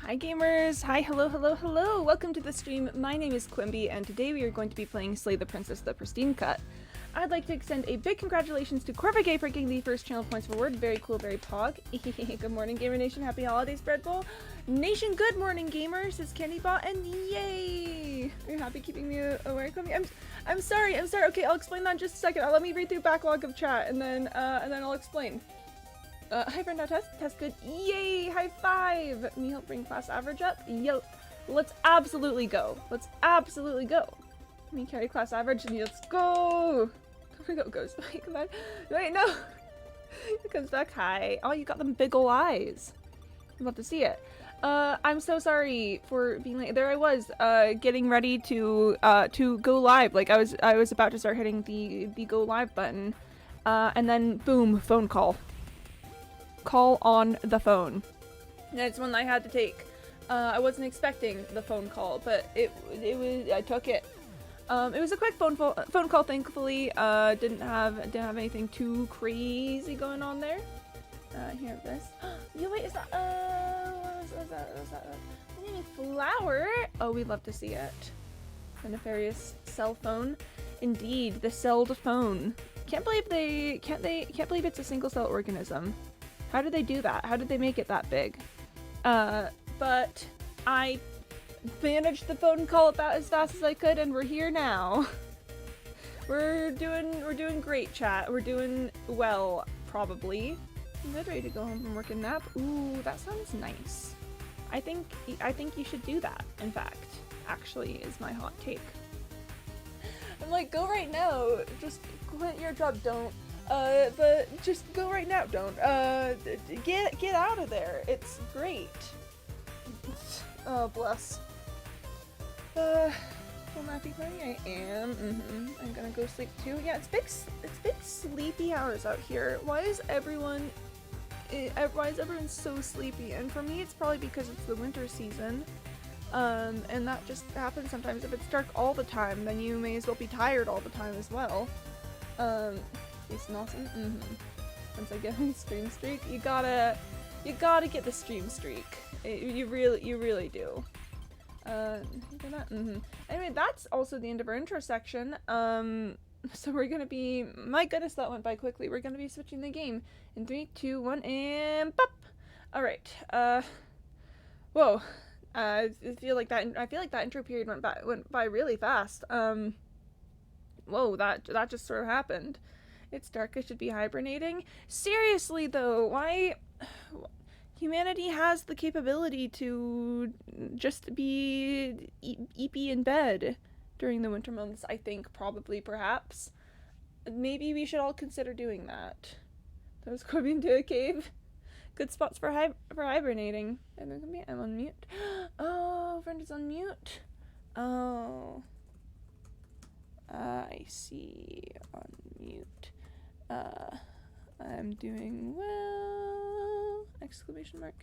Hi gamers! Hi, hello, hello, hello! Welcome to the stream. My name is Quimby, and today we are going to be playing Slay the Princess the Pristine Cut. I'd like to extend a big congratulations to Corvigay for getting the first channel points forward. Very cool, very pog. Good morning, Gamer Nation. Happy holidays, Bread Bowl. Nation, good morning, gamers. It's Candybot, and yay! Are you happy keeping me awake from me? I'm sorry. Okay, I'll explain that in just a second. Let me read through backlog of chat, and then I'll explain. Hi Brenda, test good. Yay, high five! Me help bring class average up? Yo, let's absolutely go. Let me carry class average and let's go! Where it goes? Wait, come back. Wait, no! It comes back. Hi. Oh, you got them big ol' eyes. I'm about to see it. I'm so sorry for being late. There I was, getting ready to go live. Like, I was about to start hitting the go live button. And then, boom, phone call. Call on the phone. That's one I had to take. I wasn't expecting the phone call, but it was. I took it. It was a quick phone call. Thankfully, didn't have anything too crazy going on there. Here, this. Yo, wait, is that? What was that? My name is Flower. Oh, we'd love to see it. The nefarious cell phone. Indeed, the celled phone. Can't believe it's a single cell organism. How did they do that? How did they make it that big? But I managed the phone call about as fast as I could, and we're here now. We're doing great, chat. We're doing well, probably. I'm ready to go home from work and nap. Ooh, that sounds nice. I think you should do that. In fact, actually, is my hot take. I'm like, go right now. Just quit your job. Don't. But just go right now, don't. Get out of there. It's great. Oh, bless. Will not be funny? I am. I'm gonna go sleep too. Yeah, it's big sleepy hours out here. Why is everyone so sleepy? And for me, it's probably because it's the winter season. And that just happens sometimes. If it's dark all the time, then you may as well be tired all the time as well. It's awesome. Once I get my stream streak, you gotta get the stream streak. You really do. Anyway, that's also the end of our intro section. So we're gonna be. My goodness, that went by quickly. We're gonna be switching the game in 3, 2, 1, and pop. All right. Whoa. I feel like that intro period went by really fast. Whoa, that just sort of happened. It's dark, I should be hibernating. Seriously though, why? Humanity has the capability to just be eepy in bed during the winter months, I think, probably, perhaps. Maybe we should all consider doing that. That was going into a cave. Good spots for hibernating. I'm on mute. Oh, friend is on mute. Oh. I see. On mute. I'm doing well! Exclamation mark.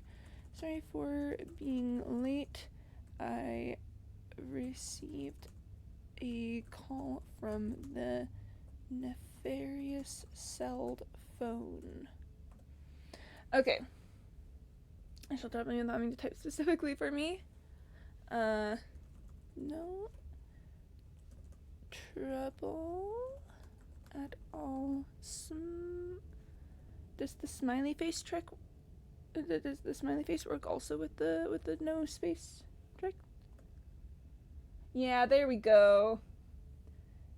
Sorry for being late. I received a call from the nefarious celled phone. Okay. I shall definitely allow me to type specifically for me. No trouble at all. Does the smiley face trick? Does the smiley face work also with the no space trick? Yeah, there we go.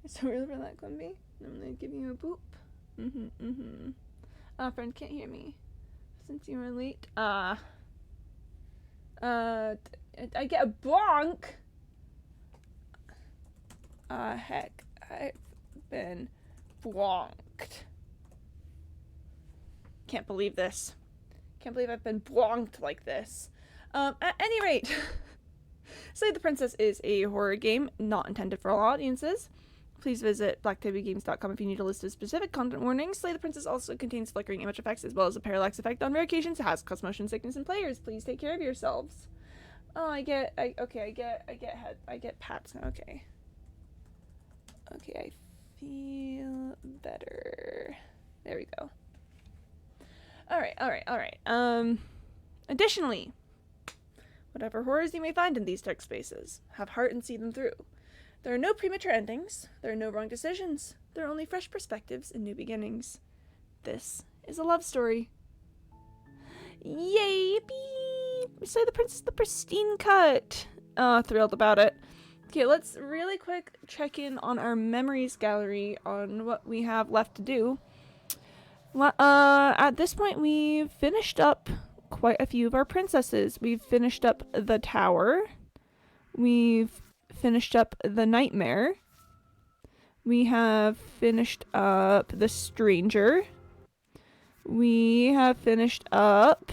So real for that, Quimby. I'm gonna give you a boop. Friend can't hear me since you were late. I get a bonk. Heck, I've been blonked. Can't believe this. Can't believe I've been blonked like this. At any rate, Slay the Princess is a horror game not intended for all audiences. Please visit blacktabbygames.com if you need a list of specific content warnings. Slay the Princess also contains flickering image effects as well as a parallax effect on rare occasions. It has cause motion sickness in players. Please take care of yourselves. Oh, I get pats now. Okay, I feel better. There we go. Alright. Additionally, Whatever horrors you may find in these dark spaces, have heart and see them through. There are no premature endings. There are no wrong decisions. There are only fresh perspectives and new beginnings. This is a love story. Yay! Yippee! Slay the Princess the Pristine Cut! Thrilled about it. Okay, let's really quick check in on our memories gallery on what we have left to do. Well, at this point, we've finished up quite a few of our princesses. We've finished up the tower. We've finished up the nightmare. We have finished up the stranger. We have finished up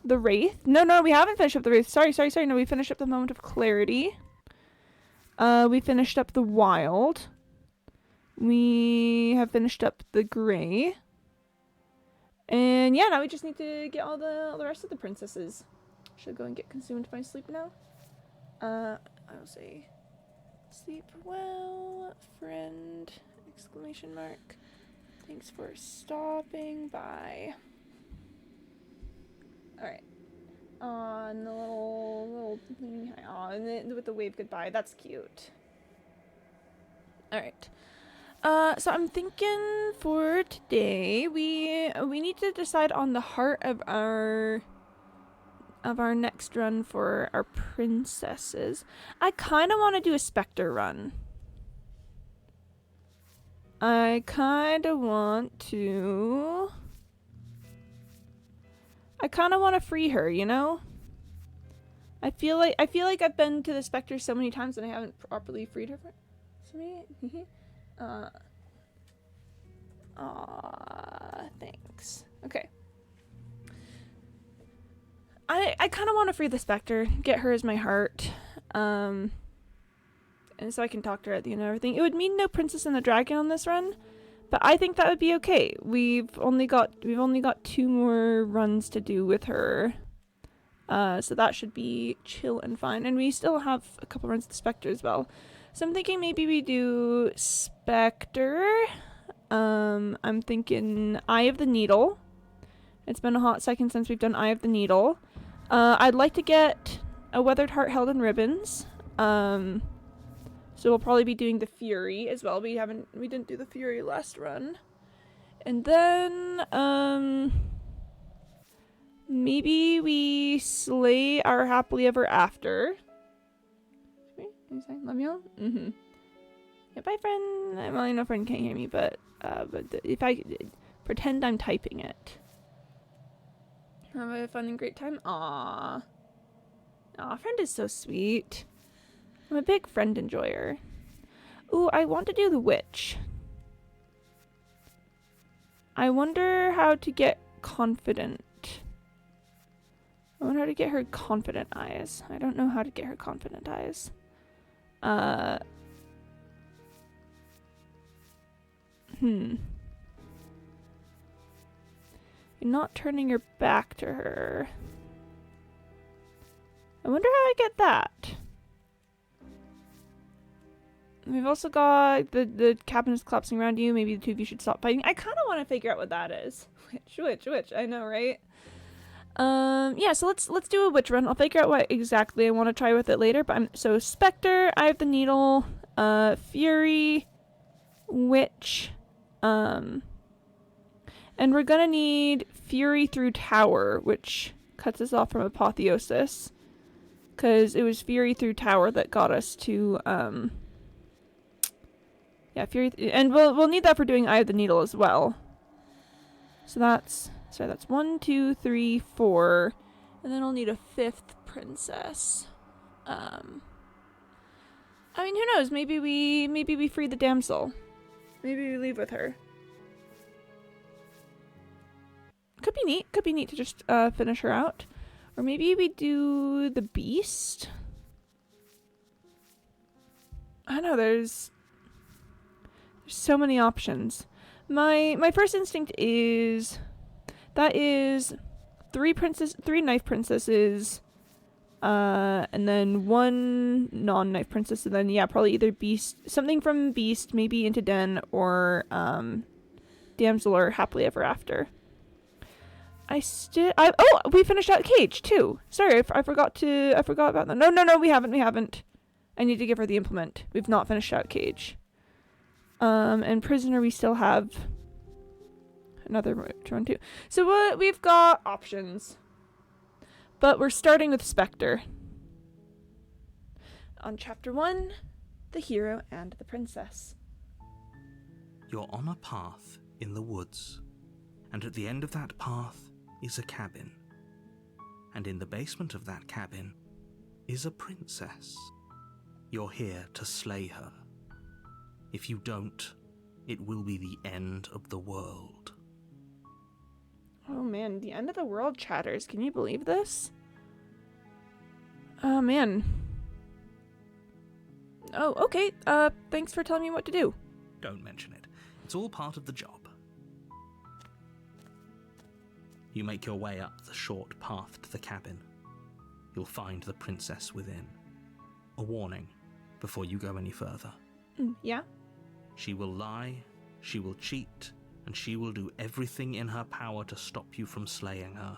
the wraith. No, we haven't finished up the wraith. Sorry. No, we finished up the moment of clarity. We finished up the wild. We have finished up the gray. And yeah, now we just need to get all the rest of the princesses. Should I go and get consumed by sleep now? I'll say, sleep well, friend, exclamation mark. Thanks for stopping by. Alright. And the little thing, and with the wave goodbye, that's cute. Alright. So I'm thinking for today, we need to decide on the heart of our next run for our princesses. I kind of want to do a Spectre run. I kind of want to free her, you know? I feel like I've been to the Spectre so many times and I haven't properly freed her for me. Thanks. Okay. I kind of want to free the Spectre, get her as my heart, and so I can talk to her at the end of everything. It would mean no Princess and the Dragon on this run, but I think that would be okay. We've only got 2 more runs to do with her, so that should be chill and fine. And we still have a couple runs with Spectre as well. So I'm thinking maybe we do Spectre. I'm thinking Eye of the Needle. It's been a hot second since we've done Eye of the Needle. I'd like to get a Weathered Heart held in ribbons. So we'll probably be doing the Fury as well. We didn't do the Fury last run. And then, maybe we slay our happily ever after. Love you all? Mm-hmm. Yeah, bye, friend. Well, I know friend can't hear me, but if I pretend I'm typing it. Have a fun and great time. Aww. Friend is so sweet. I'm a big friend enjoyer. Ooh, I want to do the witch. I wonder how to get confident. I wonder how to get her confident eyes. I don't know how to get her confident eyes. You're not turning your back to her. I wonder how I get that. We've also got the cabin is collapsing around you. Maybe the two of you should stop fighting. I kind of want to figure out what that is. Which. I know, right? Yeah, so let's do a witch run. I'll figure out what exactly I want to try with it later. But so Spectre, Eye of the Needle, Fury, Witch, and we're gonna need Fury through Tower, which cuts us off from Apotheosis, because it was Fury through Tower that got us to yeah, Fury, and we'll need that for doing Eye of the Needle as well. So that's 1, 2, 3, 4, and then I'll need a 5th princess. I mean, who knows? Maybe we free the damsel. Maybe we leave with her. Could be neat to just finish her out, or maybe we do the beast. I don't know. There's so many options. My first instinct is that is 3 knife princesses, and then 1 non-knife princess, and then yeah, probably either beast, something from beast, maybe into den, or damsel or happily ever after. Oh, we finished that cage too. Sorry, I forgot about that. No, we haven't. I need to give her the implement. We've not finished out cage. And prisoner, we still have another one too. So we've got options. But we're starting with Spectre. On chapter 1, the hero and the princess. You're on a path in the woods, and at the end of that path is a cabin. And in the basement of that cabin is a princess. You're here to slay her. If you don't, it will be the end of the world. Oh man, the end of the world, chatters. Can you believe this? Oh man. Oh, okay. Thanks for telling me what to do. Don't mention it. It's all part of the job. You make your way up the short path to the cabin. You'll find the princess within. A warning before you go any further. Yeah? She will lie, she will cheat, and she will do everything in her power to stop you from slaying her.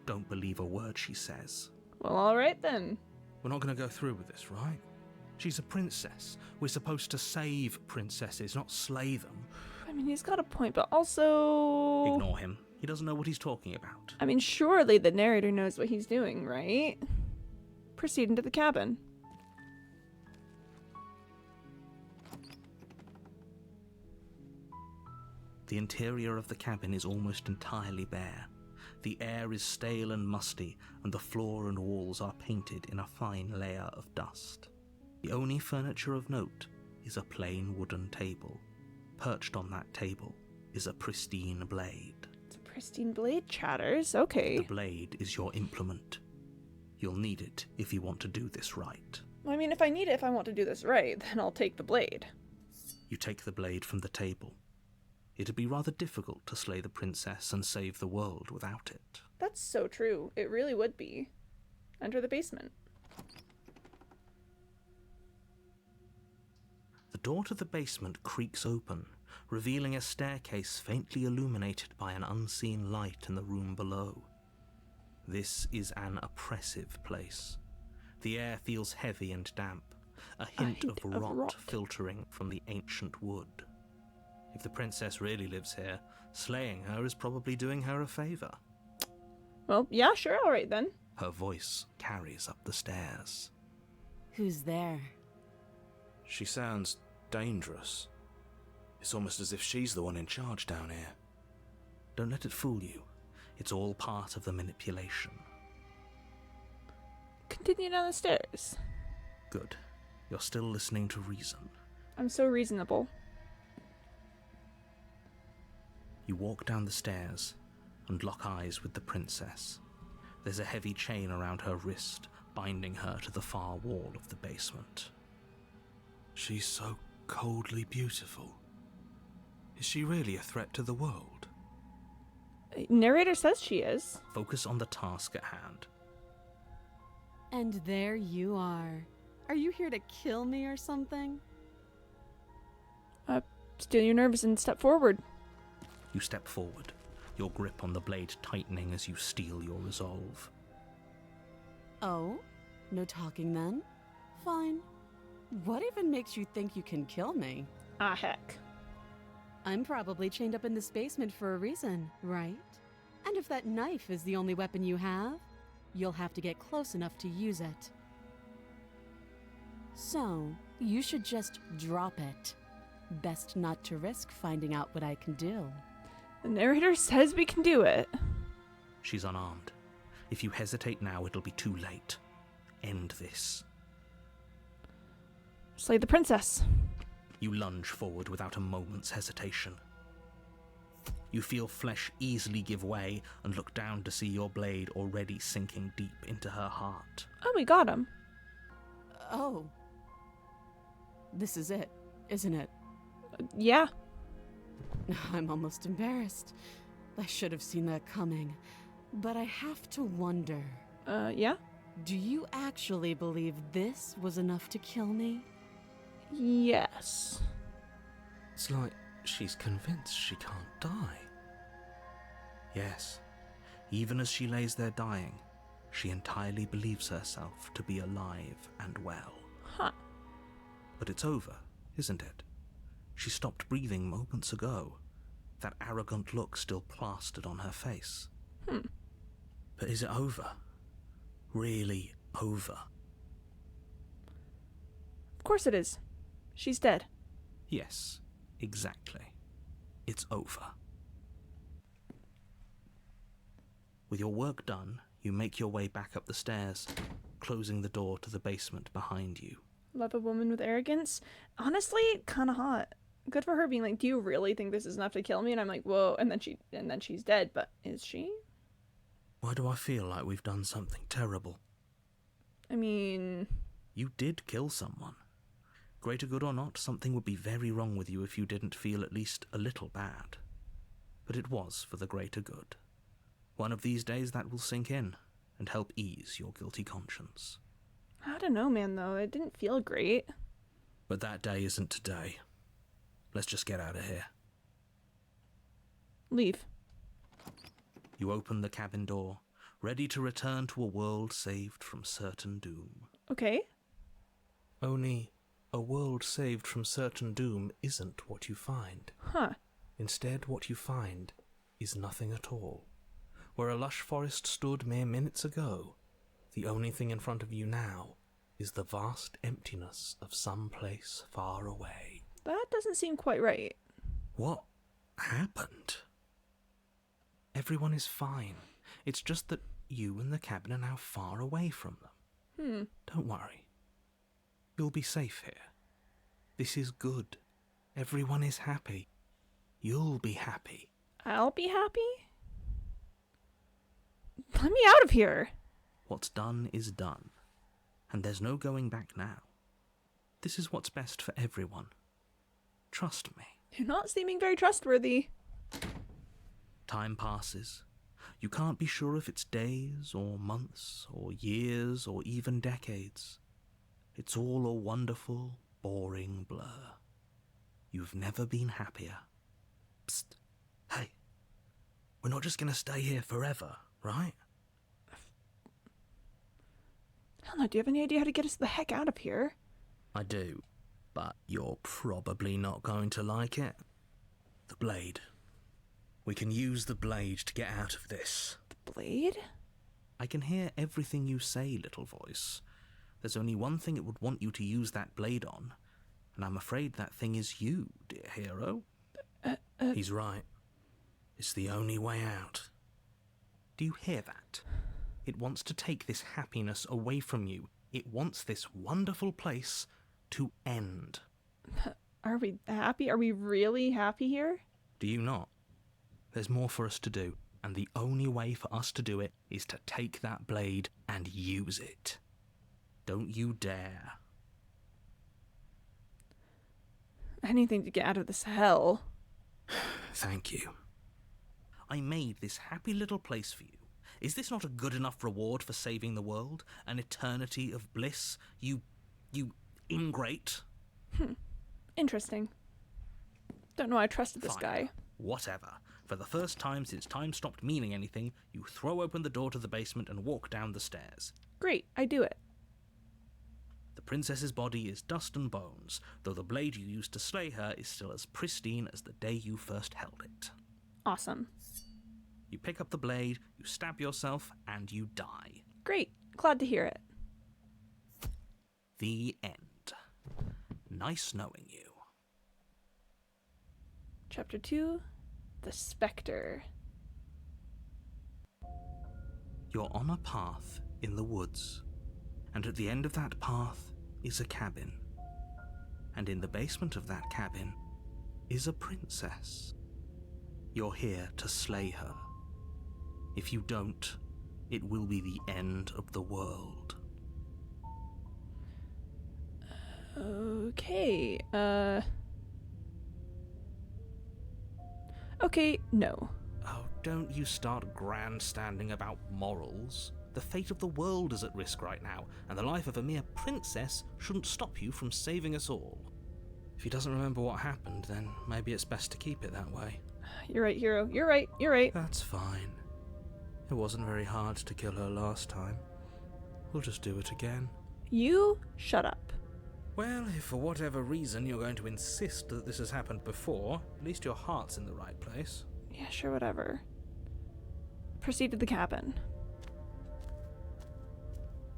Don't believe a word she says. Well, alright then. We're not going to go through with this, right? She's a princess. We're supposed to save princesses, not slay them. I mean, he's got a point, but also... Ignore him. He doesn't know what he's talking about. I mean, surely the narrator knows what he's doing, right? Proceed into the cabin. The interior of the cabin is almost entirely bare. The air is stale and musty, and the floor and walls are painted in a fine layer of dust. The only furniture of note is a plain wooden table. Perched on that table is a pristine blade. It's a pristine blade, chatters. Okay. The blade is your implement. You'll need it if you want to do this right. I mean, if I need it, if I want to do this right, then I'll take the blade. You take the blade from the table. It'd be rather difficult to slay the princess and save the world without it. That's so true. It really would be. Enter the basement. The door to the basement creaks open, revealing a staircase faintly illuminated by an unseen light in the room below. This is an oppressive place. The air feels heavy and damp, a hint of rot filtering from the ancient wood. If the princess really lives here, slaying her is probably doing her a favor. Well, yeah, sure, alright then. Her voice carries up the stairs. Who's there? She sounds dangerous. It's almost as if she's the one in charge down here. Don't let it fool you. It's all part of the manipulation. Continue down the stairs. Good. You're still listening to reason. I'm so reasonable. You walk down the stairs and lock eyes with the princess. There's a heavy chain around her wrist, binding her to the far wall of the basement. She's so coldly beautiful. Is she really a threat to the world? Narrator says she is. Focus on the task at hand. And there you are. Are you here to kill me or something? Still your nerves and step forward. You step forward, your grip on the blade tightening as you steel your resolve. Oh? No talking then? Fine. What even makes you think you can kill me? Ah, heck. I'm probably chained up in this basement for a reason, right? And if that knife is the only weapon you have, you'll have to get close enough to use it. So, you should just drop it. Best not to risk finding out what I can do. The narrator says we can do it. She's unarmed. If you hesitate now, it'll be too late. End this. Slay the princess. You lunge forward without a moment's hesitation. You feel flesh easily give way and look down to see your blade already sinking deep into her heart. Oh, we got him. Oh. This is it, isn't it? Yeah. I'm almost embarrassed. I should have seen that coming. But I have to wonder. Yeah? Do you actually believe this was enough to kill me? Yes. It's like she's convinced she can't die. Yes, Even as she lays there dying, she entirely believes herself to be alive and well. Huh. But it's over, isn't it? She stopped breathing moments ago, that arrogant look still plastered on her face. But is it over? Really over? Of course it is. She's dead. Yes, exactly. It's over. With your work done, you make your way back up the stairs, closing the door to the basement behind you. Love a woman with arrogance. Honestly, kind of hot. Good for her being like, do you really think this is enough to kill me? And I'm like, whoa. And then she's dead. But is she? Why do I feel like we've done something terrible? I mean... You did kill someone. Greater good or not, something would be very wrong with you if you didn't feel at least a little bad. But it was for the greater good. One of these days that will sink in and help ease your guilty conscience. I don't know, man, though. It didn't feel great. But that day isn't today. Let's just get out of here. Leave. You open the cabin door, ready to return to a world saved from certain doom. Okay. Only, a world saved from certain doom isn't what you find. Huh. Instead, what you find is nothing at all. Where a lush forest stood mere minutes ago, the only thing in front of you now is the vast emptiness of some place far away. That doesn't seem quite right. What happened? Everyone is fine. It's just that you and the cabin are now far away from them. Don't worry. You'll be safe here. This is good. Everyone is happy. You'll be happy. I'll be happy? Let me out of here. What's done is done. And there's no going back now. This is what's best for everyone. Trust me. You're not seeming very trustworthy. Time passes. You can't be sure if it's days or months or years or even decades. It's all a wonderful, boring blur. You've never been happier. Psst. Hey. We're not just going to stay here forever, right? Hell no, do you have any idea how to get us the heck out of here? I do, but you're probably not going to like it. The blade. We can use the blade to get out of this. The blade? I can hear everything you say, little voice. There's only one thing it would want you to use that blade on, and I'm afraid that thing is you, dear hero. He's right. It's the only way out. Do you hear that? It wants to take this happiness away from you. It wants this wonderful place to end. Are we happy? Are we really happy here? Do you not? There's more for us to do, and the only way for us to do it is to take that blade and use it. Don't you dare. Anything to get out of this hell. Thank you. I made this happy little place for you. Is this not a good enough reward for saving the world? An eternity of bliss? You ingrate? Interesting. Don't know I trusted this Fine. guy. Whatever. For the first time since time stopped meaning anything, you throw open the door to the basement and walk down the stairs. Great, I do it. The princess's body is dust and bones, though the blade you used to slay her is still as pristine as the day you first held it. Awesome. You pick up the blade, you stab yourself, and you die. Great, glad to hear it. The end. Nice knowing you. Chapter 2, The Spectre. You're on a path in the woods, and at the end of that path is a cabin. And in the basement of that cabin is a princess. You're here to slay her. If you don't, it will be the end of the world. Okay, Okay, no. Oh, don't you start grandstanding about morals. The fate of the world is at risk right now, and the life of a mere princess shouldn't stop you from saving us all. If he doesn't remember what happened, then maybe it's best to keep it that way. You're right, hero. You're right. That's fine. It wasn't very hard to kill her last time. We'll just do it again. You shut up. Well, if for whatever reason you're going to insist that this has happened before, at least your heart's in the right place. Yeah, sure, whatever. Proceed to the cabin.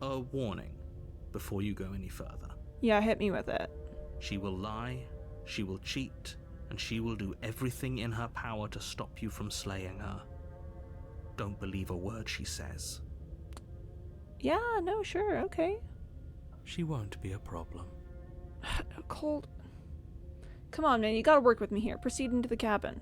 A warning before you go any further. Yeah, hit me with it. She will lie, she will cheat, and she will do everything in her power to stop you from slaying her. Don't believe a word she says. Yeah, no, sure, okay. She won't be a problem. Cold. Come on, man, you gotta work with me here. Proceed into the cabin.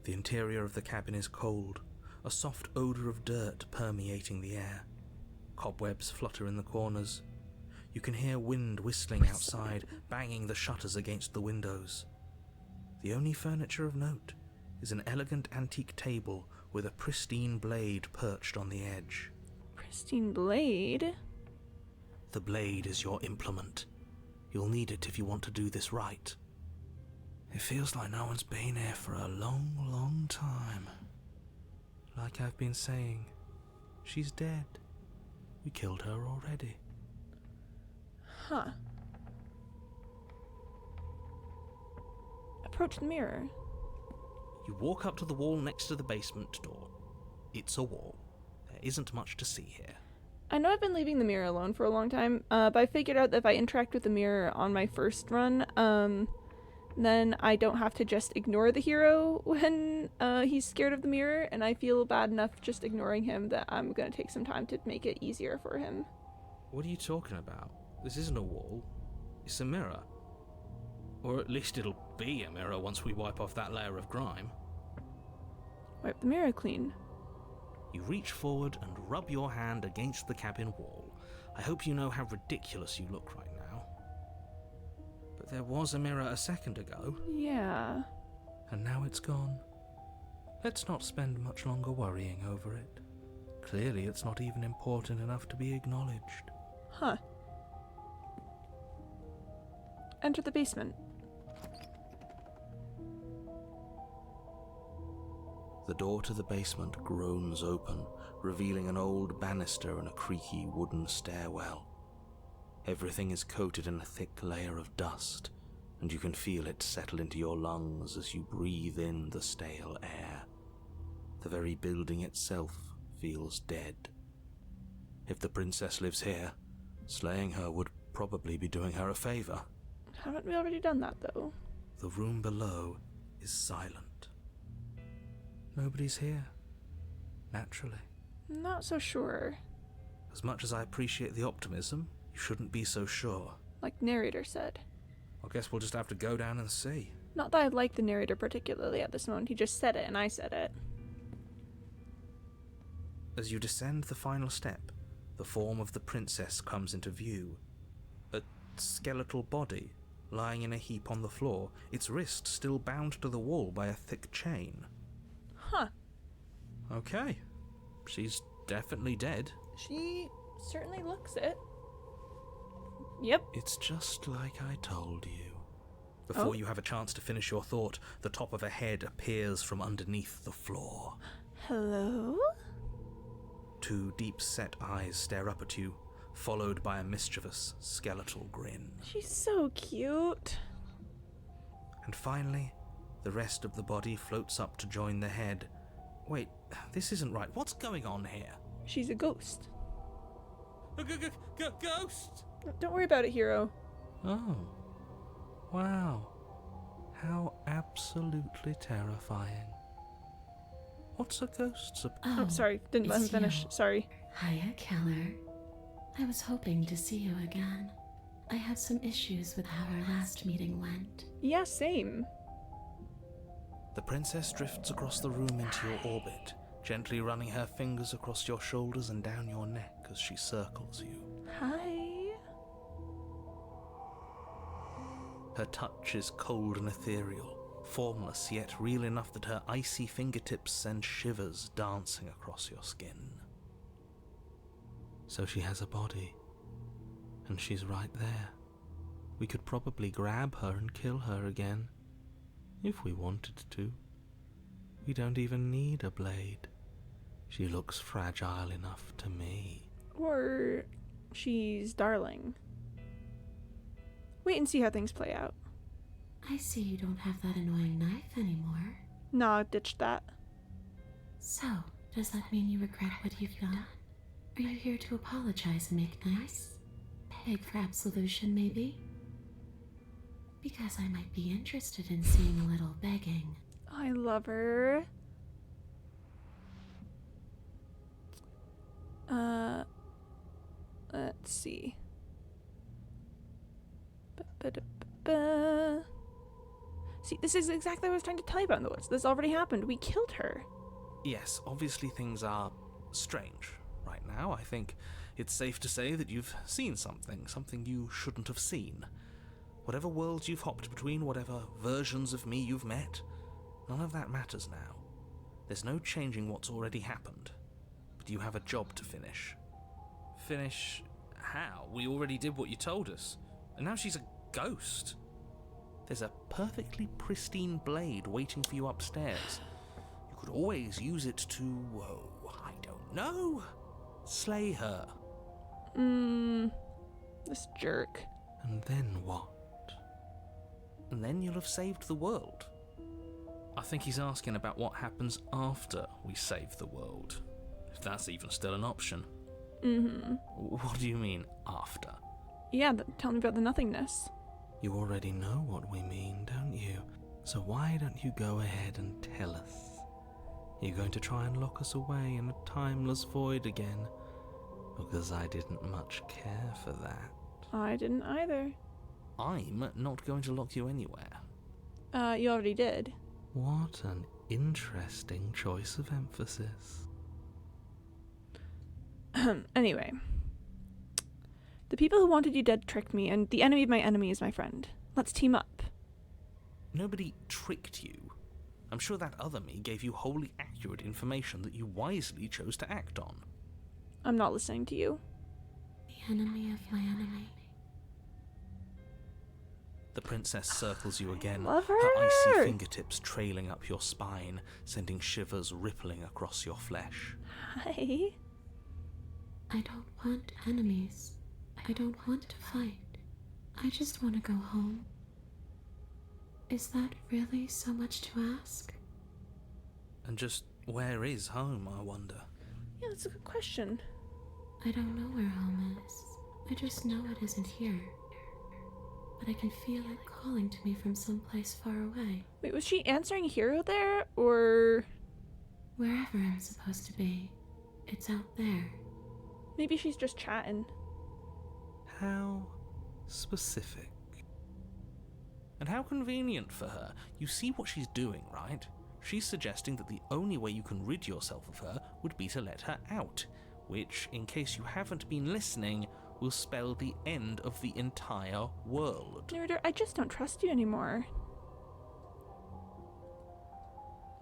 The interior of the cabin is cold, a soft odor of dirt permeating the air. Cobwebs flutter in the corners. You can hear wind whistling outside, banging the shutters against the windows. The only furniture of note is an elegant antique table with a pristine blade perched on the edge. Pristine blade? The blade is your implement. You'll need it if you want to do this right. It feels like no one's been here for a long, long time. Like I've been saying, she's dead. We killed her already. Huh. Approach the mirror. You walk up to the wall next to the basement door. It's a wall. There isn't much to see here. I know I've been leaving the mirror alone for a long time, but I figured out that if I interact with the mirror on my first run, then I don't have to just ignore the hero when he's scared of the mirror, and I feel bad enough just ignoring him that I'm gonna take some time to make it easier for him. What are you talking about? This isn't a wall. It's a mirror. Or at least it'll be a mirror once we wipe off that layer of grime. Wipe the mirror clean. You reach forward and rub your hand against the cabin wall. I hope you know how ridiculous you look right now. But there was a mirror a second ago. Yeah. And now it's gone. Let's not spend much longer worrying over it. Clearly it's not even important enough to be acknowledged. Huh. Enter the basement. The door to the basement groans open, revealing an old banister and a creaky wooden stairwell. Everything is coated in a thick layer of dust, and you can feel it settle into your lungs as you breathe in the stale air. The very building itself feels dead. If the princess lives here, slaying her would probably be doing her a favor. Haven't we already done that, though? The room below is silent. Nobody's here. Naturally. Not so sure. As much as I appreciate the optimism, you shouldn't be so sure. Like narrator said. I guess we'll just have to go down and see. Not that I like the narrator particularly at this moment, he just said it and I said it. As you descend the final step, the form of the princess comes into view. A skeletal body, lying in a heap on the floor, its wrist still bound to the wall by a thick chain. Huh. Okay. She's definitely dead. She certainly looks it. Yep. It's just like I told you. Before you have a chance to finish your thought, the top of a head appears from underneath the floor. Hello? Two deep-set eyes stare up at you, followed by a mischievous, skeletal grin. She's so cute. And finally, the rest of the body floats up to join the head. Wait, this isn't right. What's going on here? She's a ghost. Ghost! Don't worry about it, hero. Oh. Wow. How absolutely terrifying. What's a ghost supposed Oh, sorry. Didn't let him it's finish. you. Sorry. Hiya, Keller. I was hoping to see you again. I had some issues with how our last meeting went. Yeah, same. The princess drifts across the room into your orbit, gently running her fingers across your shoulders and down your neck as she circles you. Hi. Her touch is cold and ethereal, formless yet real enough that her icy fingertips send shivers dancing across your skin. So she has a body, and she's right there, We could probably grab her and kill her again, if we wanted to. We don't even need a blade. She looks fragile enough to me. Or she's darling. Wait and see how things play out. I see you don't have that annoying knife anymore. Nah, ditch that. So, does that mean you regret what you've done? Are you here to apologize and make nice? Beg for absolution, maybe? Because I might be interested in seeing a little begging. I love her. Let's see. Ba-ba-da-ba-ba. See, this is exactly what I was trying to tell you about in the woods. This already happened. We killed her. Yes, obviously things are strange right now. I think it's safe to say that you've seen something you shouldn't have seen. Whatever worlds you've hopped between, whatever versions of me you've met, none of that matters now. There's no changing what's already happened. But you have a job to finish. Finish how? We already did what you told us. And now she's a ghost. There's a perfectly pristine blade waiting for you upstairs. You could always use it to, I don't know, slay her. This jerk. And then what? And then you'll have saved the world. I think he's asking about what happens after we save the world. If that's even still an option. What do you mean, after? Yeah, tell me about the nothingness. You already know what we mean, don't you? So why don't you go ahead and tell us? You're going to try and lock us away in a timeless void again? Because I didn't much care for that. I didn't either. I'm not going to lock you anywhere. You already did. What an interesting choice of emphasis. Anyway. The people who wanted you dead tricked me, and the enemy of my enemy is my friend. Let's team up. Nobody tricked you. I'm sure that other me gave you wholly accurate information that you wisely chose to act on. I'm not listening to you. The enemy of my enemy. The princess circles you again, Love her her. icy fingertips trailing up your spine, sending shivers rippling across your flesh. Hi. I don't want enemies. I don't want to fight. I just want to go home. Is that really so much to ask? And just where is home, I wonder? Yeah, that's a good question. I don't know where home is. I just know it isn't here. But I can feel it calling to me from someplace far away. Wait, was she answering Hero there, or... Wherever I'm supposed to be, it's out there. Maybe she's just chatting. How specific. And how convenient for her. You see what she's doing, right? She's suggesting that the only way you can rid yourself of her would be to let her out, which, in case you haven't been listening, will spell the end of the entire world. Narrator, I just don't trust you anymore.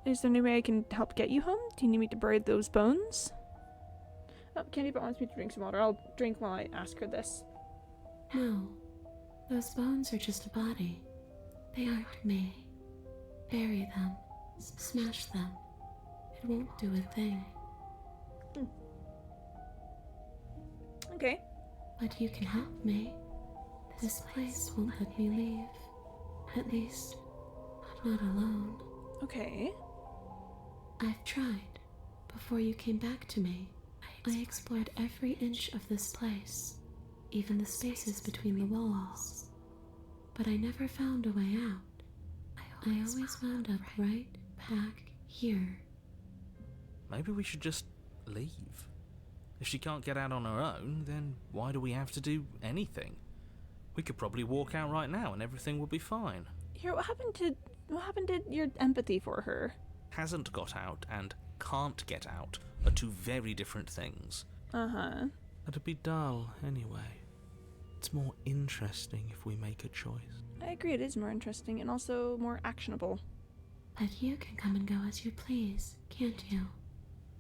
Is there any way I can help get you home? Do you need me to bury those bones? Oh, Candybot wants me to drink some water. I'll drink while I ask her this. No, those bones are just a body. They aren't me. Bury them. Smash them. It won't do a thing. Okay. But you can help me. This place won't let me leave. At least, not alone. Okay. I've tried. Before you came back to me, I explored every inch of this place, even the spaces between the walls. But I never found a way out. I always wound up right back here. Maybe we should just leave. If she can't get out on her own, then why do we have to do anything? We could probably walk out right now and everything would be fine. Here, what happened to your empathy for her? Hasn't got out and can't get out are two very different things. Uh-huh. That'd be dull anyway. It's more interesting if we make a choice. I agree, it is more interesting and also more actionable. But you can come and go as you please, can't you?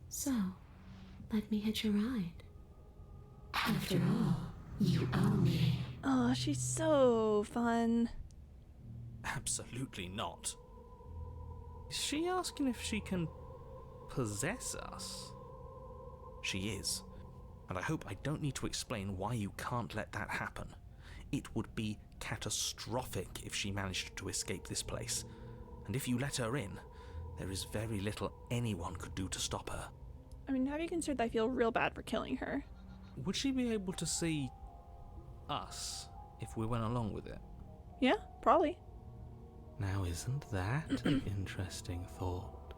So, let me hitch a ride. After all, you owe me. Oh, she's so fun. Absolutely not. Is she asking if she can possess us? She is. And I hope I don't need to explain why you can't let that happen. It would be catastrophic if she managed to escape this place. And if you let her in, there is very little anyone could do to stop her. I mean, have you considered I feel real bad for killing her? Would she be able to see us if we went along with it? Yeah, probably. Now, isn't that an interesting thought?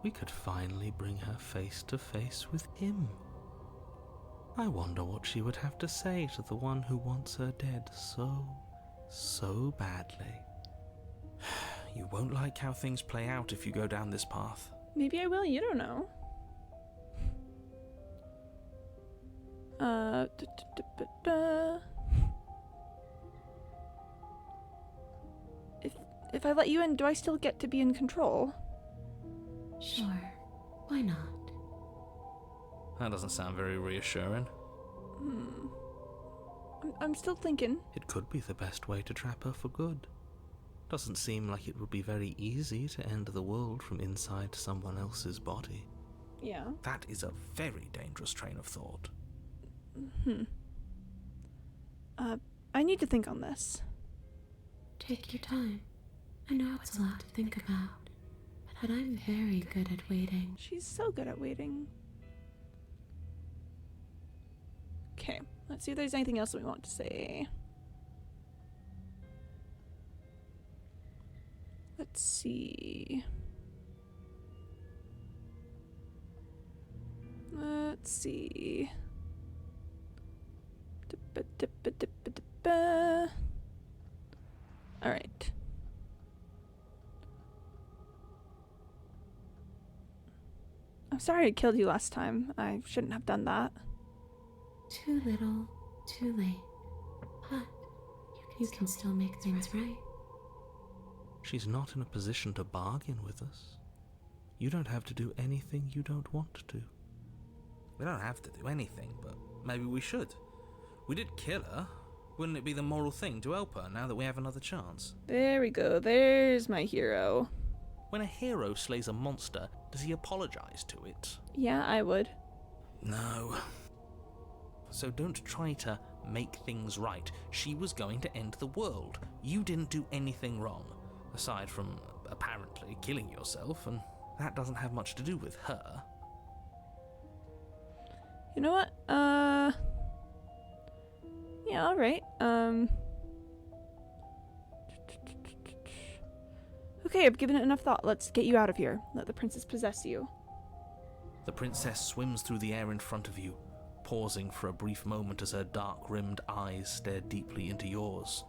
We could finally bring her face to face with him. I wonder what she would have to say to the one who wants her dead so badly. You won't like how things play out if you go down this path. Maybe I will, you don't know. If I let you in, do I still get to be in control? Sure. Why not? That doesn't sound very reassuring. I'm still thinking. It could be the best way to trap her for good. Doesn't seem like it would be very easy to end the world from inside someone else's body. Yeah. That is a very dangerous train of thought. I need to think on this. Take your time. I know it's a lot to think about, but I'm very good at waiting. She's so good at waiting. Okay, let's see if there's anything else we want to say. Let's see. Let's see. All right. I'm sorry I killed you last time. I shouldn't have done that. Too little, too late. But you can still make things right. She's not in a position to bargain with us. You don't have to do anything you don't want to. We don't have to do anything, but maybe we should. We did kill her. Wouldn't it be the moral thing to help her now that we have another chance? There we go. There's my hero. When a hero slays a monster, does he apologize to it? Yeah, I would. No. So don't try to make things right. She was going to end the world. You didn't do anything wrong, aside from apparently killing yourself, and that doesn't have much to do with her. You know what? Yeah, alright. Okay, I've given it enough thought. Let's get you out of here. Let the princess possess you. The princess swims through the air in front of you, pausing for a brief moment as her dark-rimmed eyes stare deeply into yours.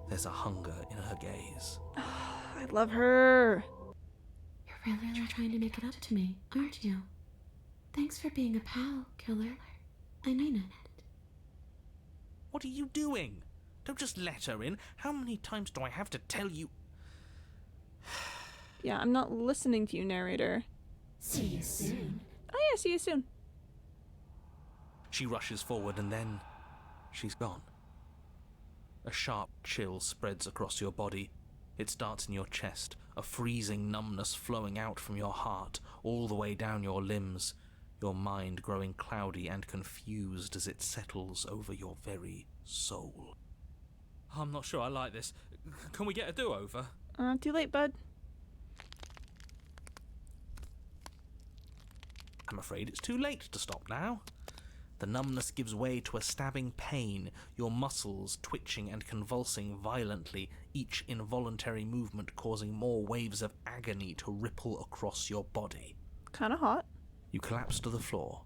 There's a hunger in her gaze. I love her. You're really trying to make it up to me, aren't you? Thanks for being a pal, killer. I mean it. What are you doing? Don't just let her in. How many times do I have to tell you? Yeah, I'm not listening to you, narrator. See you soon. Oh yeah, see you soon. She rushes forward and then she's gone. A sharp chill spreads across your body. It starts in your chest, a freezing numbness flowing out from your heart, all the way down your limbs, your mind growing cloudy and confused as it settles over your very soul. I'm not sure I like this. Can we get a do-over? Too late, bud. I'm afraid it's too late to stop now. The numbness gives way to a stabbing pain, your muscles twitching and convulsing violently, each involuntary movement causing more waves of agony to ripple across your body. Kinda hot. You collapse to the floor,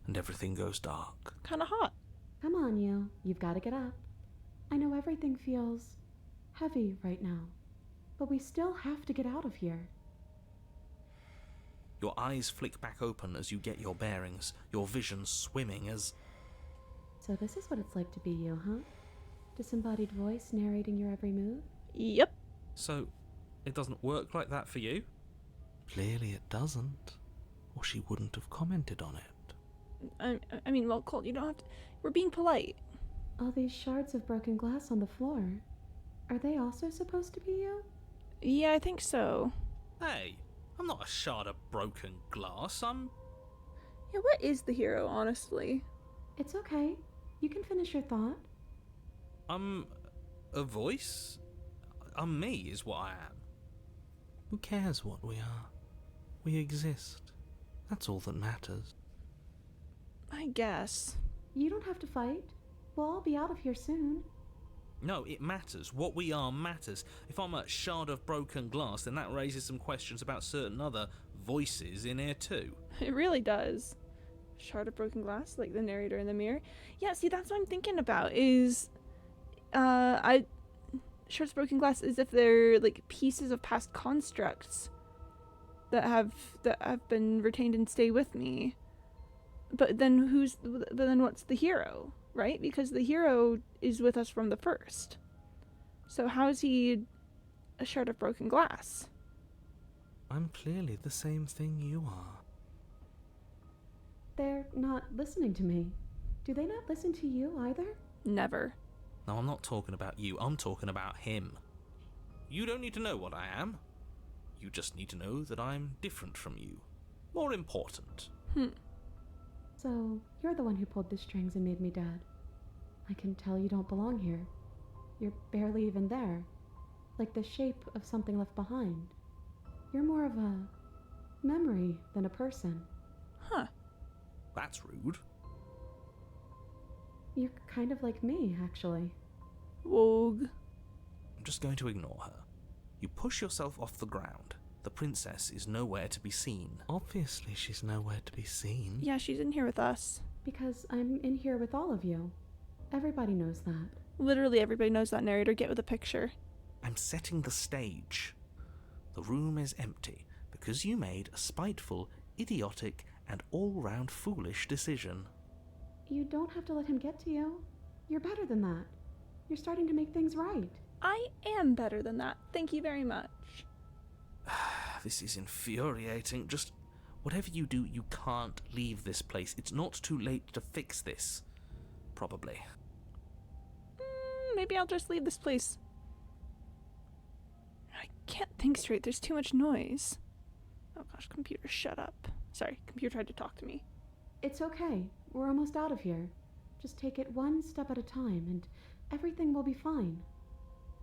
and everything goes dark. Kinda hot. Come on, you. You've got to get up. I know everything feels heavy right now, but we still have to get out of here. Your eyes flick back open as you get your bearings, your vision swimming as... So this is what it's like to be you, huh? Disembodied voice narrating your every move? Yep. So, it doesn't work like that for you? Clearly it doesn't, or she wouldn't have commented on it. I mean, well, Colt, you don't have to... We're being polite. All these shards of broken glass on the floor. Are they also supposed to be you? Yeah, I think so. Hey, I'm not a shard of broken glass. Yeah, what is the hero, honestly? It's okay. You can finish your thought. I'm a voice? I'm me, is what I am. Who cares what we are? We exist. That's all that matters. I guess. You don't have to fight. We'll all be out of here soon. No, it matters. What we are matters. If I'm a shard of broken glass, then that raises some questions about certain other voices in here too. It really does. Shard of broken glass, like the narrator in the mirror. Yeah, see, that's what I'm thinking about, is... Shards of broken glass is if they're, like, pieces of past constructs that have been retained and stay with me. But then what's the hero, right? Because the hero is with us from the first. So how is he a shard of broken glass? I'm clearly the same thing you are. They're not listening to me. Do they not listen to you either? Never. No, I'm not talking about you. I'm talking about him. You don't need to know what I am. You just need to know that I'm different from you. More important. So, you're the one who pulled the strings and made me dead. I can tell you don't belong here. You're barely even there. Like the shape of something left behind. You're more of a memory than a person. Huh. That's rude. You're kind of like me, actually. Wogue. I'm just going to ignore her. You push yourself off the ground. The princess is nowhere to be seen. Obviously, she's nowhere to be seen. Yeah, she's in here with us. Because I'm in here with all of you. Everybody knows that. Literally everybody knows that, narrator. Get with a picture. I'm setting the stage. The room is empty because you made a spiteful, idiotic, and all-round foolish decision. You don't have to let him get to you. You're better than that. You're starting to make things right. I am better than that. Thank you very much. This is infuriating. Just whatever you do, you can't leave this place. It's not too late to fix this. Probably. Maybe I'll just leave this place. I can't think straight. There's too much noise. Oh gosh, computer, shut up. Sorry, computer tried to talk to me. It's okay. We're almost out of here. Just take it one step at a time and everything will be fine.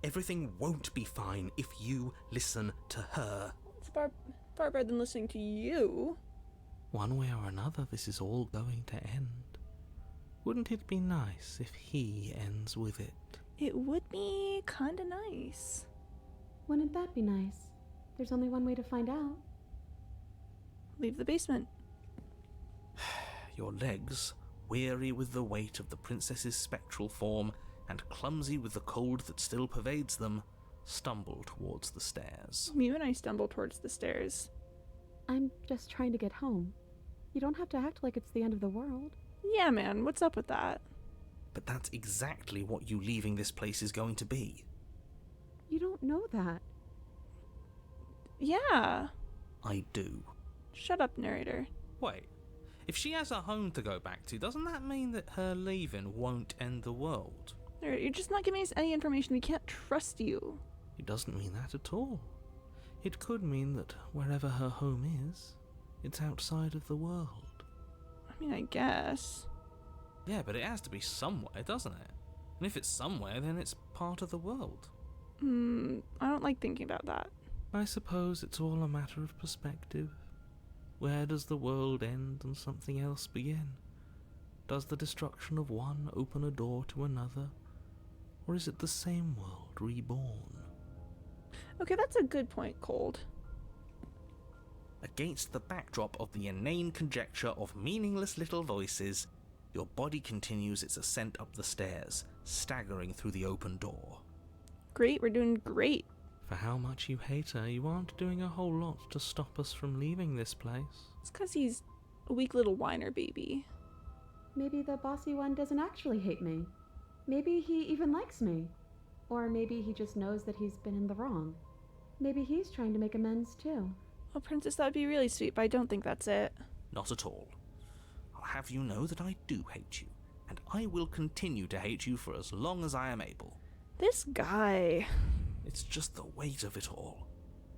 Everything won't be fine if you listen to her. It's far better than listening to you. One way or another, this is all going to end. Wouldn't it be nice if he ends with it? It would be kinda nice. Wouldn't that be nice? There's only one way to find out. Leave the basement. Your legs, weary with the weight of the princess's spectral form and clumsy with the cold that still pervades them, stumble towards the stairs. Me and I stumble towards the stairs. I'm just trying to get home. You don't have to act like it's the end of the world. Yeah, man, what's up with that? But that's exactly what you leaving this place is going to be. You don't know that. Yeah. I do. Shut up, narrator. Wait, if she has a home to go back to, doesn't that mean that her leaving won't end the world? Narrator, you're just not giving us any information. We can't trust you. It doesn't mean that at all. It could mean that wherever her home is, it's outside of the world. I mean, I guess. Yeah, but it has to be somewhere, doesn't it? And if it's somewhere, then it's part of the world. I don't like thinking about that. I suppose it's all a matter of perspective. Where does the world end and something else begin? Does the destruction of one open a door to another? Or is it the same world reborn? Okay, that's a good point, Cold. Against the backdrop of the inane conjecture of meaningless little voices, your body continues its ascent up the stairs, staggering through the open door. Great, we're doing great. For how much you hate her, you aren't doing a whole lot to stop us from leaving this place. It's because he's a weak little whiner baby. Maybe the bossy one doesn't actually hate me. Maybe he even likes me. Or maybe he just knows that he's been in the wrong. Maybe he's trying to make amends too. Oh, Princess, that'd be really sweet, but I don't think that's it. Not at all. I'll have you know that I do hate you, and I will continue to hate you for as long as I am able. This guy. It's just the weight of it all.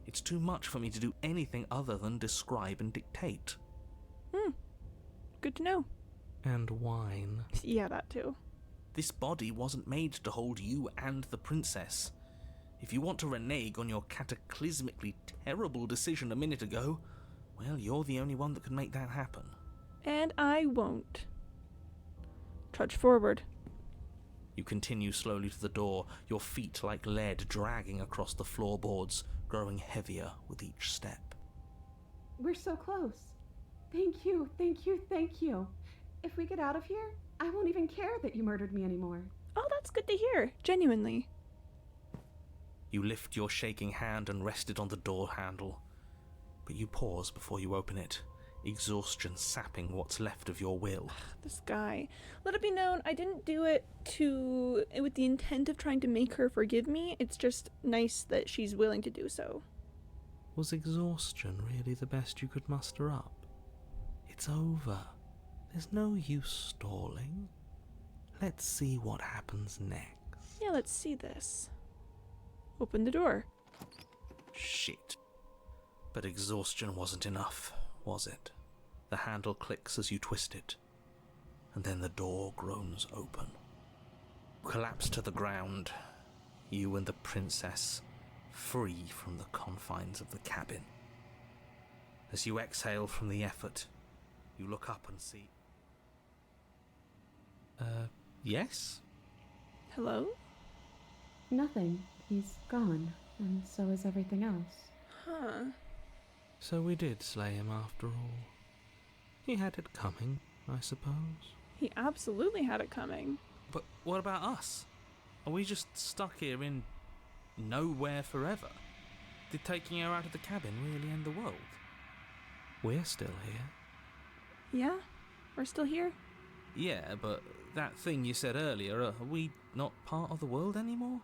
It's too much for me to do anything other than describe and dictate. Good to know. And whine. Yeah, that too. This body wasn't made to hold you and the princess. If you want to renege on your cataclysmically terrible decision a minute ago, well, you're the only one that can make that happen. And I won't. Trudge forward. You continue slowly to the door, your feet like lead dragging across the floorboards, growing heavier with each step. We're so close. Thank you, thank you, thank you. If we get out of here, I won't even care that you murdered me anymore. Oh, that's good to hear. Genuinely. You lift your shaking hand and rest it on the door handle, but you pause before you open it, exhaustion sapping what's left of your will. This guy. Let it be known, I didn't do it with the intent of trying to make her forgive me. It's just nice that she's willing to do so. Was exhaustion really the best you could muster up? It's over. There's no use stalling. Let's see what happens next. Yeah, let's see this. Open the door. Shit. But exhaustion wasn't enough, was it? The handle clicks as you twist it, and then the door groans open. Collapse to the ground, you and the princess, free from the confines of the cabin. As you exhale from the effort, you look up and see... yes? Hello? Nothing. He's gone, and so is everything else. Huh. So we did slay him after all. He had it coming, I suppose. He absolutely had it coming. But what about us? Are we just stuck here in nowhere forever? Did taking her out of the cabin really end the world? We're still here. Yeah? We're still here? Yeah, but that thing you said earlier, are we not part of the world anymore?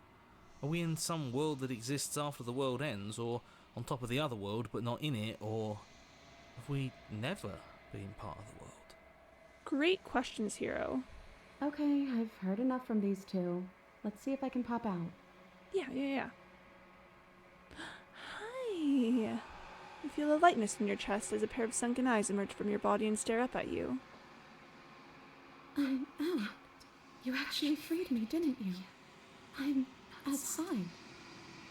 Are we in some world that exists after the world ends, or on top of the other world but not in it, or have we never been part of the world? Great questions, Hero. Okay, I've heard enough from these two. Let's see if I can pop out. Yeah. Hi. You feel a lightness in your chest as a pair of sunken eyes emerge from your body and stare up at you. I'm out. You actually freed me, didn't you? I'm outside.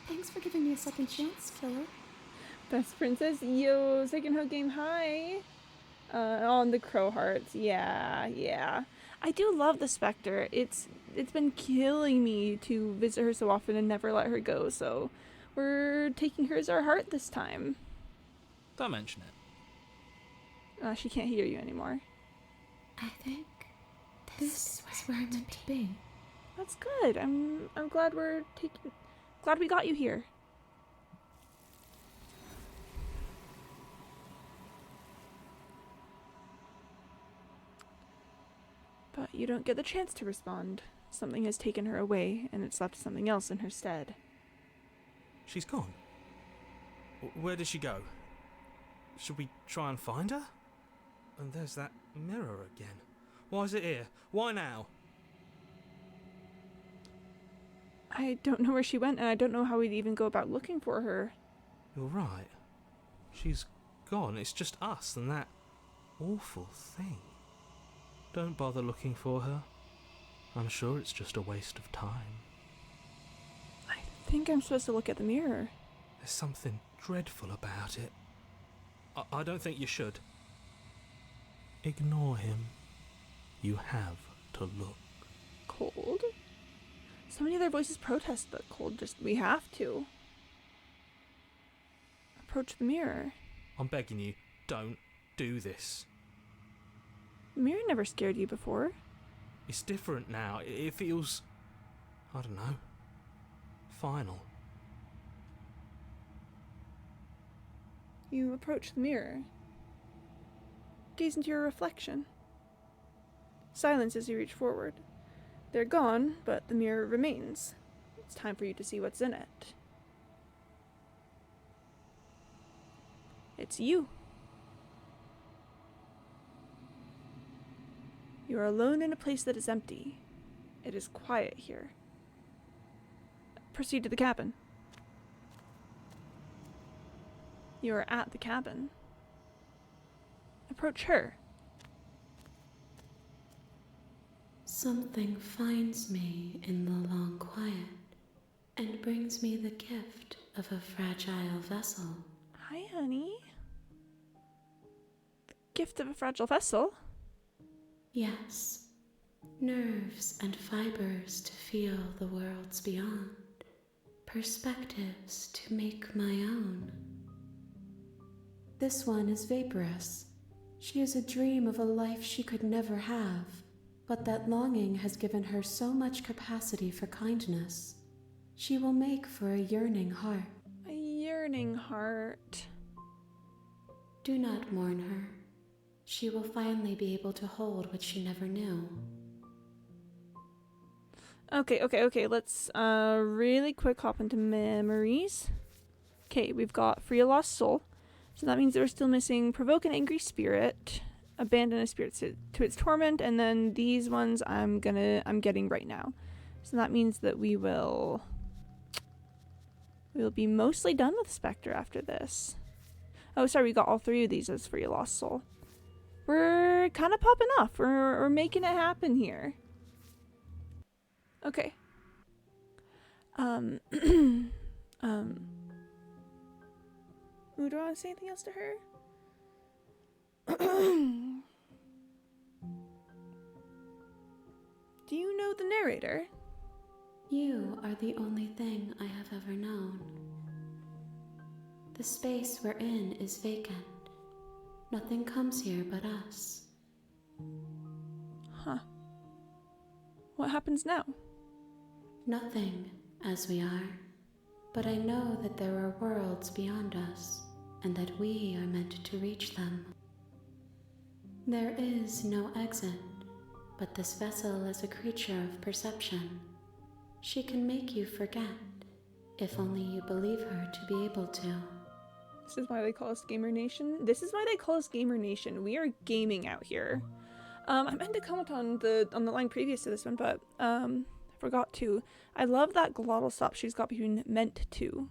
Thanks for giving me a second chance, killer. Best princess, yo, second hug game, hi. On the crow hearts, yeah. I do love the Spectre. It's been killing me to visit her so often and never let her go, so we're taking her as our heart this time. Don't mention it. She can't hear you anymore. I think this was where I'm meant to be. That's good. I'm glad glad we got you here. But you don't get the chance to respond. Something has taken her away, and it's left something else in her stead. She's gone. Where did she go? Should we try and find her? And there's that mirror again. Why is it here? Why now? I don't know where she went, and I don't know how we'd even go about looking for her. You're right. She's gone. It's just us and that awful thing. Don't bother looking for her. I'm sure it's just a waste of time. I think I'm supposed to look at the mirror. There's something dreadful about it. I don't think you should. Ignore him. You have to look. Cold? So many other voices protest the cold, just we have to. Approach the mirror. I'm begging you, don't do this. The mirror never scared you before. It's different now. It feels... I don't know. Final. You approach the mirror. Gaze into your reflection. Silence as you reach forward. They're gone, but the mirror remains. It's time for you to see what's in it. It's you. You are alone in a place that is empty. It is quiet here. Proceed to the cabin. You are at the cabin. Approach her. Something finds me in the long quiet and brings me the gift of a fragile vessel. Hi, honey. The gift of a fragile vessel? Yes, nerves and fibers to feel the worlds beyond, perspectives to make my own. This one is vaporous. She is a dream of a life she could never have, but that longing has given her so much capacity for kindness. She will make for a yearning heart. A yearning heart. Do not mourn her. She will finally be able to hold what she never knew. Okay. Let's really quick hop into memories. Okay, we've got free a lost soul. So that means that we're still missing provoke an angry spirit, abandon a spirit to its torment, and then these ones I'm getting right now. So that means that we'll be mostly done with Spectre after this. Oh, sorry, we got all three of these as free a lost soul. We're kind of popping off. We're making it happen here. Okay. Ooh, do I want to say anything else to her? Do you know the narrator? You are the only thing I have ever known. The space we're in is vacant. Nothing comes here but us. Huh. What happens now? Nothing, as we are. But I know that there are worlds beyond us, and that we are meant to reach them. There is no exit, but this vessel is a creature of perception. She can make you forget, if only you believe her to be able to. This is why they call us Gamer Nation. This is why they call us Gamer Nation. We are gaming out here. I meant to comment on the line previous to this one, but forgot to. I love that glottal stop she's got between meant to.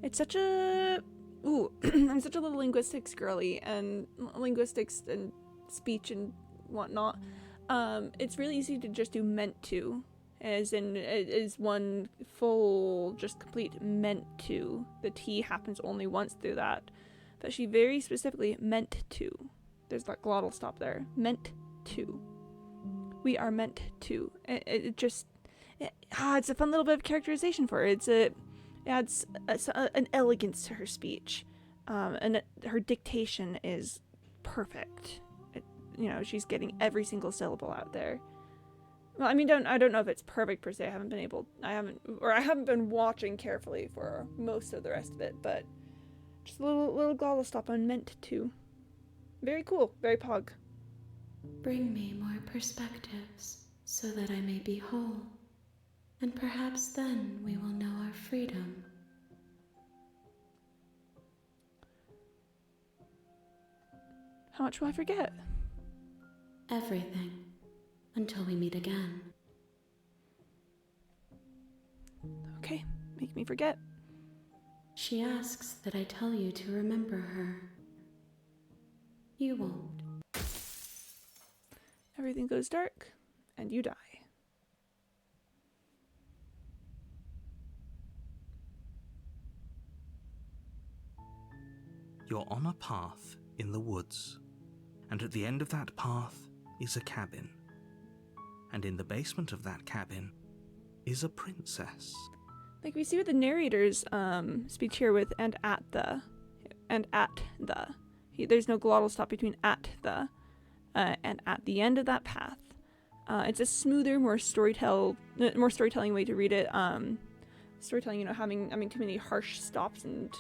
It's such a I'm such a little linguistics girly, and linguistics and speech and whatnot. It's really easy to just do meant to, as in it is one full, just complete meant to. The T happens only once through that, but she very specifically meant to. There's that glottal stop there. Meant to. We are meant to. It's a fun little bit of characterization for her. It adds an elegance to her speech, and her dictation is perfect. She's getting every single syllable out there. Well, I mean, I don't know if it's perfect per se. I haven't been watching carefully for most of the rest of it, but just a little glottal stop on meant to. Very cool. Very pog. Bring me more perspectives, so that I may be whole. And perhaps then we will know our freedom. How much will I forget? Everything. Until we meet again. Okay, make me forget. She asks that I tell you to remember her. You won't. Everything goes dark, and you die. You're on a path in the woods, and at the end of that path is a cabin. And in the basement of that cabin is a princess. Like we see with the narrator's speech here with and at the. There's no glottal stop between at the and at the end of that path. It's a smoother, more storytelling way to read it. Storytelling, having too many harsh stops and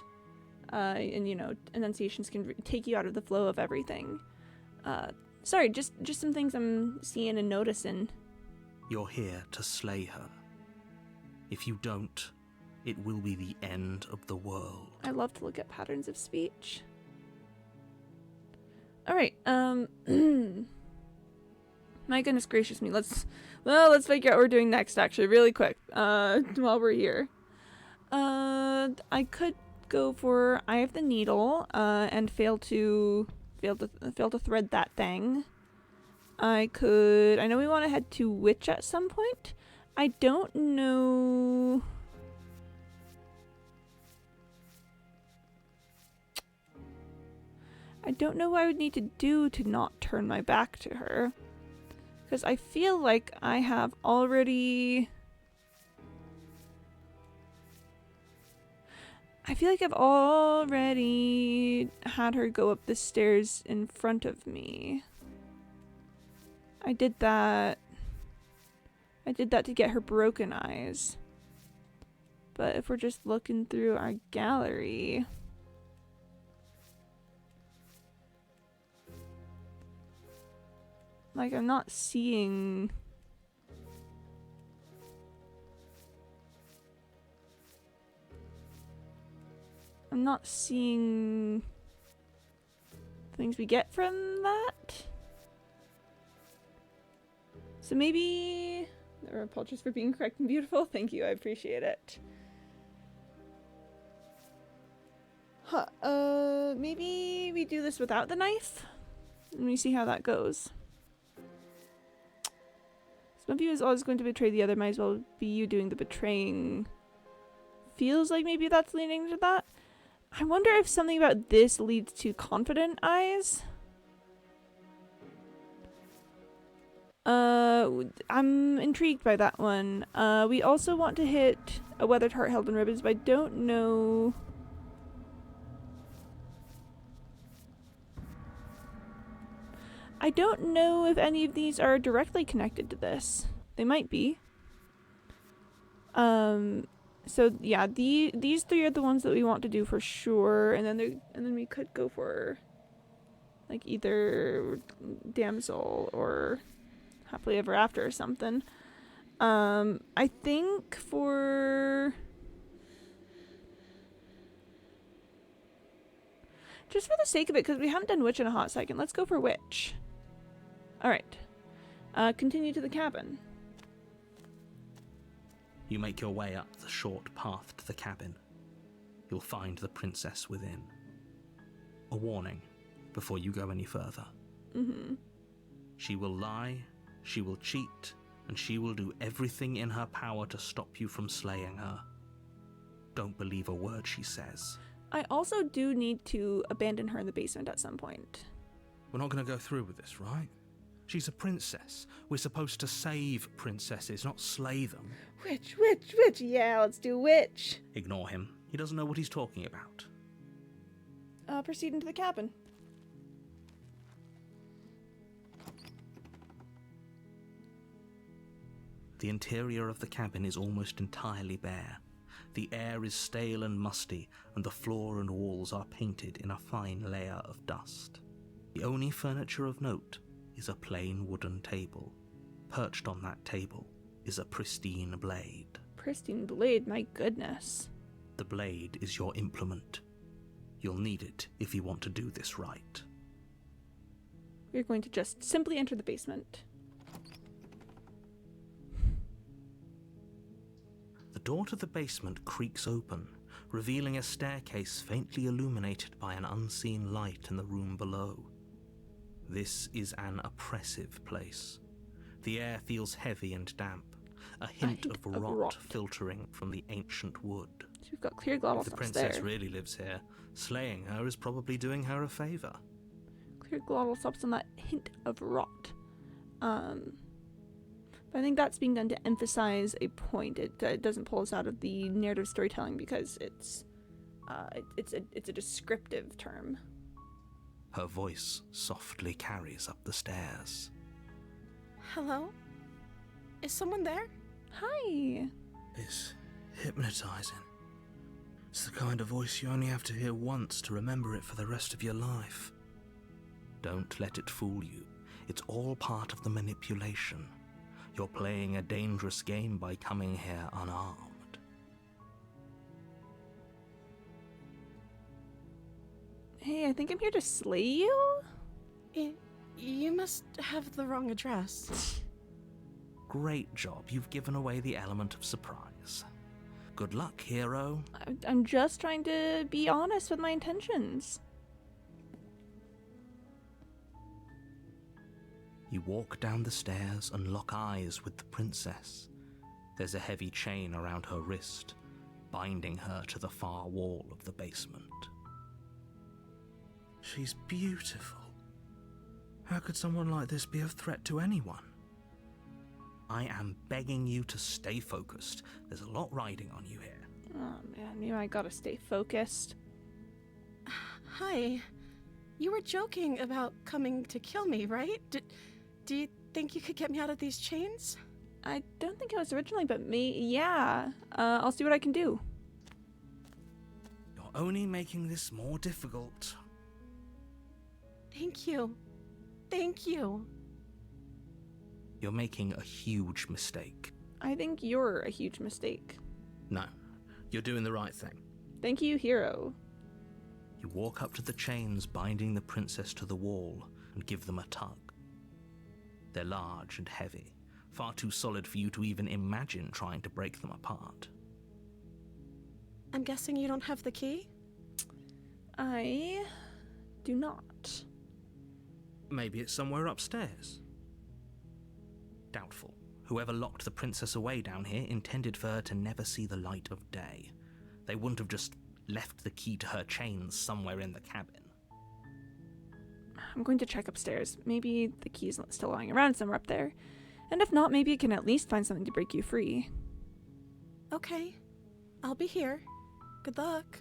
enunciations can take you out of the flow of everything. Sorry, just some things I'm seeing and noticing. You're here to slay her. If you don't, it will be the end of the world. I love to look at patterns of speech. Alright, My goodness gracious me. Let's figure out what we're doing next, actually, really quick. While we're here. I could go for Eye of the Needle, and fail to thread that thing. I know we want to head to Witch at some point. I don't know. I don't know what I would need to do to not turn my back to her. Because I feel like I have already... I feel like I've already had her go up the stairs in front of me. I did that to get her broken eyes. But if we're just looking through our gallery... Like, I'm not seeing... I'm not seeing things we get from that. So maybe... Apologies for being correct and beautiful. Thank you, I appreciate it. Maybe we do this without the knife? Let me see how that goes. One of you is always going to betray the other, might as well be you doing the betraying. Feels like maybe that's leaning to that. I wonder if something about this leads to confident eyes. I'm intrigued by that one. We also want to hit a weathered heart held in ribbons, but I don't know. I don't know if any of these are directly connected to this. They might be. So yeah, these three are the ones that we want to do for sure, and then we could go for like either Damsel or Happily Ever After or something. I think for just for the sake of it, because we haven't done Witch in a hot second, let's go for Witch. Alright. Continue to the cabin. You make your way up the short path to the cabin. You'll find the princess within. A warning before you go any further. She will lie, she will cheat, and she will do everything in her power to stop you from slaying her. Don't believe a word she says. I also do need to abandon her in the basement at some point. We're not going to go through with this, right? She's a princess. We're supposed to save princesses, not slay them. Witch, witch, witch. Yeah, let's do Witch. Ignore him. He doesn't know what he's talking about. Proceed into the cabin. The interior of the cabin is almost entirely bare. The air is stale and musty, and the floor and walls are painted in a fine layer of dust. The only furniture of note is a plain wooden table. Perched on that table is a pristine blade. Pristine blade, my goodness. The blade is your implement. You'll need it if you want to do this right. We're going to just simply enter the basement. The door to the basement creaks open, revealing a staircase faintly illuminated by an unseen light in the room below. This is an oppressive place. The air feels heavy and damp, a hint of rot filtering from the ancient wood. So we've got clear glottals If the princess there. really lives here, slaying her is probably doing her a favour. Clear glottal stops on that hint of rot. But I think that's being done to emphasize a point. It doesn't pull us out of the narrative storytelling because it's a descriptive term. Her voice softly carries up the stairs. Hello? Is someone there? Hi. It's hypnotizing. It's the kind of voice you only have to hear once to remember it for the rest of your life. Don't let it fool you. It's all part of the manipulation. You're playing a dangerous game by coming here unarmed. Hey, I think I'm here to slay you? You must have the wrong address. Great job, you've given away the element of surprise. Good luck, hero. I'm just trying to be honest with my intentions. You walk down the stairs and lock eyes with the princess. There's a heavy chain around her wrist, binding her to the far wall of the basement. She's beautiful. How could someone like this be a threat to anyone? I am begging you to stay focused. There's a lot riding on you here. Oh man, you I gotta stay focused. Hi. You were joking about coming to kill me, right? Do you think you could get me out of these chains? I don't think it was originally, but me, yeah. I'll see what I can do. You're only making this more difficult. Thank you. Thank you. You're making a huge mistake. I think you're a huge mistake. No, you're doing the right thing. Thank you, hero. You walk up to the chains binding the princess to the wall and give them a tug. They're large and heavy, far too solid for you to even imagine trying to break them apart. I'm guessing you don't have the key? I do not. Maybe it's somewhere upstairs. Doubtful. Whoever locked the princess away down here intended for her to never see the light of day. They wouldn't have just left the key to her chains somewhere in the cabin. I'm going to check upstairs. Maybe the key's still lying around somewhere up there. And if not, maybe you can at least find something to break you free. Okay. I'll be here. Good luck.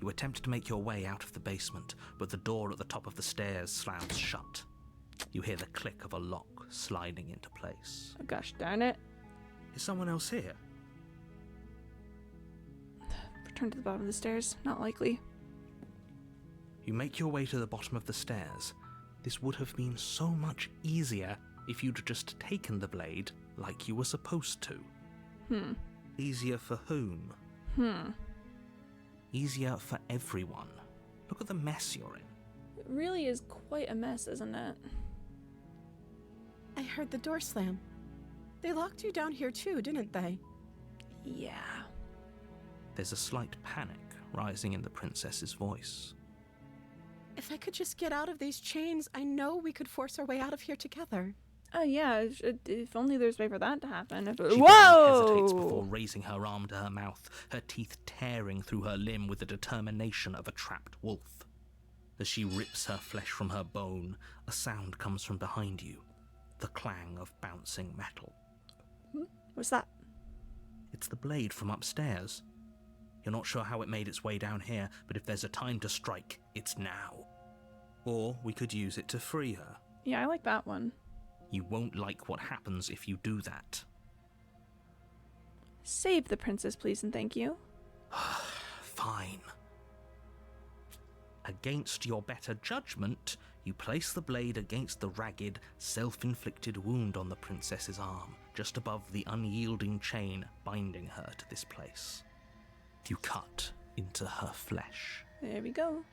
You attempt to make your way out of the basement, but the door at the top of the stairs slams shut. You hear the click of a lock sliding into place. Oh gosh darn it. Is someone else here? Return to the bottom of the stairs. Not likely. You make your way to the bottom of the stairs. This would have been so much easier if you'd just taken the blade like you were supposed to. Easier for whom? Easier for everyone. Look at the mess you're in. It really is quite a mess, isn't it? I heard the door slam. They locked you down here too, didn't they? Yeah. There's a slight panic rising in the princess's voice. If I could just get out of these chains, I know we could force our way out of here together. Oh yeah, if only there's a way for that to happen. She barely hesitates before Whoa! raising her arm to her mouth, her teeth tearing through her limb with the determination of a trapped wolf. As she rips her flesh from her bone, a sound comes from behind you, the clang of bouncing metal. What's that? It's the blade from upstairs. You're not sure how it made its way down here, but if there's a time to strike, it's now. Or we could use it to free her. Yeah, I like that one. You won't like what happens if you do that. Save the princess, please and thank you. Fine. Against your better judgment, you place the blade against the ragged, self-inflicted wound on the princess's arm, just above the unyielding chain binding her to this place. You cut into her flesh. There we go.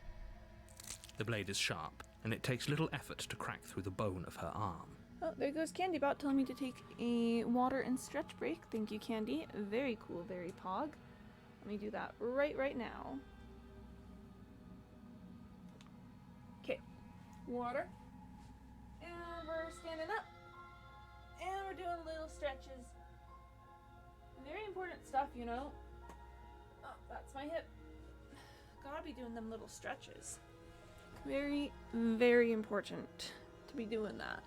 The blade is sharp, and it takes little effort to crack through the bone of her arm. Oh, there goes Candybot telling me to take a water and stretch break. Thank you, Candy. Very cool, very pog. Let me do that right now. Okay. Water. And we're standing up. And we're doing little stretches. Very important stuff, you know. Oh, that's my hip. Gotta be doing them little stretches. Very, very important to be doing that.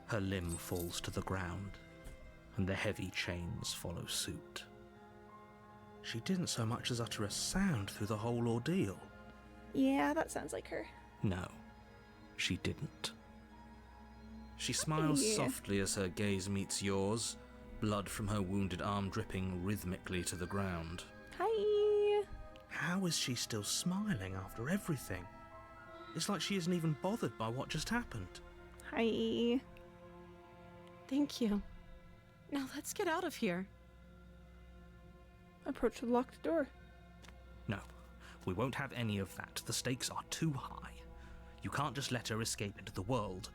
Her limb falls to the ground, and the heavy chains follow suit. She didn't so much as utter a sound through the whole ordeal. Yeah, that sounds like her. No, she didn't. She smiles Hey. softly as her gaze meets yours, blood from her wounded arm dripping rhythmically to the ground. Hi. How is she still smiling after everything? It's like she isn't even bothered by what just happened. Hi. Thank you. Now let's get out of here. Approach the locked door. No, We won't have any of that. The stakes are too high. You can't just let her escape into the world.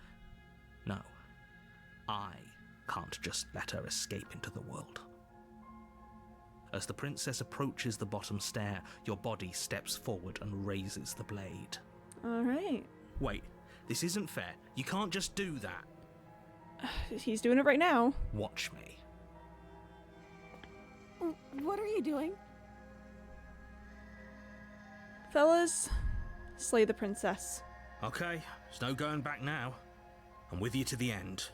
No, I can't just let her escape into the world. As the princess approaches the bottom stair, your body steps forward and raises the blade. All right. Wait, this isn't fair. You can't just do that. He's doing it right now. Watch me. What are you doing? Fellas, slay the princess. Okay, there's no going back now. I'm with you to the end.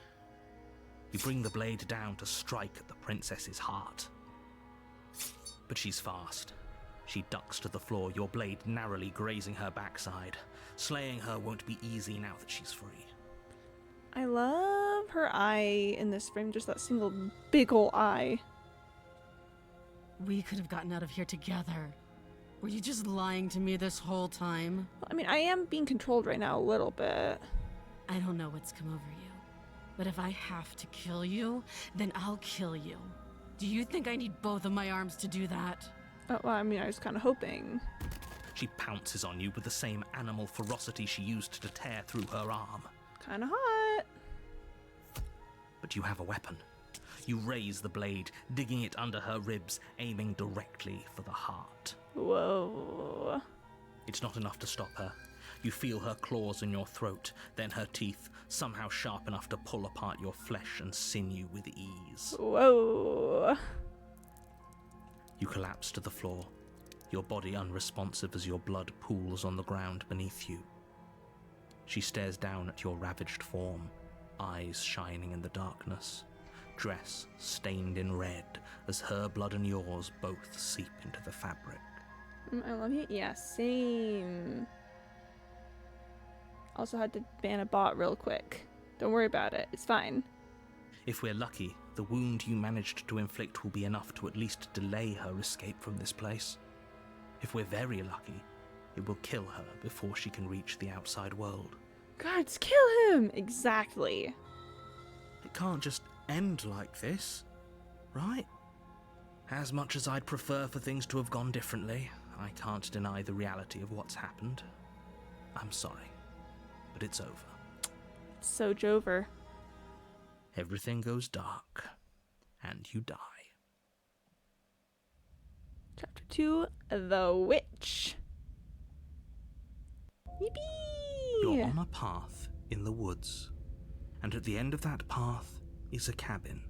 You bring the blade down to strike at the princess's heart. But she's fast. She ducks to the floor, your blade narrowly grazing her backside. Slaying her won't be easy now that she's free. I love her eye in this frame, just that single big ol' eye. We could have gotten out of here together. Were you just lying to me this whole time? I mean, I am being controlled right now a little bit. I don't know what's come over you, but if I have to kill you, then I'll kill you. Do you think I need both of my arms to do that? Oh, well, I mean, I was kind of hoping. She pounces on you with the same animal ferocity she used to tear through her arm. Kind of hot. But you have a weapon. You raise the blade, digging it under her ribs, aiming directly for the heart. Whoa. It's not enough to stop her. You feel her claws in your throat, then her teeth, somehow sharp enough to pull apart your flesh and sinew with ease. Whoa. You collapse to the floor, your body unresponsive as your blood pools on the ground beneath you. She stares down at your ravaged form, eyes shining in the darkness, dress stained in red as her blood and yours both seep into the fabric. I love you. Yeah, same. Also had to ban a bot real quick. Don't worry about it. It's fine. If we're lucky, the wound you managed to inflict will be enough to at least delay her escape from this place. If we're very lucky, it will kill her before she can reach the outside world. Guards, kill him! Exactly. It can't just end like this, right? As much as I'd prefer for things to have gone differently, I can't deny the reality of what's happened. I'm sorry, but it's over. It's so Jover. Everything goes dark, and you die. Chapter 2, The Witch. Yippee! You're on a path in the woods, and at the end of that path is a cabin.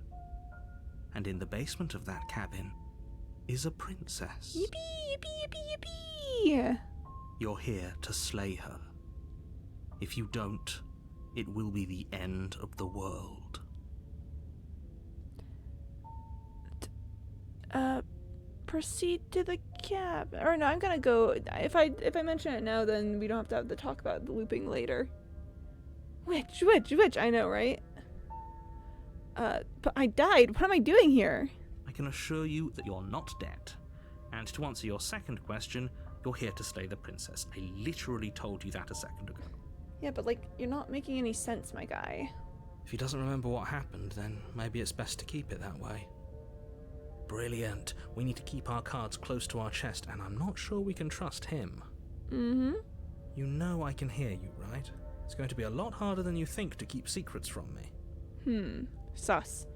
And in the basement of that cabin is a princess. Yippee, yippee, yippee, yippee! You're here to slay her. If you don't, it will be the end of the world. Proceed to the cab. Or no, I'm gonna go. If I mention it now, then we don't have to have the talk about the looping later. Which? I know, right? But I died. What am I doing here? I can assure you that you're not dead. And to answer your second question, you're here to slay the princess. I literally told you that a second ago. Yeah, but like, you're not making any sense, my guy. If he doesn't remember what happened, then maybe it's best to keep it that way. Brilliant. We need to keep our cards close to our chest, and I'm not sure we can trust him. Mm-hmm. You know I can hear you, right? It's going to be a lot harder than you think to keep secrets from me. Sus.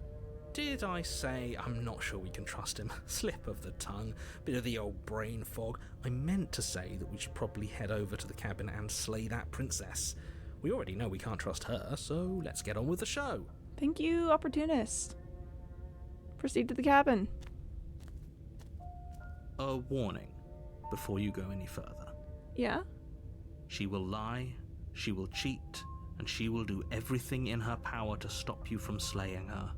Did I say I'm not sure we can trust him? Slip of the tongue, bit of the old brain fog. I meant to say that we should probably head over to the cabin and slay that princess. We already know we can't trust her, so let's get on with the show. Thank you, opportunist. Proceed to the cabin. A warning before you go any further. Yeah? She will lie, she will cheat, and she will do everything in her power to stop you from slaying her.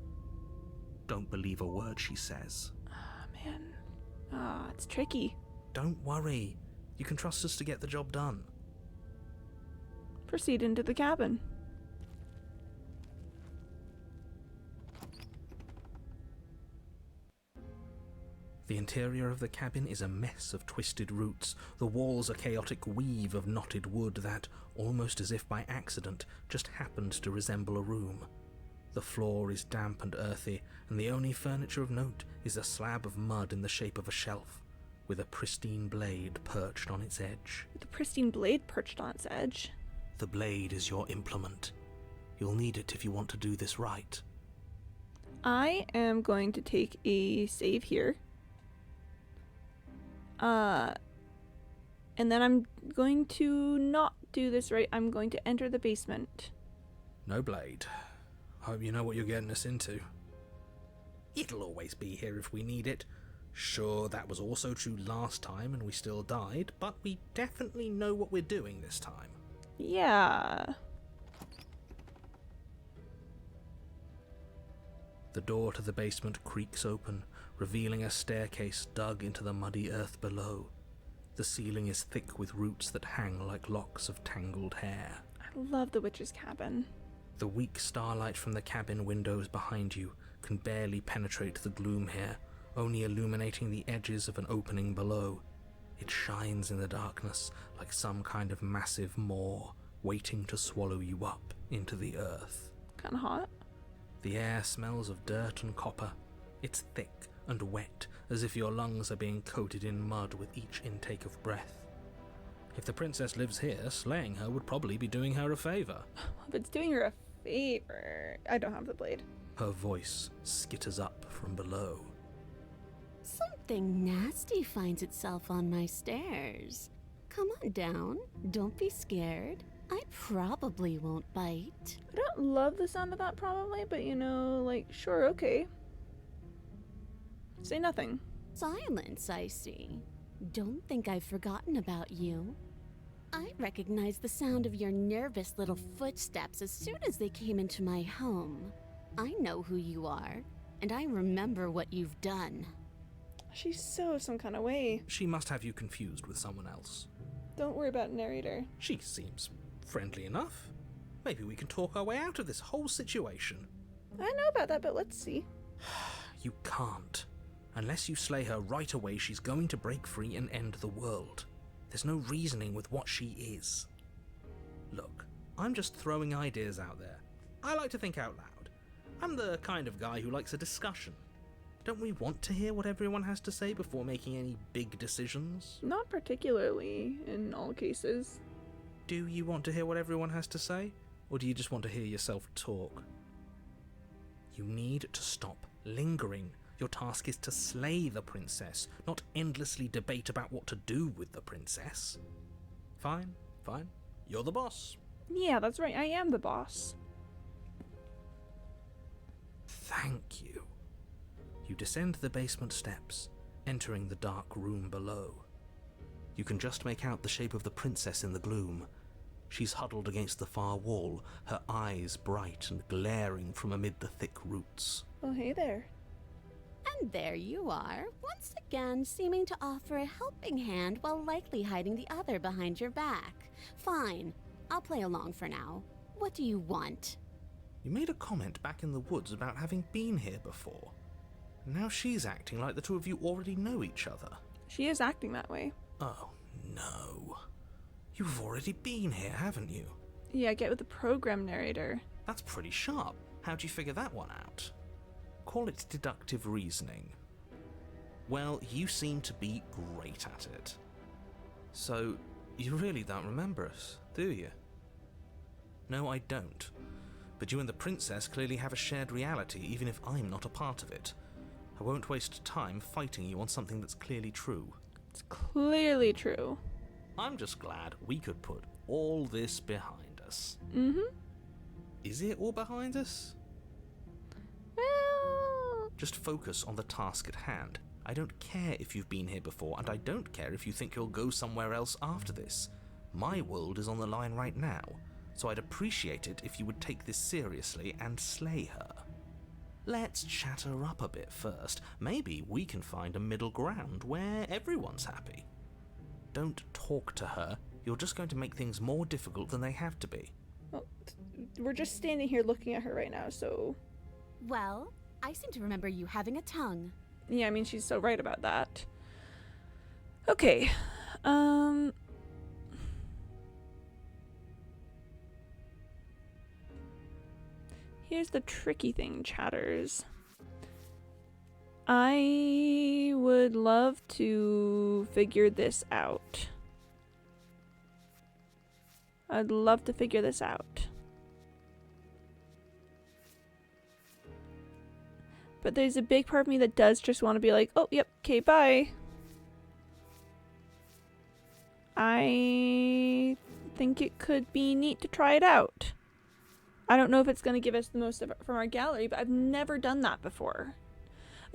Don't believe a word she says. Oh, man. It's tricky. Don't worry. You can trust us to get the job done. Proceed into the cabin. The interior of the cabin is a mess of twisted roots. The walls a chaotic weave of knotted wood that, almost as if by accident, just happened to resemble a room. The floor is damp and earthy, and the only furniture of note is a slab of mud in the shape of a shelf. with a pristine blade perched on its edge. With a pristine blade perched on its edge. The blade is your implement. You'll need it if you want to do this right. I am going to take a save here. And then I'm going to not do this right. I'm going to enter the basement. No blade. Hope you know what you're getting us into. It'll always be here if we need it. Sure, that was also true last time and we still died, but we definitely know what we're doing this time. Yeah. The door to the basement creaks open, revealing a staircase dug into the muddy earth below. The ceiling is thick with roots that hang like locks of tangled hair. I love the witch's cabin. The weak starlight from the cabin windows behind you can barely penetrate the gloom here, only illuminating the edges of an opening below. It shines in the darkness like some kind of massive maw, waiting to swallow you up into the earth. Kinda hot. The air smells of dirt and copper. It's thick and wet, as if your lungs are being coated in mud with each intake of breath. If the princess lives here, slaying her would probably be doing her a favor. If it's doing her a favor... I don't have the blade. Her voice skitters up from below. Something nasty finds itself on my stairs. Come on down. Don't be scared. I probably won't bite. I don't love the sound of that probably, but you know, like, sure, okay. Say nothing. Silence, I see. Don't think I've forgotten about you. I recognized the sound of your nervous little footsteps as soon as they came into my home. I know who you are, and I remember what you've done. She's so some kind of way. She must have you confused with someone else. Don't worry about narrator. She seems friendly enough. Maybe we can talk our way out of this whole situation. I know about that, but let's see. You can't. Unless you slay her right away, she's going to break free and end the world. There's no reasoning with what she is. Look, I'm just throwing ideas out there. I like to think out loud. I'm the kind of guy who likes a discussion. Don't we want to hear what everyone has to say before making any big decisions? Not particularly, in all cases. Do you want to hear what everyone has to say? Or do you just want to hear yourself talk? You need to stop lingering. Your task is to slay the princess, not endlessly debate about what to do with the princess. Fine, fine. You're the boss. Yeah, that's right, I am the boss. Thank you. You descend the basement steps, entering the dark room below. You can just make out the shape of the princess in the gloom. She's huddled against the far wall, her eyes bright and glaring from amid the thick roots. Oh, hey there. And there you are, once again seeming to offer a helping hand while likely hiding the other behind your back. Fine, I'll play along for now. What do you want? You made a comment back in the woods about having been here before. Now she's acting like the two of you already know each other. She is acting that way. Oh, no. You've already been here, haven't you? Yeah, get with the program, narrator. That's pretty sharp. How'd you figure that one out? Call it deductive reasoning. Well, you seem to be great at it. So, you really don't remember us, do you? No, I don't. But you and the princess clearly have a shared reality, even if I'm not a part of it. I won't waste time fighting you on something that's clearly true. It's clearly true. I'm just glad we could put all this behind us. Mm-hmm. Is it all behind us? Well... Just focus on the task at hand. I don't care if you've been here before, and I don't care if you think you'll go somewhere else after this. My world is on the line right now, so I'd appreciate it if you would take this seriously and slay her. Let's chat her up a bit first. Maybe we can find a middle ground where everyone's happy. Don't talk to her. You're just going to make things more difficult than they have to be. Well, we're just standing here looking at her right now, so... Well, I seem to remember you having a tongue. Yeah, I mean, she's so right about that. Okay, here's the tricky thing, chatters. I would love to figure this out. I'd love to figure this out. But there's a big part of me that does just want to be like, oh, yep, okay, bye. I think it could be neat to try it out. I don't know if it's going to give us the most from our gallery, but I've never done that before.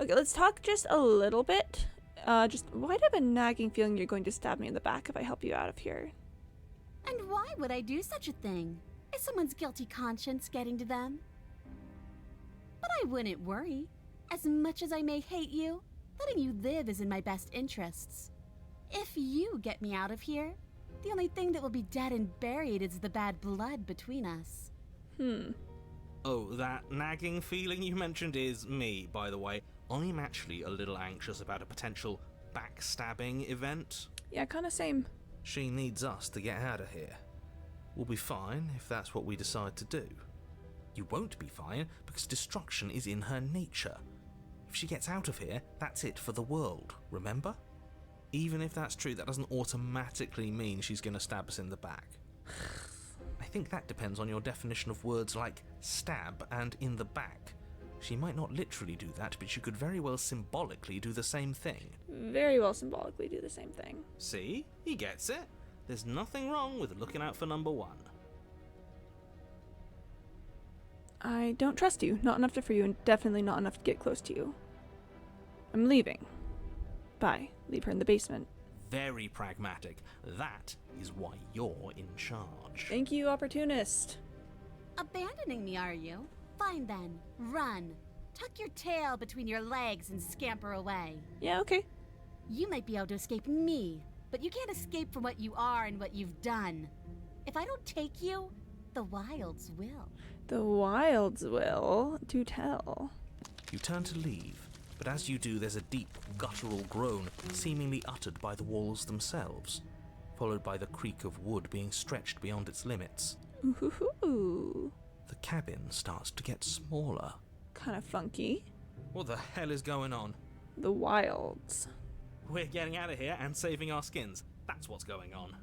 Okay, let's talk just a little bit. Just why do I have a nagging feeling you're going to stab me in the back if I help you out of here? And why would I do such a thing? Is someone's guilty conscience getting to them? But I wouldn't worry. As much as I may hate you, letting you live is in my best interests. If you get me out of here, the only thing that will be dead and buried is the bad blood between us. Oh, that nagging feeling you mentioned is me, by the way. I'm actually a little anxious about a potential backstabbing event. Yeah, kind of same. She needs us to get out of here. We'll be fine if that's what we decide to do. You won't be fine because destruction is in her nature. If she gets out of here, that's it for the world, remember? Even if that's true, that doesn't automatically mean she's going to stab us in the back. I think that depends on your definition of words like stab and in the back. She might not literally do that, but she could very well symbolically do the same thing. Very well symbolically do the same thing. See? He gets it. There's nothing wrong with looking out for number one. I don't trust you. Not enough to for you, and definitely not enough to get close to you. I'm leaving. Bye. Leave her in the basement. Very pragmatic. That is why you're in charge. Thank you, opportunist. Abandoning me, are you? Fine then. Run. Tuck your tail between your legs and scamper away. Yeah, okay. You might be able to escape me, but you can't escape from what you are and what you've done. If I don't take you, the wilds will. The wilds will. Do tell. You turn to leave, but as you do, there's a deep, guttural groan seemingly uttered by the walls themselves, followed by the creak of wood being stretched beyond its limits. Ooh. The cabin starts to get smaller. Kind of funky. What the hell is going on? The wilds. We're getting out of here and saving our skins. That's what's going on.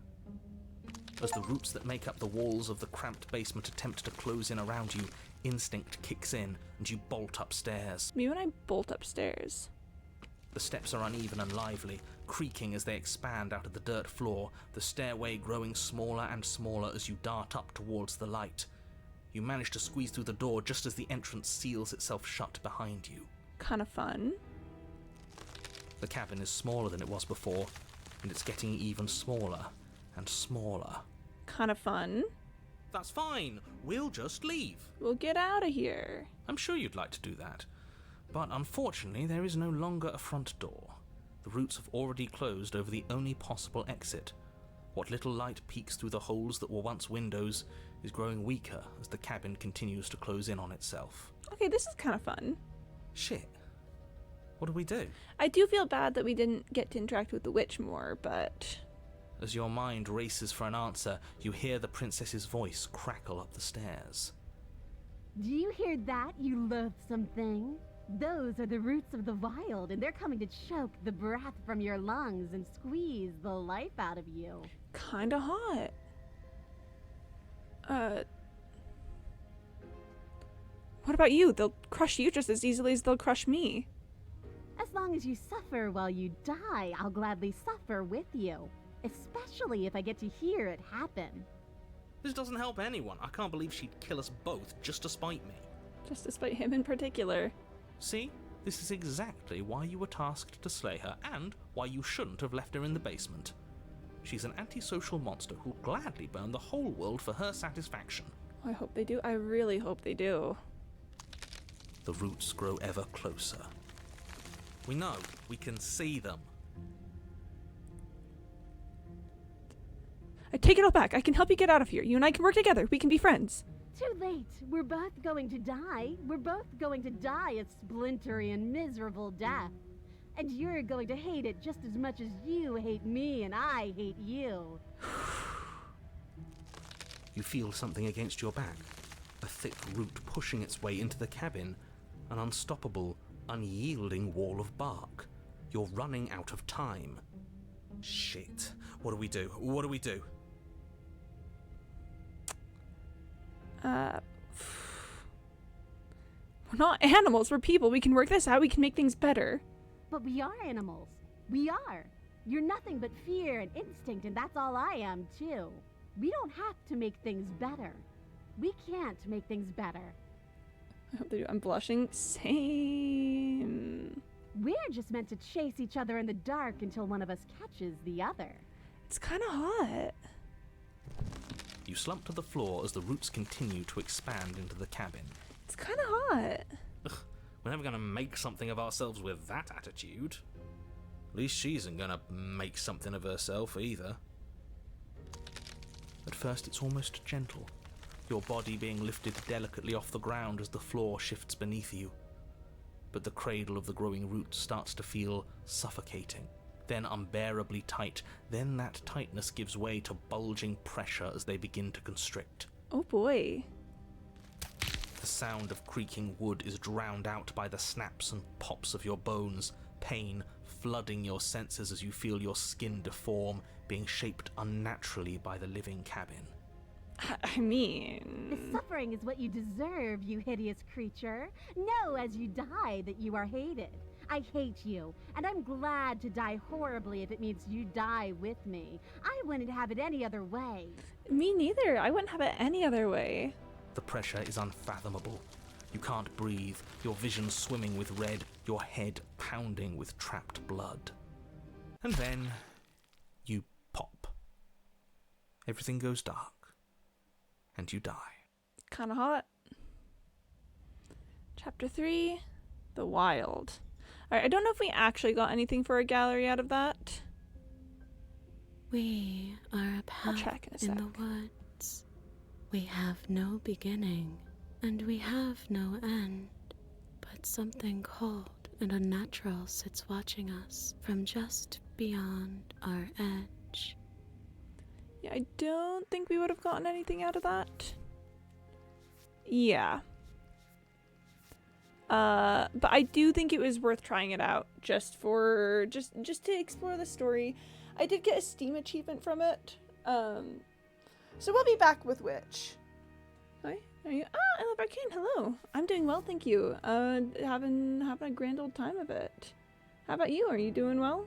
As the roots that make up the walls of the cramped basement attempt to close in around you, instinct kicks in and you bolt upstairs. Me when I bolt upstairs. The steps are uneven and lively, creaking as they expand out of the dirt floor, the stairway growing smaller and smaller as you dart up towards the light. You manage to squeeze through the door just as the entrance seals itself shut behind you. Kind of fun. The cabin is smaller than it was before, and it's getting even smaller and smaller. Kind of fun. That's fine. We'll just leave. We'll get out of here. I'm sure you'd like to do that. But unfortunately, there is no longer a front door. The roots have already closed over the only possible exit. What little light peeks through the holes that were once windows is growing weaker as the cabin continues to close in on itself. Okay, this is kind of fun. Shit. What do we do? I do feel bad that we didn't get to interact with the witch more, but... As your mind races for an answer, you hear the princess's voice crackle up the stairs. Do you hear that, you loathsome thing? Those are the roots of the wild, and they're coming to choke the breath from your lungs and squeeze the life out of you. Kinda hot. What about you? They'll crush you just as easily as they'll crush me. As long as you suffer while you die, I'll gladly suffer with you. Especially if I get to hear it happen. This doesn't help anyone. I can't believe she'd kill us both just to spite me. Just despite him in particular. See? This is exactly why you were tasked to slay her, and why you shouldn't have left her in the basement. She's an antisocial monster who'll gladly burn the whole world for her satisfaction. I hope they do. I really hope they do. The roots grow ever closer. We know. We can see them. I take it all back. I can help you get out of here. You and I can work together. We can be friends. Too late. We're both going to die. We're both going to die a splintery and miserable death. And you're going to hate it just as much as you hate me and I hate you. You feel something against your back. A thick root pushing its way into the cabin. An unstoppable, unyielding wall of bark. You're running out of time. Shit. What do we do? What do we do? We're not animals, we're people. We can work this out, we can make things better. But we are animals. We are. You're nothing but fear and instinct, and that's all I am, too. We don't have to make things better. We can't make things better. I hope they do. I'm blushing. Same. We're just meant to chase each other in the dark until one of us catches the other. It's kind of hot. You slump to the floor as the roots continue to expand into the cabin. It's kind of hot. Ugh, we're never going to make something of ourselves with that attitude. At least she isn't going to make something of herself either. At first it's almost gentle, your body being lifted delicately off the ground as the floor shifts beneath you. But the cradle of the growing roots starts to feel suffocating, then unbearably tight, then that tightness gives way to bulging pressure as they begin to constrict. Oh boy. The sound of creaking wood is drowned out by the snaps and pops of your bones, pain flooding your senses as you feel your skin deform, being shaped unnaturally by the living cabin. I mean... The suffering is what you deserve, you hideous creature. Know as you die that you are hated. I hate you, and I'm glad to die horribly if it means you die with me. I wouldn't have it any other way. Me neither. I wouldn't have it any other way. The pressure is unfathomable. You can't breathe, your vision swimming with red, your head pounding with trapped blood. And then you pop. Everything goes dark. And you die. Kind of hot. Chapter 3, The Wild. Alright, I don't know if we actually got anything for a gallery out of that. We are a I'll path check in a in sec. the woods. We have no beginning, and we have no end. But something cold and unnatural sits watching us from just beyond our edge. Yeah, I don't think we would have gotten anything out of that. Yeah. But I do think it was worth trying it out just for just to explore the story. I did get a Steam achievement from it. So we'll be back with Witch. Hi, are you? Ah, I love Arcane. Hello. I'm doing well, thank you. Having a grand old time of it. How about you? Are you doing well?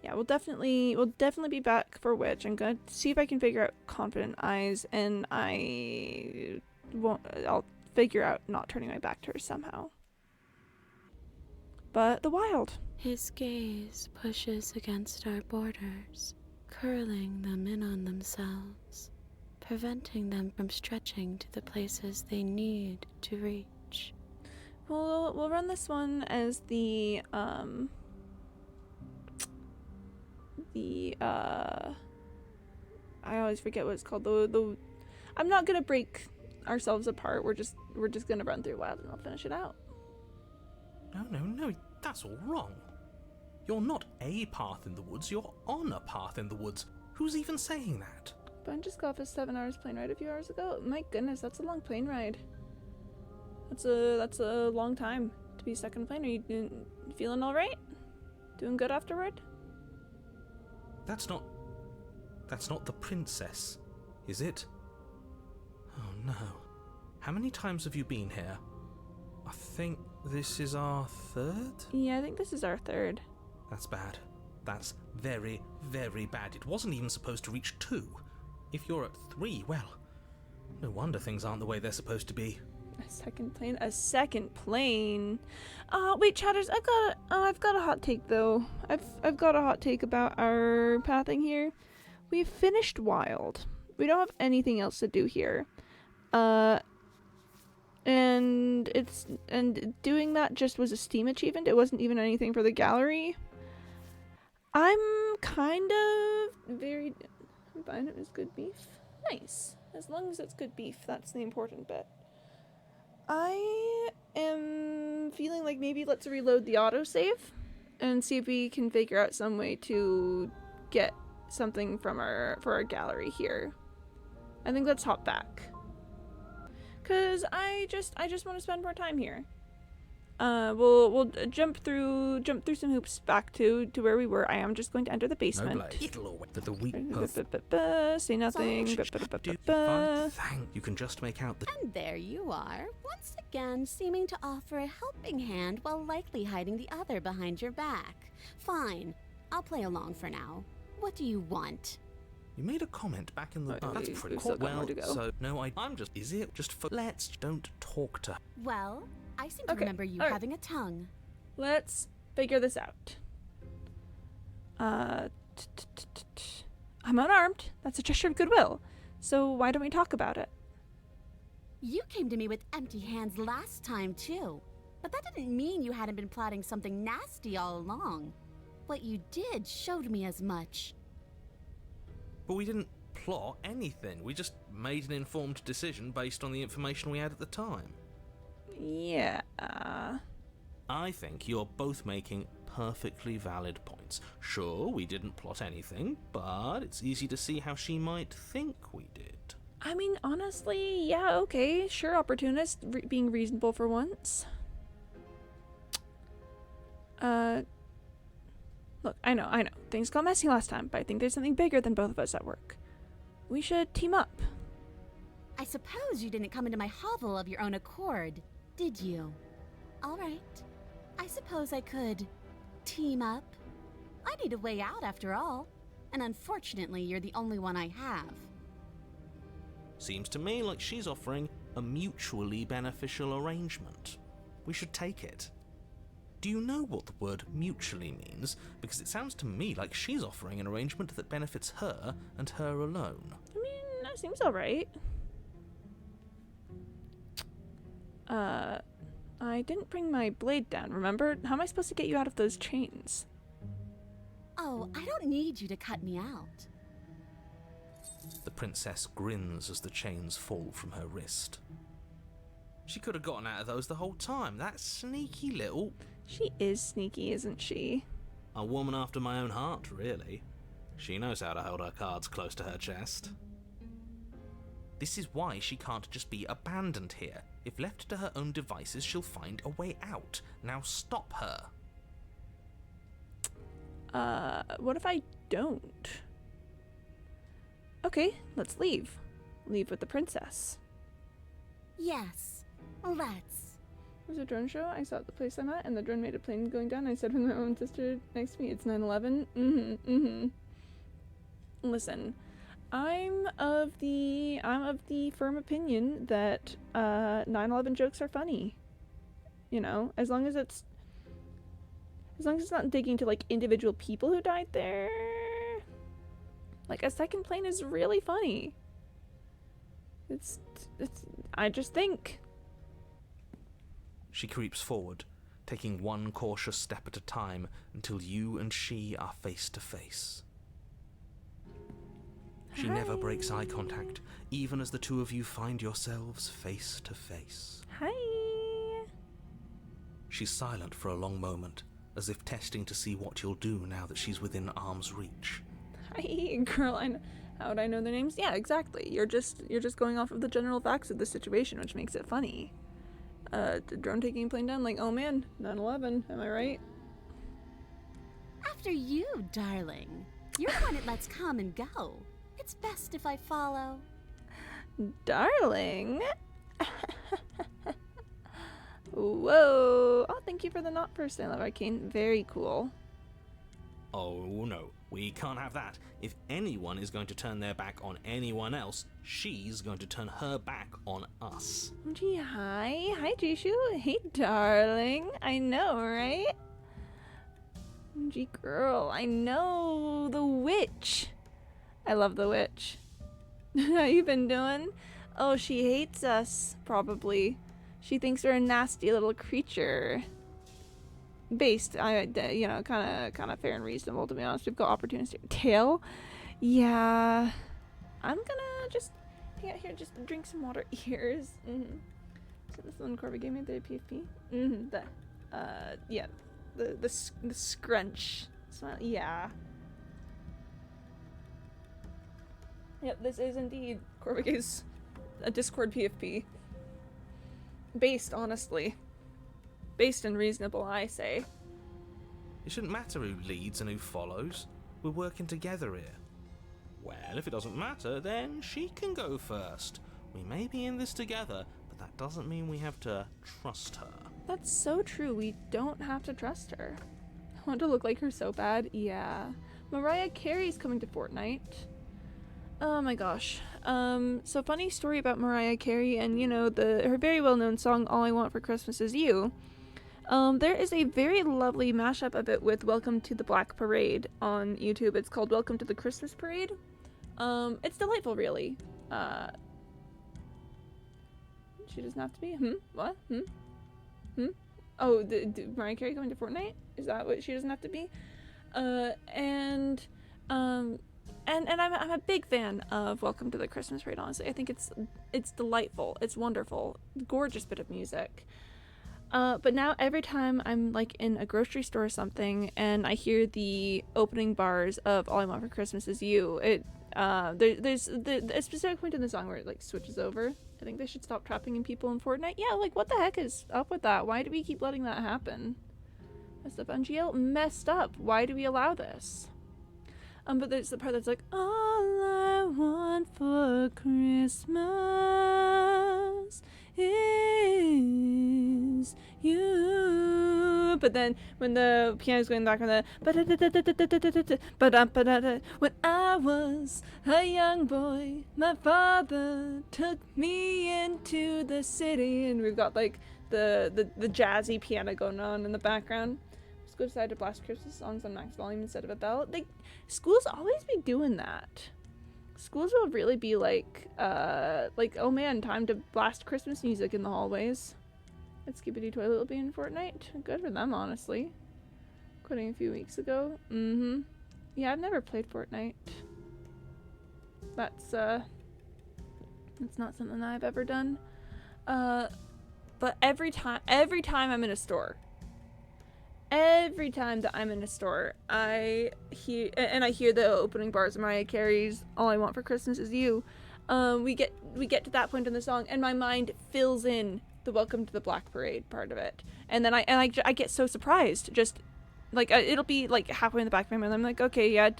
Yeah, we'll definitely be back for Witch. I'm gonna see if I can figure out Confident Eyes, and I'll figure out not turning my back to her somehow. But the Wild. His gaze pushes against our borders, curling them in on themselves, preventing them from stretching to the places they need to reach. We'll run this one as the I always forget what it's called. The I'm not gonna break ourselves apart. We're just gonna run through Wild and I'll finish it out. No, that's all wrong. You're not a path in the woods, you're on a path in the woods. Who's even saying that? But I just got off a 7 hours plane ride a few hours ago. My goodness, that's a long plane ride. That's a long time to be stuck in a plane. Are you feeling all right? Doing good afterward? That's not the princess, is it? Oh no. How many times have you been here? I think this is our third? Yeah, I think this is our third. That's bad. That's very, very bad. It wasn't even supposed to reach 2. If you're at 3, well, no wonder things aren't the way they're supposed to be. A second plane. Wait, chatters. I've got a hot take though. I've got a hot take about our pathing here. We've finished Wild. We don't have anything else to do here. And doing that just was a Steam achievement. It wasn't even anything for the gallery. I'm kind of very. I'm fine. It was good beef. Nice. As long as it's good beef, that's the important bit. I am feeling like maybe let's reload the autosave and see if we can figure out some way to get something from for our gallery here. I think let's hop back. Cause I just want to spend more time here. We'll jump through some hoops back to where we were. I am just going to enter the No basement. blade. It'll always the weak Say nothing. Do thank. You can just make out the. And there you are, once again seeming to offer a helping hand while likely hiding the other behind your back. Fine, I'll play along for now. What do you want? You made a comment back in the. Oh, that's we've pretty still got well. more to go. So no, I'm just. Is it just for? Let's don't talk to. Well, I seem to Okay, remember you all right. having a tongue. Let's figure this out. I'm unarmed. That's a gesture of goodwill. So why don't we talk about it? You came to me with empty hands last time, too. But that didn't mean you hadn't been plotting something nasty all along. What you did showed me as much. But we didn't plot anything. We just made an informed decision based on the information we had at the time. Yeah. I think you're both making perfectly valid points. Sure, we didn't plot anything, but it's easy to see how she might think we did. I mean, honestly, yeah, okay. Sure, opportunist, being reasonable for once. Look, I know. Things got messy last time, but I think there's something bigger than both of us at work. We should team up. I suppose you didn't come into my hovel of your own accord, did you? All right. I suppose I could team up. I need a way out after all. And unfortunately, you're the only one I have. Seems to me like she's offering a mutually beneficial arrangement. We should take it. Do you know what the word mutually means? Because it sounds to me like she's offering an arrangement that benefits her and her alone. I mean, that seems alright. I didn't bring my blade down, remember? How am I supposed to get you out of those chains? Oh, I don't need you to cut me out. The princess grins as the chains fall from her wrist. She could have gotten out of those the whole time. That sneaky little... She is sneaky, isn't she? A woman after my own heart, really. She knows how to hold her cards close to her chest. This is why she can't just be abandoned here. If left to her own devices, she'll find a way out. Now stop her. What if I don't? Okay, let's leave. Leave with the princess. Yes, let's. It was a drone show. I saw at the place I'm at, and the drone made a plane going down. I said with my own sister next to me, it's 9/11. Listen, I'm of the firm opinion that 9/11 jokes are funny. You know, as long as it's not digging to like individual people who died there. Like, a second plane is really funny. It's I just think. She creeps forward, taking one cautious step at a time until you and she are face to face. She never breaks eye contact, even as the two of you find yourselves face to face. Hi. She's silent for a long moment, as if testing to see what you'll do now that she's within arm's reach. Hi, girl. How would I know their names? Yeah, exactly. You're just going off of the general facts of the situation, which makes it funny. The drone taking a plane down, like, oh man, 9/11. Am I right? After you, darling. You're the one that lets come and go. It's best if I follow. Darling. Whoa. Oh, thank you for the not first. I love Arcane. Very cool. Oh no, we can't have that. If anyone is going to turn their back on anyone else, she's going to turn her back on us. Gee, hi. Hi, Jishu. Hey, darling. I know, right? Gee, girl. I know. The witch. I love the witch. How you been doing? Oh, she hates us, probably. She thinks we're a nasty little creature. Based, you know, kind of fair and reasonable, to be honest. We've got opportunistic tail. Yeah. I'm gonna just hang out here, just drink some water. Ears. So this one Corby gave me, the PFP. Yeah. The scrunch smile. Yeah. Yep, this is indeed Corviga's a Discord PFP. Based, honestly. Based and reasonable, I say. It shouldn't matter who leads and who follows. We're working together here. Well, if it doesn't matter, then she can go first. We may be in this together, but that doesn't mean we have to trust her. That's so true. We don't have to trust her. I want to look like her so bad. Yeah. Mariah Carey's coming to Fortnite. Oh my gosh. So funny story about Mariah Carey and, you know, her very well-known song, All I Want for Christmas Is You. There is a very lovely mashup of it with Welcome to the Black Parade on YouTube. It's called Welcome to the Christmas Parade. It's delightful, really. She doesn't have to be? What? Oh, Mariah Carey going to Fortnite? Is that what she doesn't have to be? And I'm a big fan of Welcome to the Christmas Parade, honestly. I think it's delightful. It's wonderful. Gorgeous bit of music. But now every time I'm like in a grocery store or something and I hear the opening bars of All I Want for Christmas Is You, there's a specific point in the song where it like switches over. I think they should stop trapping in people in Fortnite. Yeah, like what the heck is up with that? Why do we keep letting that happen? Messed up. Unreal messed up. Why do we allow this? But there's the part that's like, all I want for Christmas is you. But then when the piano's going back on the when I was a young boy, my father took me into the city, and we've got like the jazzy piano going on in the background. School decided to blast Christmas songs on max volume instead of a bell. Like, schools always be doing that. Schools will really be like, oh man, time to blast Christmas music in the hallways. That Skibidi Toilet will be in Fortnite. Good for them, honestly. Quitting a few weeks ago. Yeah, I've never played Fortnite. That's not something that I've ever done. But every time I'm in a store, every time that I'm in a store, I hear the opening bars of Mariah Carey's "All I Want for Christmas Is You." We get to that point in the song, and my mind fills in the "Welcome to the Black Parade" part of it, and then I get so surprised. Just like it'll be like halfway in the back of my mind, I'm like, okay, yeah,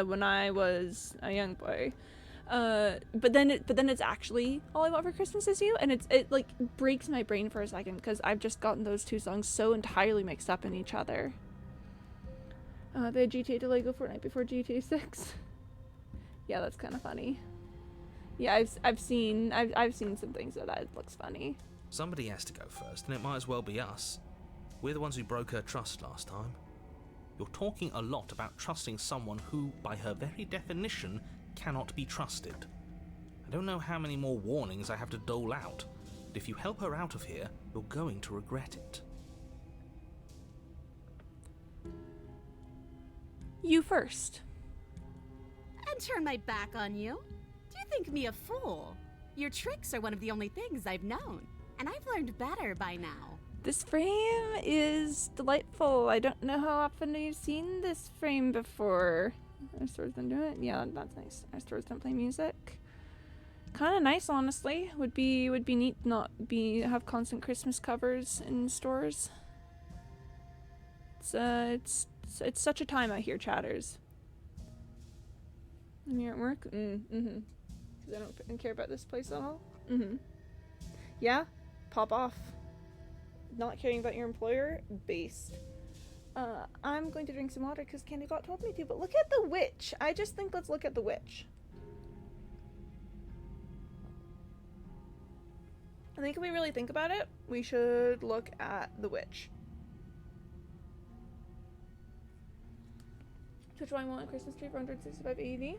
when I was a young boy. But then it's actually "All I Want for Christmas Is You," and it like breaks my brain for a second because I've just gotten those two songs so entirely mixed up in each other. They had GTA to Lego Fortnite before GTA 6. Yeah, that's kind of funny. Yeah, I've seen some things that it looks funny. Somebody has to go first, and it might as well be us. We're the ones who broke her trust last time. You're talking a lot about trusting someone who, by her very definition, cannot be trusted. I don't know how many more warnings I have to dole out, but if you help her out of here, you're going to regret it. You first. And turn my back on you? Do you think me a fool? Your tricks are one of the only things I've known, and I've learned better by now. This frame is delightful. I don't know how often you've seen this frame before. Our stores don't do it. Yeah, that's nice. Our stores don't play music. Kind of nice, honestly. Would be neat not have constant Christmas covers in stores. It's such a time out here, chatters. And you're at work? Because I don't care about this place at all? Yeah? Pop off. Not caring about your employer? Based. I'm going to drink some water because Candybot told me to, but look at the witch! I just think let's look at the witch. I think if we really think about it, we should look at the witch. Twitch why I want a Christmas tree for 165 AED?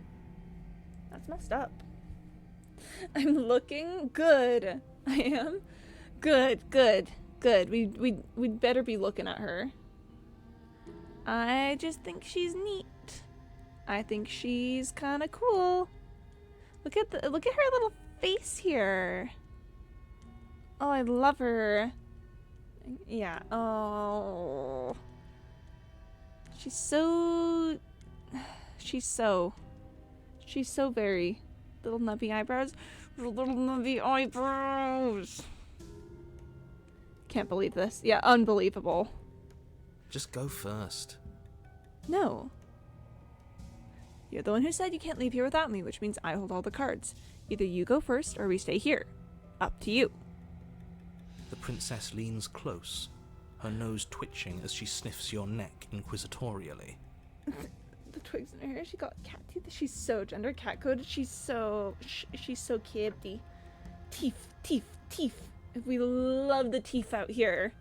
That's messed up. I'm looking good. I am? Good. We'd better be looking at her. I just think she's neat. I think she's kind of cool. Look at her little face here. Oh, I love her. Yeah. Oh. She's so very little nubby eyebrows. The eyebrows. Can't believe this. Yeah, unbelievable. Just go first. No. You're the one who said you can't leave here without me, which means I hold all the cards. Either you go first or we stay here. Up to you. The princess leans close, her nose twitching as she sniffs your neck inquisitorially. The twigs in her hair, she got cat teeth. She's so gender cat coded. She's so catty. Teeth. We love the teeth out here.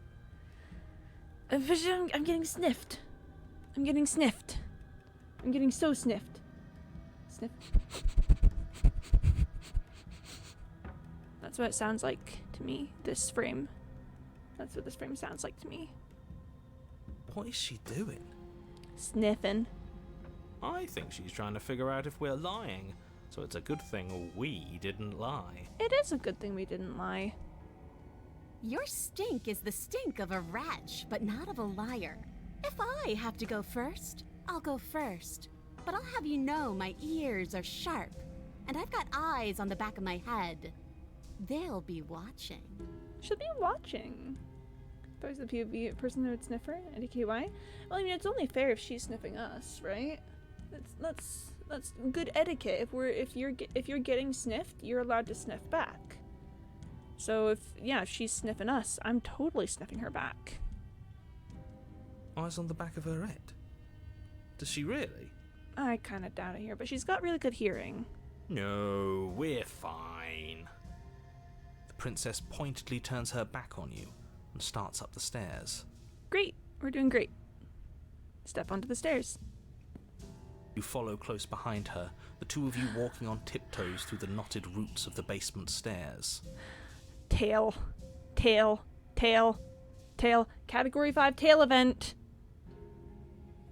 I'm getting sniffed. I'm getting so sniffed. Sniff. That's what it sounds like to me, this frame. That's what this frame sounds like to me. What is she doing? Sniffing. I think she's trying to figure out if we're lying, so it's a good thing we didn't lie. It is a good thing we didn't lie. Your stink is the stink of a wretch, but not of a liar. If I have to go first, I'll go first. But I'll have you know my ears are sharp, and I've got eyes on the back of my head. They'll be watching. She'll be watching. If I was the POV person who would sniff her, NDKY. Well, I mean, it's only fair if she's sniffing us, right? That's good etiquette. If you're getting sniffed, you're allowed to sniff back. So if she's sniffing us, I'm totally sniffing her back. Eyes on the back of her head? Does she really? I kind of doubt it here, but she's got really good hearing. No, we're fine. The princess pointedly turns her back on you and starts up the stairs. Great, we're doing great. Step onto the stairs. You follow close behind her, the two of you walking on tiptoes through the knotted roots of the basement stairs. Tail. Category 5 tail event.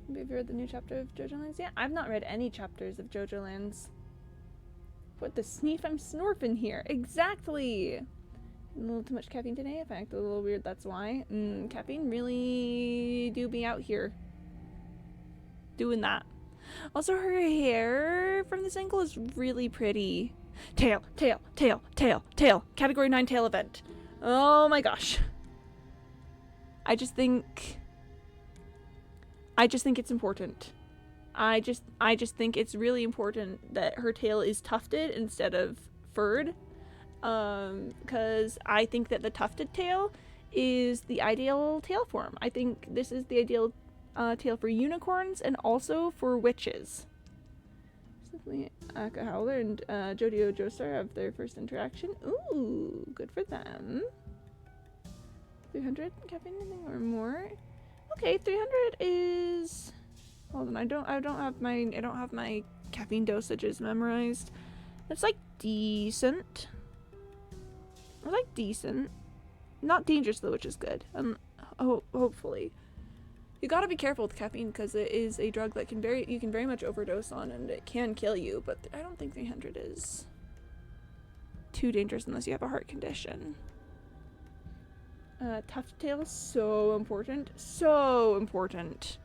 Have you read the new chapter of JoJo Lands yet? I've not read any chapters of JoJo Lands. What the sneef I'm snorfing here? Exactly! A little too much caffeine today. If I act a little weird, that's why. Caffeine really do be out here. Doing that. Also, her hair from this angle is really pretty. Tail. Category 9 tail event. Oh my gosh. I just think it's important. I just think it's really important that her tail is tufted instead of furred. Because I think that the tufted tail is the ideal tail form. I think this is the ideal tail for unicorns and also for witches. Simply Aka Howler and Jodio Joestar have their first interaction. Ooh, good for them. 300 caffeine or more. Okay, 300 is. Hold on, I don't have my caffeine dosages memorized. It's like decent. I like decent. Not dangerous though, which is good. Hopefully. You gotta be careful with caffeine because it is a drug that you can very much overdose on and it can kill you, but I don't think 300 is too dangerous unless you have a heart condition. Tuft tail is so important. So important.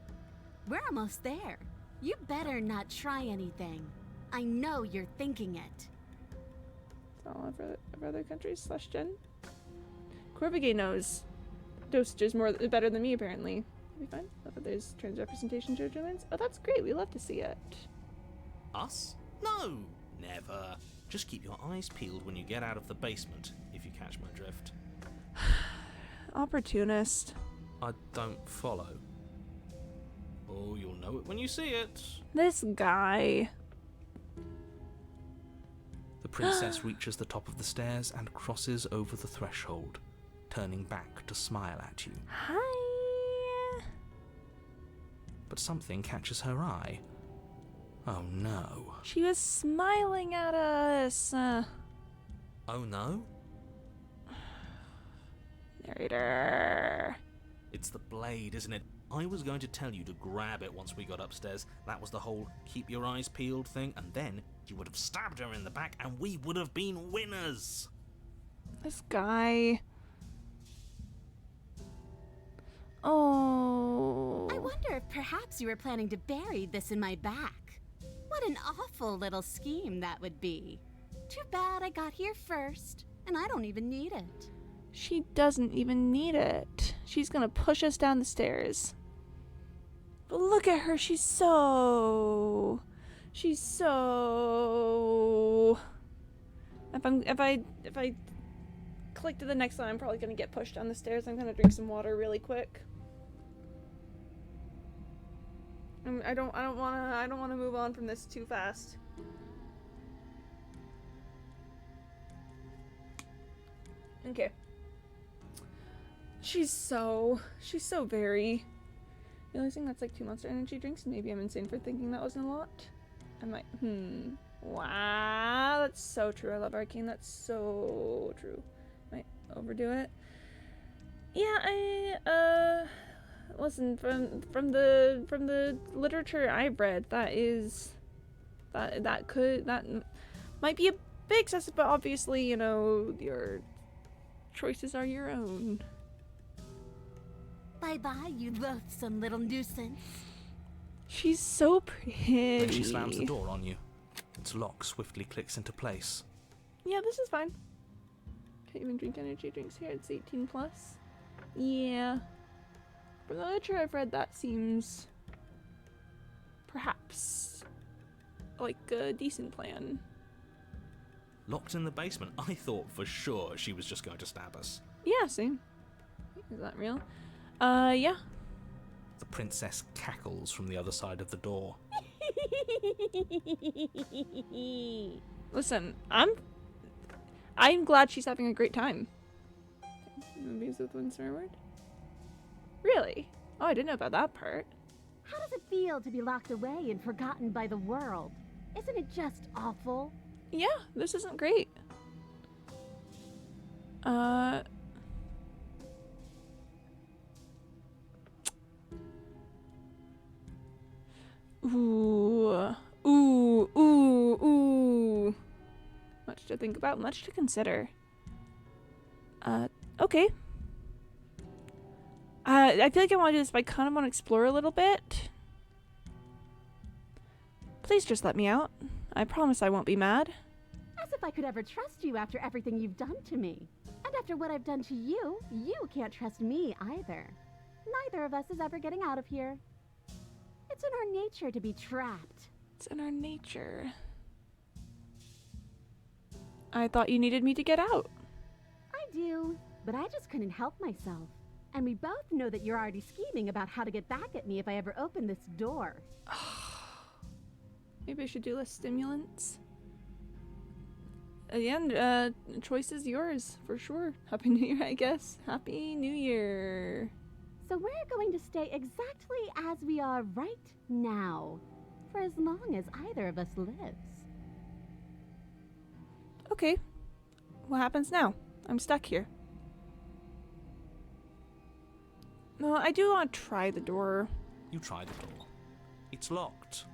We're almost there. You better not try anything. I know you're thinking it. All of other countries / Gen. Corvigay knows dosages better than me, apparently. That'll be fine. Love that there's trans representation JoJo Lands. Oh, that's great. We love to see it. Us? No, never. Just keep your eyes peeled when you get out of the basement, if you catch my drift. Opportunist. I don't follow. Oh, you'll know it when you see it. This guy. The princess reaches the top of the stairs and crosses over the threshold, turning back to smile at you. Hi. But something catches her eye. Oh no. She was smiling at us. Oh no? Narrator. It's the blade, isn't it? I was going to tell you to grab it once we got upstairs. That was the whole keep your eyes peeled thing, and then you would have stabbed her in the back and we would have been winners. This guy. Oh. I wonder if perhaps you were planning to bury this in my back. What an awful little scheme that would be. Too bad I got here first, and I don't even need it. She doesn't even need it. She's gonna push us down the stairs. But look at her, she's so... If I click to the next one, I'm probably gonna get pushed down the stairs. I'm gonna drink some water really quick. I don't wanna move on from this too fast. Okay. She's so very... Realizing that's like 2 Monster Energy drinks, maybe I'm insane for thinking that wasn't a lot. I might, wow, that's so true. I love Arcane, that's so true. Might overdo it. Yeah, listen, from the literature I've read, that might be a bit excessive, but obviously, you know, your choices are your own. Bye-bye, you loathsome little nuisance. She's so pretty. Then she slams the door on you. Its lock swiftly clicks into place. Yeah, this is fine. Can't even drink energy drinks here. It's 18 plus. Yeah. From the literature I've read, that seems perhaps like a decent plan. Locked in the basement. I thought for sure she was just going to stab us. Yeah, same. Is that real? Yeah. The princess cackles from the other side of the door. Listen, I'm glad she's having a great time. Movies with one swear word? Really? Oh, I didn't know about that part. How does it feel to be locked away and forgotten by the world? Isn't it just awful? Yeah, this isn't great. Ooh. Much to think about, much to consider. Okay. I feel like I want to do this, but I kind of want to explore a little bit. Please just let me out. I promise I won't be mad. As if I could ever trust you after everything you've done to me. And after what I've done to you, you can't trust me either. Neither of us is ever getting out of here. It's in our nature to be trapped. It's in our nature. I thought you needed me to get out. I do, but I just couldn't help myself. And we both know that you're already scheming about how to get back at me if I ever open this door. Maybe I should do less stimulants. Again, choice is yours, for sure. Happy New Year, I guess. Happy New Year. So we're going to stay exactly as we are right now, for as long as either of us lives. Okay. What happens now? I'm stuck here. No, I do want to try the door. You try the door. It's locked.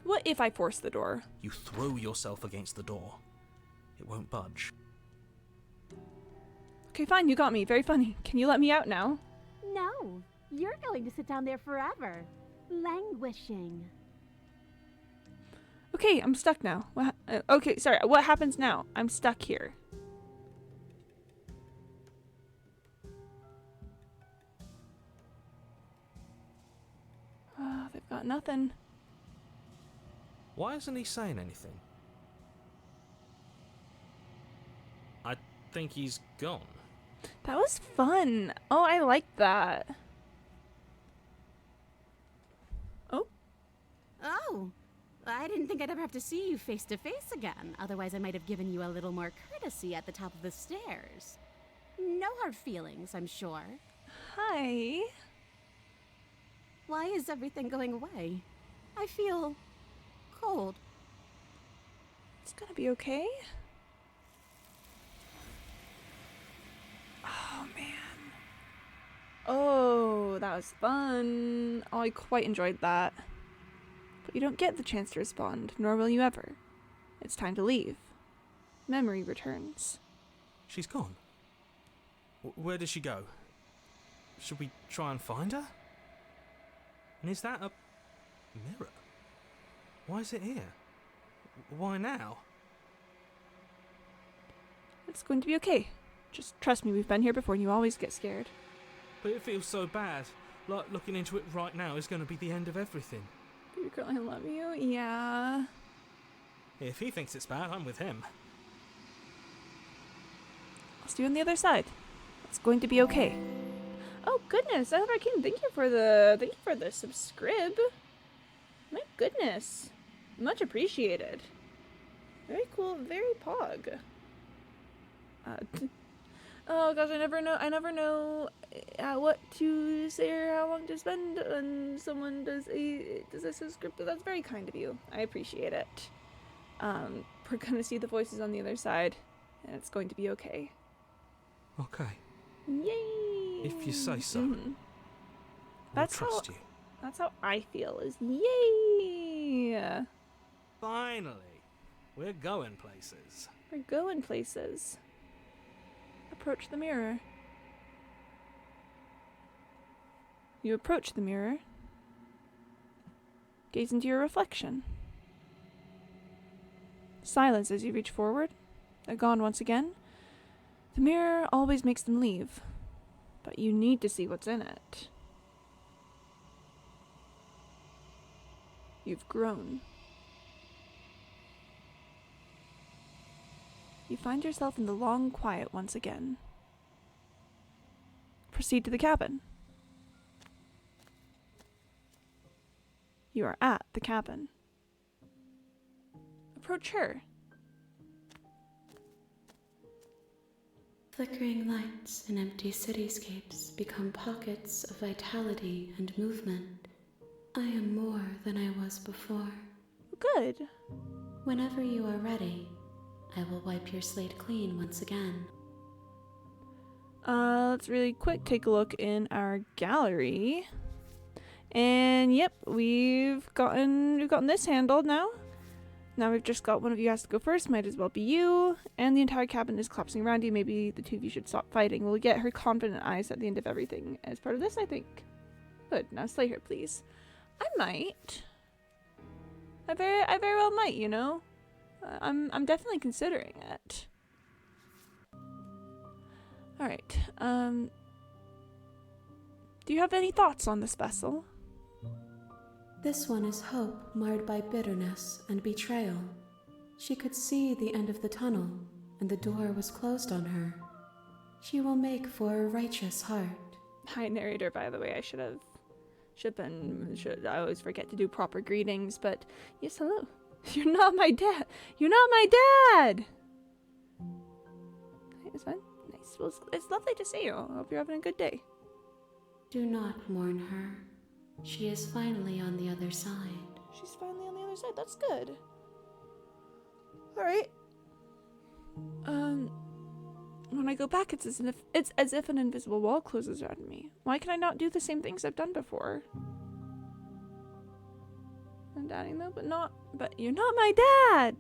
What if I force the door? You throw yourself against the door. It won't budge. Okay, fine, you got me. Very funny. Can you let me out now? No, you're going to sit down there forever, languishing. Okay, I'm stuck now. Okay, sorry. What happens now? I'm stuck here. Oh, they've got nothing. Why isn't he saying anything? I think he's gone. That was fun. Oh, I liked that. Oh? Oh, I didn't think I'd ever have to see you face to face again. Otherwise, I might have given you a little more courtesy at the top of the stairs. No hard feelings, I'm sure. Hi. Why is everything going away? I feel cold. It's gonna be okay. Oh, man. Oh, that was fun. Oh, I quite enjoyed that. But you don't get the chance to respond, nor will you ever. It's time to leave. Memory returns. She's gone. Where did she go? Should we try and find her? And is that a mirror? Why is it here? Why now? It's going to be okay. Just trust me, we've been here before and you always get scared. But it feels so bad. Like looking into it right now is going to be the end of everything. Baby girl, I love you. Yeah. If he thinks it's bad, I'm with him. I'll see you on the other side. It's going to be okay. Oh goodness, Elvarkeen, thank you for the subscribe. My goodness. Much appreciated. Very cool, very pog. Oh gosh, I never know what to say or how long to spend when someone does a subscription. That's very kind of you. I appreciate it. We're gonna see the voices on the other side, and it's going to be okay. Okay. Yay! If you say so. Mm-hmm. I'll trust you. That's how I feel. Is yay! Finally, we're going places. We're going places. Approach the mirror. You approach the mirror. Gaze into your reflection. Silence as you reach forward. They're gone once again. The mirror always makes them leave, but you need to see what's in it. You've grown. You find yourself in the long quiet once again. Proceed to the cabin. You are at the cabin. Approach her. Flickering lights in empty cityscapes become pockets of vitality and movement. I am more than I was before. Good. Whenever you are ready, I will wipe your slate clean once again. Let's really quick take a look in our gallery. And yep, we've gotten this handled now. Now we've just got one of you has to go first, might as well be you. And the entire cabin is collapsing around you. Maybe the two of you should stop fighting. We'll get her confident eyes at the end of everything as part of this, I think. Good, now slay her, please. I might. I very well might, you know. I'm definitely considering it. Alright, do you have any thoughts on this vessel? This one is hope marred by bitterness and betrayal. She could see the end of the tunnel, and the door was closed on her. She will make for a righteous heart. Hi, narrator, by the way. I always forget to do proper greetings, but yes, hello. You're not my dad. You're not my dad! It's fine. Nice. Well, it's lovely to see you. I hope you're having a good day. Do not mourn her. She is finally on the other side. She's finally on the other side. That's good. Alright. When I go back, it's as if an invisible wall closes around me. Why can I not do the same things I've done before? I'm doubting though, but you're not my dad!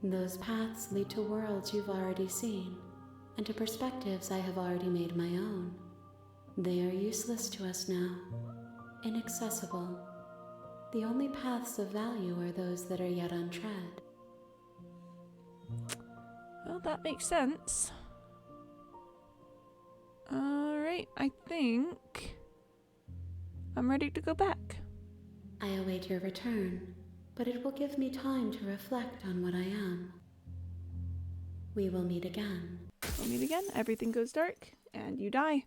Those paths lead to worlds you've already seen, and to perspectives I have already made my own. They are useless to us now. Inaccessible. The only paths of value are those that are yet untread. Well, that makes sense. Alright, I think I'm ready to go back. I await your return, but it will give me time to reflect on what I am. We will meet again. We'll meet again, everything goes dark, and you die.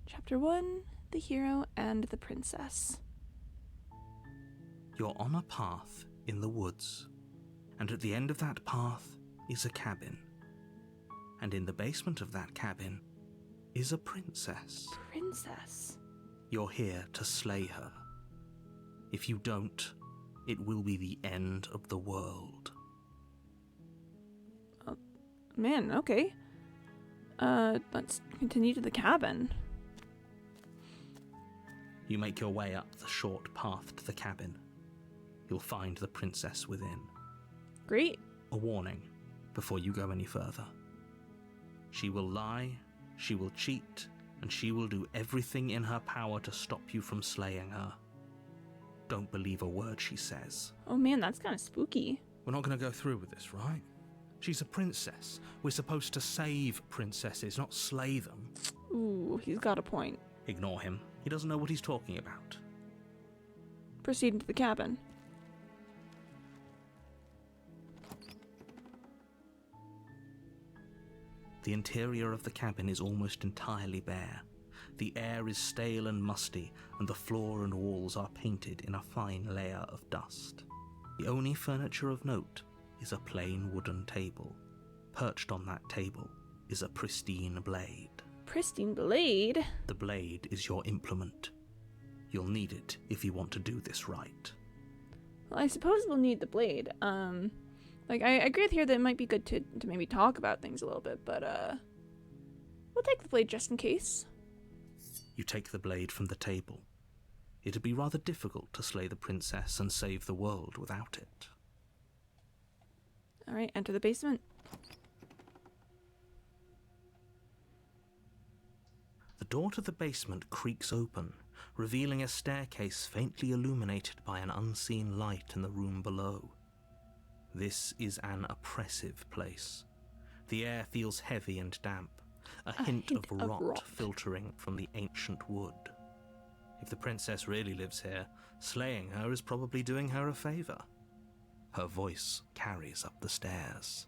Chapter 1, The Hero and the Princess. You're on a path in the woods, and at the end of that path is a cabin. And in the basement of that cabin is a princess. Princess? You're here to slay her. If you don't, it will be the end of the world. Oh, man, okay. Let's continue to the cabin. You make your way up the short path to the cabin. You'll find the princess within. Great. A warning before you go any further. She will lie, she will cheat, and she will do everything in her power to stop you from slaying her. Don't believe a word she says. Oh man, that's kind of spooky. We're not going to go through with this, right? She's a princess. We're supposed to save princesses, not slay them. Ooh, he's got a point. Ignore him. He doesn't know what he's talking about. Proceed into the cabin. The interior of the cabin is almost entirely bare. The air is stale and musty, and the floor and walls are painted in a fine layer of dust. The only furniture of note is a plain wooden table. Perched on that table is a pristine blade. Pristine blade? The blade is your implement. You'll need it if you want to do this right. Well, I suppose we'll need the blade. I agree with here that it might be good to maybe talk about things a little bit, but, we'll take the blade just in case. You take the blade from the table. It'd be rather difficult to slay the princess and save the world without it. Alright, enter the basement. The door to the basement creaks open, revealing a staircase faintly illuminated by an unseen light in the room below. This is an oppressive place. The air feels heavy and damp, a hint of rot filtering from the ancient wood. If the princess really lives here, slaying her is probably doing her a favor. Her voice carries up the stairs.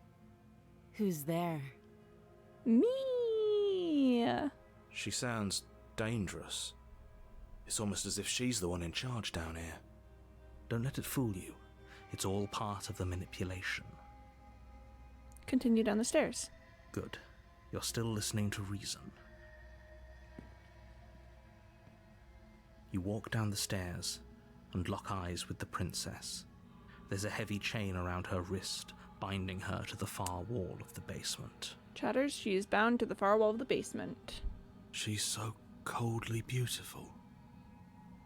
Who's there? Me! She sounds dangerous. It's almost as if she's the one in charge down here. Don't let it fool you. It's all part of the manipulation. Continue down the stairs. Good. You're still listening to reason. You walk down the stairs and lock eyes with the princess. There's a heavy chain around her wrist, binding her to the far wall of the basement. Chatters, she is bound to the far wall of the basement. She's so coldly beautiful.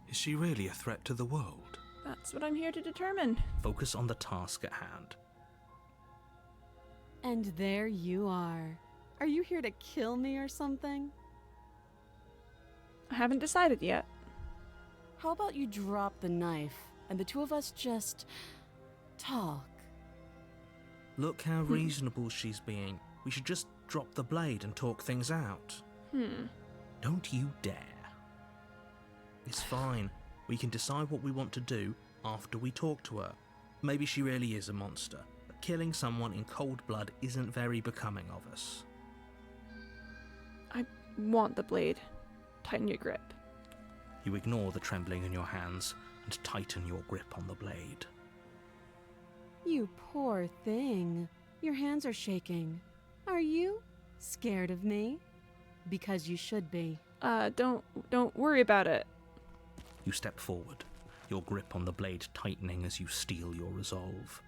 Is she really a threat to the world? That's what I'm here to determine. Focus on the task at hand. And there you are. Are you here to kill me or something? I haven't decided yet. How about you drop the knife and the two of us just talk? Look how reasonable she's being. We should just drop the blade and talk things out. Don't you dare. It's fine. We can decide what we want to do after we talk to her. Maybe she really is a monster, but killing someone in cold blood isn't very becoming of us. I want the blade. Tighten your grip. You ignore the trembling in your hands and tighten your grip on the blade. You poor thing. Your hands are shaking. Are you scared of me? Because you should be. Don't worry about it. You step forward, your grip on the blade tightening as you steel your resolve.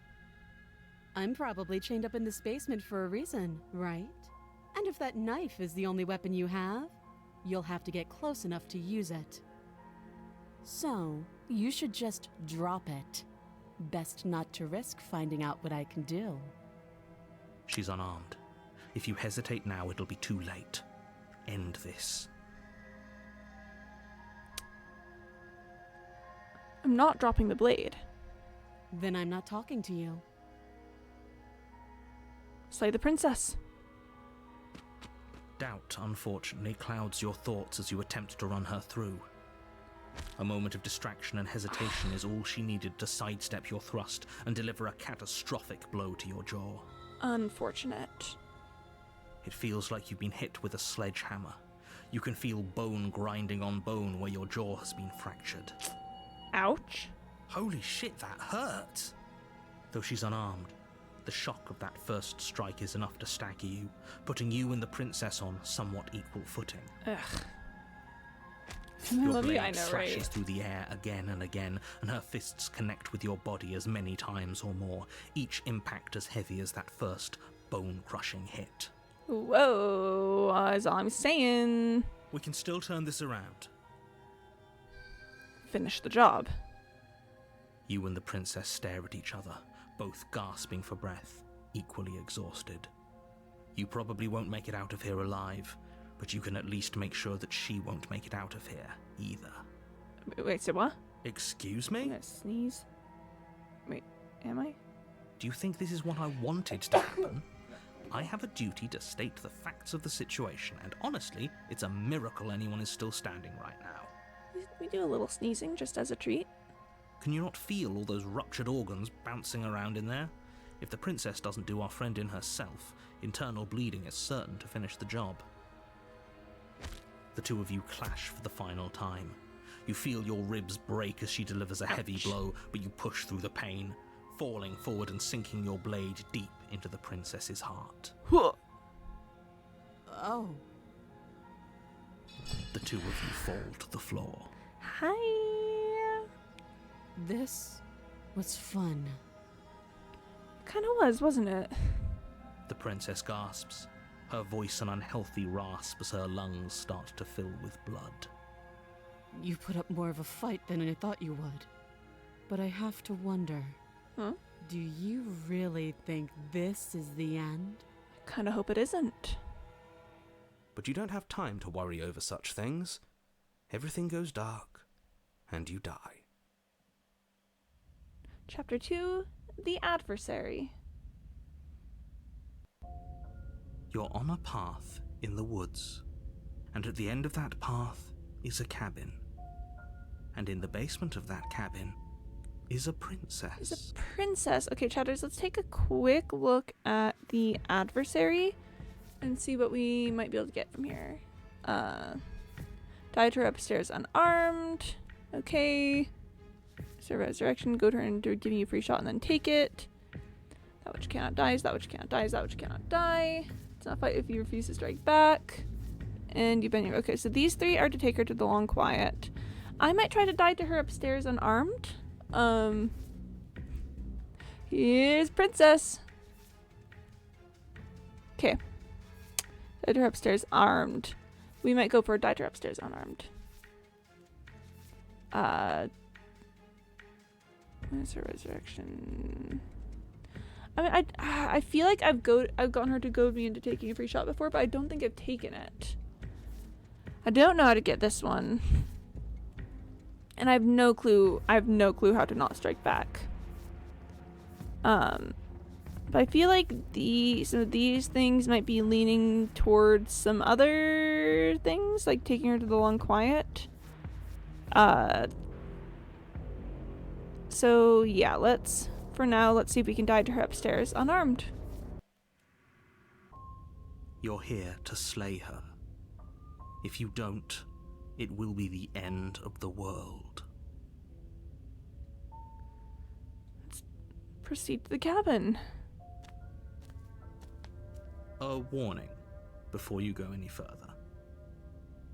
I'm probably chained up in this basement for a reason, right? And if that knife is the only weapon you have, you'll have to get close enough to use it. So, you should just drop it. Best not to risk finding out what I can do. She's unarmed. If you hesitate now, it'll be too late. End this. I'm not dropping the blade. Then I'm not talking to you. Slay the princess. Doubt, unfortunately, clouds your thoughts as you attempt to run her through. A moment of distraction and hesitation is all she needed to sidestep your thrust and deliver a catastrophic blow to your jaw. Unfortunate. It feels like you've been hit with a sledgehammer. You can feel bone grinding on bone where your jaw has been fractured. Ouch. Holy shit, that hurt! Though she's unarmed, the shock of that first strike is enough to stagger you, putting you and the princess on somewhat equal footing. Ugh. Your Love you, blade I know, slashes right? through the air again and again, and her fists connect with your body as many times or more, each impact as heavy as that first bone-crushing hit. Whoa, as I'm saying. We can still turn this around. Finish the job. You and the princess stare at each other, both gasping for breath, equally exhausted. You probably won't make it out of here alive, but you can at least make sure that she won't make it out of here either. Wait, so what? Excuse I'm me? gonna sneeze. Wait, am I? Do you think this is what I wanted to happen? I have a duty to state the facts of the situation, and honestly, it's a miracle anyone is still standing right now. We do a little sneezing just as a treat. Can you not feel all those ruptured organs bouncing around in there? If the princess doesn't do our friend in herself, internal bleeding is certain to finish the job. The two of you clash for the final time. You feel your ribs break as she delivers a heavy blow, but you push through the pain, falling forward and sinking your blade deep into the princess's heart. Oh. The two of you fall to the floor. Hi. This was fun. Kind of was, wasn't it? The princess gasps, her voice an unhealthy rasp as her lungs start to fill with blood. You put up more of a fight than I thought you would. But I have to wonder, Huh? do you really think this is the end? Kind of hope it isn't. But you don't have time to worry over such things. Everything goes dark, and you die. Chapter 2, The Adversary. You're on a path in the woods, and at the end of that path is a cabin. And in the basement of that cabin is a princess. Is a princess. Okay, chatters, let's take a quick look at the adversary and see what we might be able to get from here. Died her upstairs unarmed. Okay. So resurrection, go to her and give you a free shot and then take it. That which cannot die is that which cannot die is that which cannot die. It's not fight if you refuse to strike back. And you've been here. Okay, so these three are to take her to the Long Quiet. I might try to die to her upstairs unarmed. Here's Princess. Okay. Die to her upstairs armed. We might go for die to her upstairs unarmed. Where's her resurrection? I mean, I feel like I've gotten her to goad me into taking a free shot before, but I don't think I've taken it. I don't know how to get this one. And I have no clue how to not strike back. But I feel like some of these things might be leaning towards some other things, like taking her to the Long Quiet. So yeah, let's see if we can die to her upstairs unarmed. You're here to slay her. If you don't, it will be the end of the world. Let's proceed to the cabin. A warning before you go any further.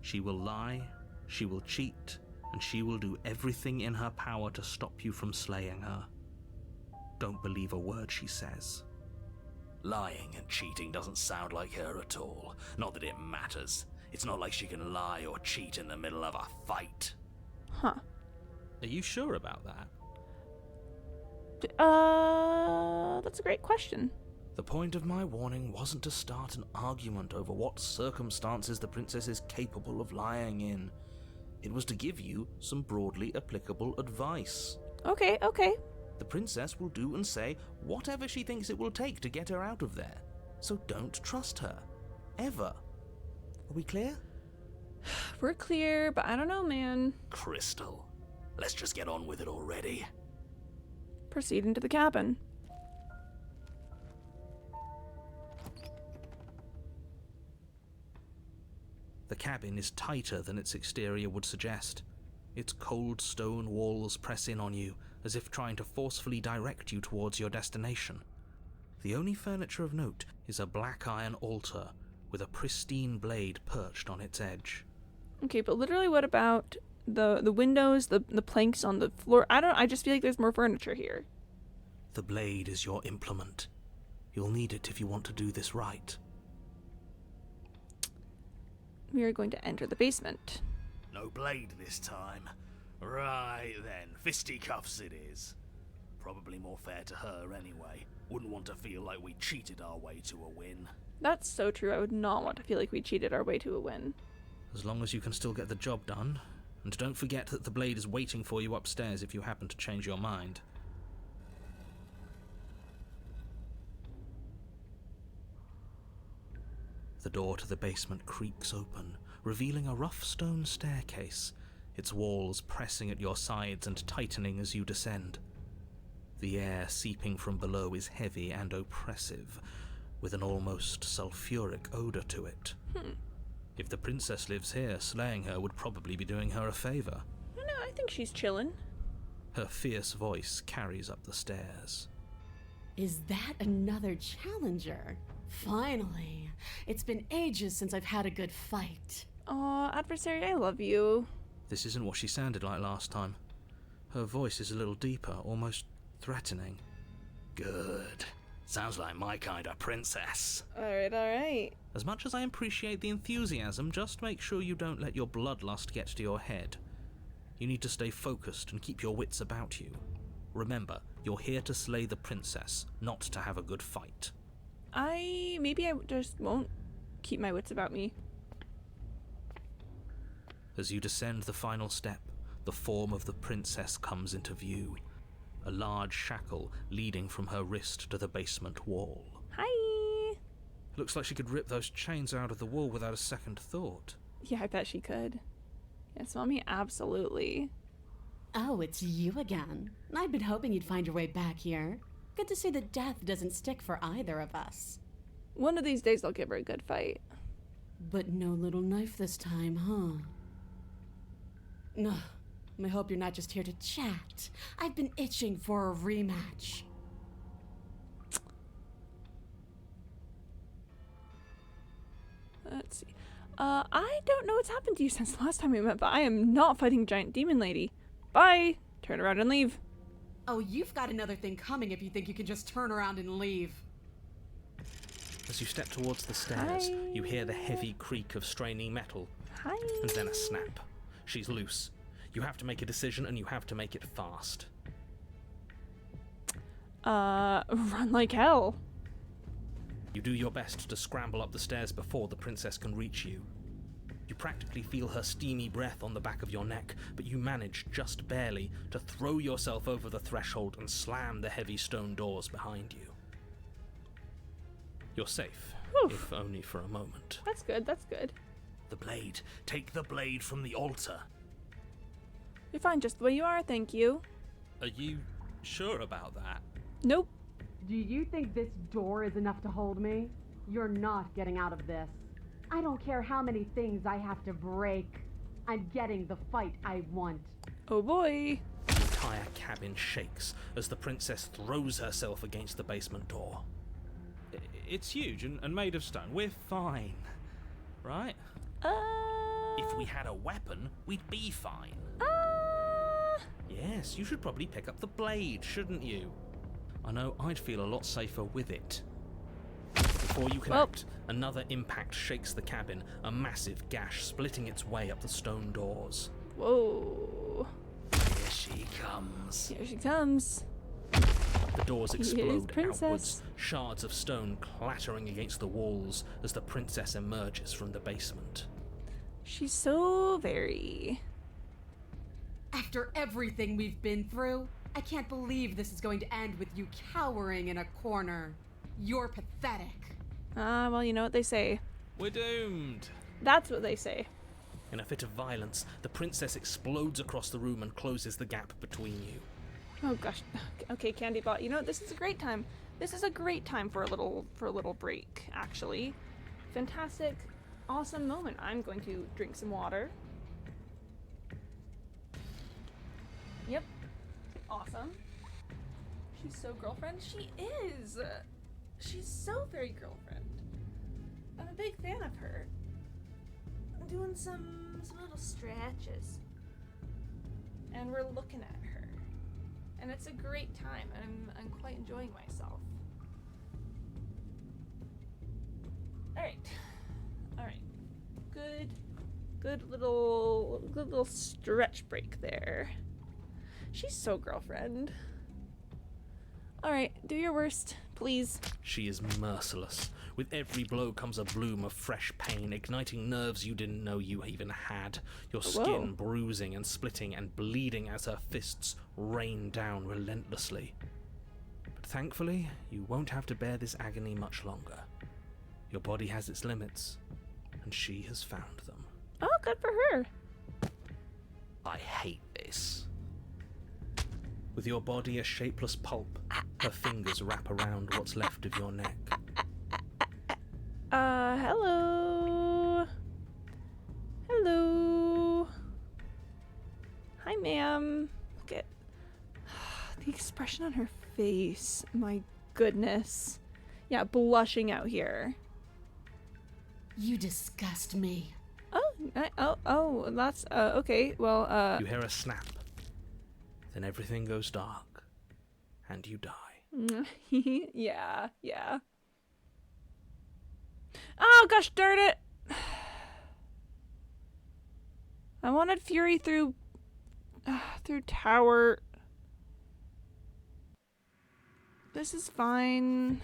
She will lie, she will cheat, and she will do everything in her power to stop you from slaying her. Don't believe a word she says. Lying and cheating doesn't sound like her at all. Not that it matters. It's not like she can lie or cheat in the middle of a fight. Huh. Are you sure about that? That's a great question. The point of my warning wasn't to start an argument over what circumstances the princess is capable of lying in. It was to give you some broadly applicable advice. Okay. The princess will do and say whatever she thinks it will take to get her out of there. So don't trust her. Ever. Are we clear? We're clear, but I don't know, man. Crystal, let's just get on with it already. Proceed into the cabin. The cabin is tighter than its exterior would suggest. Its cold stone walls press in on you, as if trying to forcefully direct you towards your destination. The only furniture of note is a black iron altar with a pristine blade perched on its edge. Okay, but literally what about the windows, the planks on the floor? I just feel like there's more furniture here. The blade is your implement. You'll need it if you want to do this right. We are going to enter the basement. No blade this time. Right then, fisticuffs it is. Probably more fair to her anyway. Wouldn't want to feel like we cheated our way to a win. That's so true. I would not want to feel like we cheated our way to a win. As long as you can still get the job done, And don't forget that the blade is waiting for you upstairs if you happen to change your mind. The door to the basement creaks open, revealing a rough stone staircase, its walls pressing at your sides and tightening as you descend. The air seeping from below is heavy and oppressive, with an almost sulphuric odor to it. If the princess lives here, slaying her would probably be doing her a favor. No, I think she's chillin'. Her fierce voice carries up the stairs. Is that another challenger? Finally. It's been ages since I've had a good fight. Aw, adversary, I love you. This isn't what she sounded like last time. Her voice is a little deeper, almost threatening. Good. Sounds like my kind of princess. Alright. As much as I appreciate the enthusiasm, just make sure you don't let your bloodlust get to your head. You need to stay focused and keep your wits about you. Remember, you're here to slay the princess, not to have a good fight. Maybe I just won't keep my wits about me. As you descend the final step, the form of the princess comes into view. A large shackle leading from her wrist to the basement wall. Hi! Looks like she could rip those chains out of the wall without a second thought. Yeah, I bet she could. Yes, Mommy, absolutely. Oh, it's you again. I'd been hoping you'd find your way back here. Good to see that death doesn't stick for either of us. One of these days I'll give her a good fight. But no little knife this time, huh? No. I hope you're not just here to chat. I've been itching for a rematch. Let's see. I don't know what's happened to you since the last time we met, but I am not fighting Giant Demon Lady. Bye! Turn around and leave. Oh, you've got another thing coming if you think you can just turn around and leave. As you step towards the stairs, Hi. you hear the heavy creak of straining metal, Hi! and then a snap. She's loose. You have to make a decision, and you have to make it fast. Run like hell. You do your best to scramble up the stairs before the princess can reach you. You practically feel her steamy breath on the back of your neck, but you manage, just barely, to throw yourself over the threshold and slam the heavy stone doors behind you. You're safe, Whew. if only for a moment. That's good, that's good. The blade. Take the blade from the altar. You're fine just the way you are, thank you. Are you sure about that? Nope. Do you think this door is enough to hold me? You're not getting out of this. I don't care how many things I have to break. I'm getting the fight I want. Oh boy. The entire cabin shakes as the princess throws herself against the basement door. It's huge and made of stone. We're fine, right? If we had a weapon, we'd be fine. Yes, you should probably pick up the blade, shouldn't you? I know I'd feel a lot safer with it. Before you can act, another impact shakes the cabin, a massive gash splitting its way up the stone doors. Whoa. Here she comes. Here she comes. The doors explode princess. outwards, shards of stone clattering against the walls as the princess emerges from the basement. She's so very... After everything we've been through, I can't believe this is going to end with you cowering in a corner. You're pathetic. Well, you know what they say. We're doomed. That's what they say. In a fit of violence, the princess explodes across the room and closes the gap between you. Oh gosh. Okay, Candybot. You know, this is a great time. This is a great time for a little break, actually. Fantastic, awesome moment. I'm going to drink some water. Yep. Awesome. She's so girlfriend. She is. She's so very girlfriend. I'm a big fan of her. I'm doing some little stretches. And we're looking at her. And it's a great time, and I'm quite enjoying myself. Alright. Good little stretch break there. She's so girlfriend. Alright, do your worst, please. She is merciless, With every blow comes a bloom of fresh pain, igniting nerves you didn't know you even had, your skin bruising and splitting and bleeding as her fists rain down relentlessly. But thankfully, you won't have to bear this agony much longer. Your body has its limits, and she has found them. Oh, good for her. I hate this. With your body a shapeless pulp, her fingers wrap around what's left of your neck. Hello. Hello. Hi, ma'am. Look at the expression on her face. My goodness. Yeah, blushing out here. You disgust me. Oh, that's, okay, well, You hear a snap. Then everything goes dark. And you die. yeah. Oh, gosh darn it! I wanted Fury through tower. This is fine.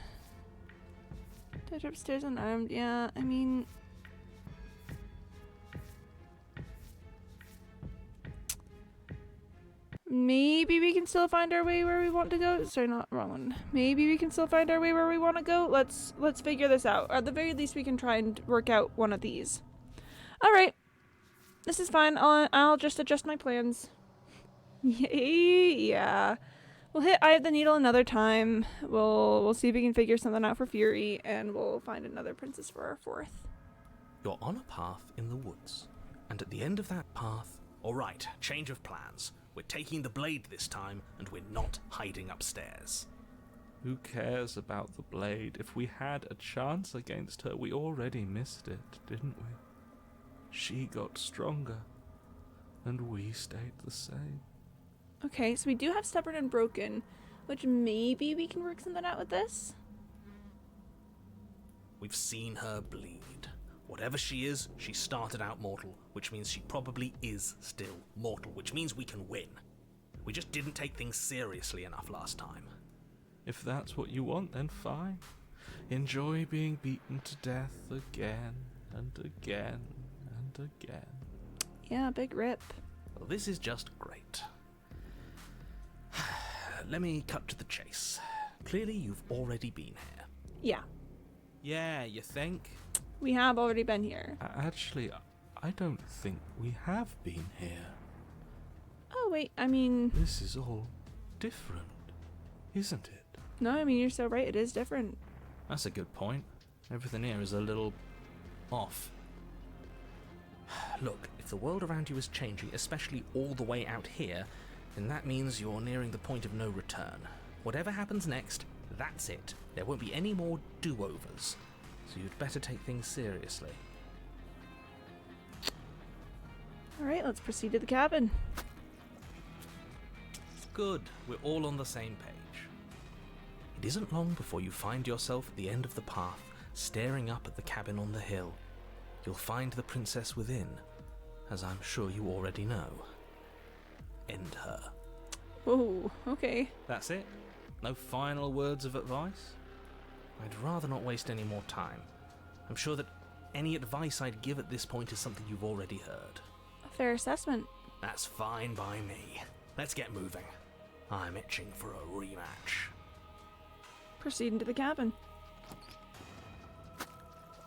Dead upstairs unarmed, yeah, I mean... Maybe we can still find our way where we want to go. Sorry, not wrong one. Maybe we can still find our way where we want to go. Let's figure this out. Or at the very least, we can try and work out one of these. All right, this is fine. I'll just adjust my plans. Yeah, we'll hit Eye of the Needle another time. We'll see if we can figure something out for Fury, and we'll find another princess for our fourth. You're on a path in the woods, and at the end of that path... All right, change of plans. We're taking the blade this time, and we're not hiding upstairs. Who cares about the blade? If we had a chance against her, we already missed it, didn't we? She got stronger, and we stayed the same. Okay, so we do have Stubborn and Broken, which maybe we can work something out with this? We've seen her bleed. Whatever she is, she started out mortal, which means she probably is still mortal, which means we can win. We just didn't take things seriously enough last time. If that's what you want, then fine. Enjoy being beaten to death again and again and again. Yeah, big rip. Well, this is just great. Let me cut to the chase. Clearly, you've already been here. Yeah, Yeah, you think? we have already been here. Actually, I don't think we have been here. Oh, wait, I mean... This is all different, isn't it? No, I mean, you're so right, it is different. That's a good point. Everything here is a little... off. Look, if the world around you is changing, especially all the way out here, then that means you're nearing the point of no return. Whatever happens next, that's it. There won't be any more do-overs. So you'd better take things seriously. Alright, let's proceed to the cabin. Good, we're all on the same page. It isn't long before you find yourself at the end of the path, staring up at the cabin on the hill. You'll find the princess within, as I'm sure you already know. End her. Oh, okay. That's it? No final words of advice? I'd rather not waste any more time. I'm sure that any advice I'd give at this point is something you've already heard. A fair assessment. That's fine by me. Let's get moving. I'm itching for a rematch. Proceed into the cabin.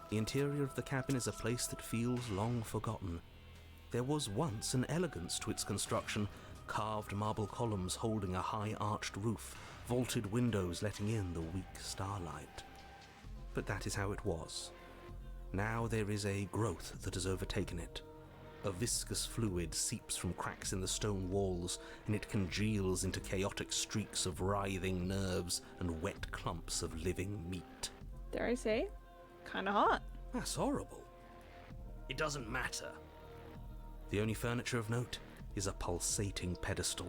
The interior of the cabin is a place that feels long forgotten. There was once an elegance to its construction, carved marble columns holding a high arched roof, vaulted windows letting in the weak starlight. But that is how it was. Now there is a growth that has overtaken it. A viscous fluid seeps from cracks in the stone walls, and it congeals into chaotic streaks of writhing nerves and wet clumps of living meat. Dare I say? Kinda hot. That's horrible. It doesn't matter. The only furniture of note is a pulsating pedestal,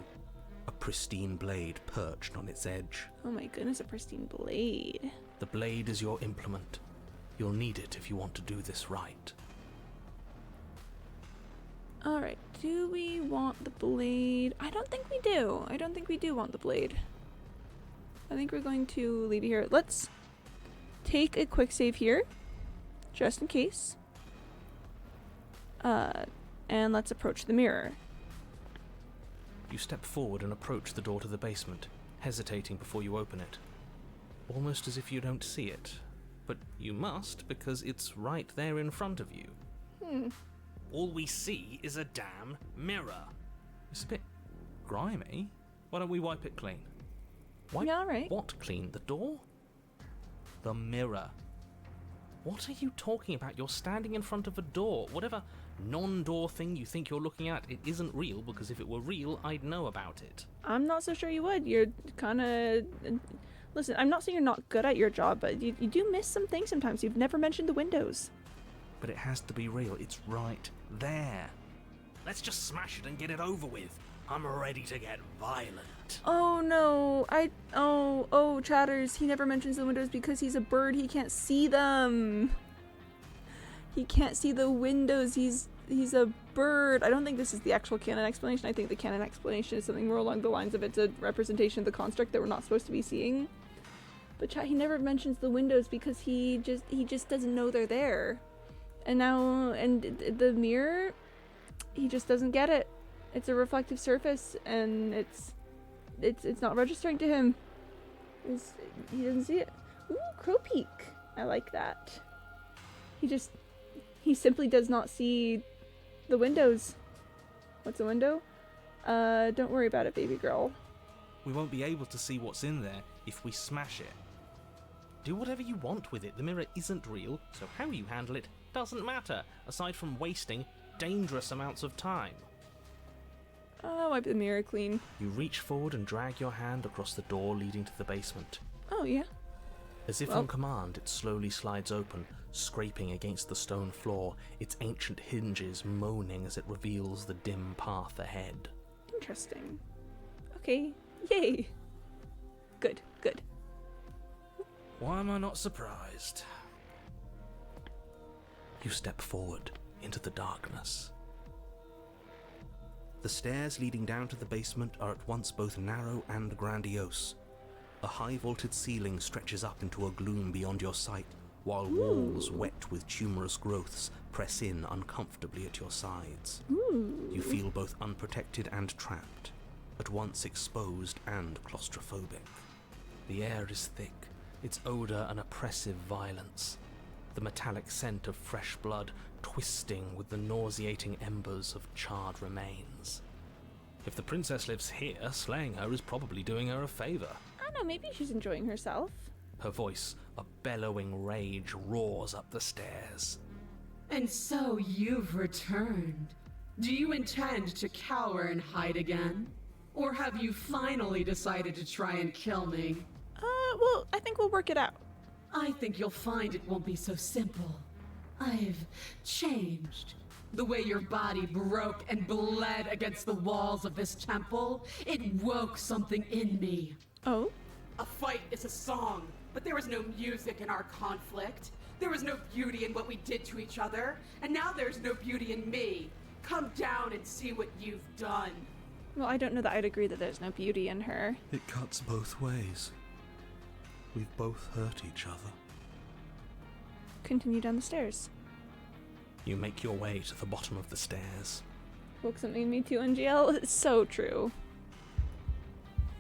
a pristine blade perched on its edge. Oh my goodness, a pristine blade. The blade is your implement. You'll need it if you want to do this right. Alright, do we want the blade? I don't think we do. I don't think we do want the blade. I think we're going to leave it here. Let's take a quick save here, just in case. And let's approach the mirror. You step forward and approach the door to the basement, hesitating before you open it. Almost as if you don't see it. But you must, because it's right there in front of you. All we see is a damn mirror. It's a bit grimy. Why don't we wipe it clean? Wipe Yeah, all right. what clean? The door? The mirror. What are you talking about? You're standing in front of a door. Whatever non-door thing you think you're looking at, it isn't real, because if it were real, I'd know about it. I'm not so sure you would. You're kind of... Listen, I'm not saying you're not good at your job, but you do miss some things sometimes. You've never mentioned the windows. But it has to be real. It's right there. Let's just smash it and get it over with. I'm ready to get violent. Oh no, oh, Chatters, he never mentions the windows because he's a bird, he can't see them. He can't see the windows, he's a bird. I don't think this is the actual canon explanation. I think the canon explanation is something more along the lines of it's a representation of the construct that we're not supposed to be seeing. But he never mentions the windows because he just doesn't know they're there. And now, and the mirror, he just doesn't get it. It's a reflective surface, and it's not registering to him. He doesn't see it. Ooh, Crow Peak. I like that. He simply does not see the windows. What's a window? Don't worry about it, baby girl. We won't be able to see what's in there if we smash it. Do whatever you want with it. The mirror isn't real, so how you handle it doesn't matter, aside from wasting dangerous amounts of time. I'll wipe the mirror clean. You reach forward and drag your hand across the door leading to the basement. Oh, yeah. As if on command, it slowly slides open, scraping against the stone floor, its ancient hinges moaning as it reveals the dim path ahead. Interesting. Okay, yay. Good. Why am I not surprised? You step forward into the darkness. The stairs leading down to the basement are at once both narrow and grandiose. A high-vaulted ceiling stretches up into a gloom beyond your sight, while walls wet with tumorous growths press in uncomfortably at your sides. You feel both unprotected and trapped, at once exposed and claustrophobic. The air is thick, its odor an oppressive violence, the metallic scent of fresh blood twisting with the nauseating embers of charred remains. If the princess lives here, slaying her is probably doing her a favor. I don't know, maybe she's enjoying herself. Her voice, a bellowing rage, roars up the stairs. And so you've returned. Do you intend to cower and hide again? Or have you finally decided to try and kill me? Well, I think we'll work it out. I think you'll find it won't be so simple. I've changed. The way your body broke and bled against the walls of this temple, it woke something in me. Oh? A fight is a song, but there was no music in our conflict. There was no beauty in what we did to each other, and now there's no beauty in me. Come down and see what you've done. Well, I don't know that I'd agree that there's no beauty in her. It cuts both ways. We've both hurt each other. Continue down the stairs. You make your way to the bottom of the stairs. Woke something in me too, NGL. It's so true.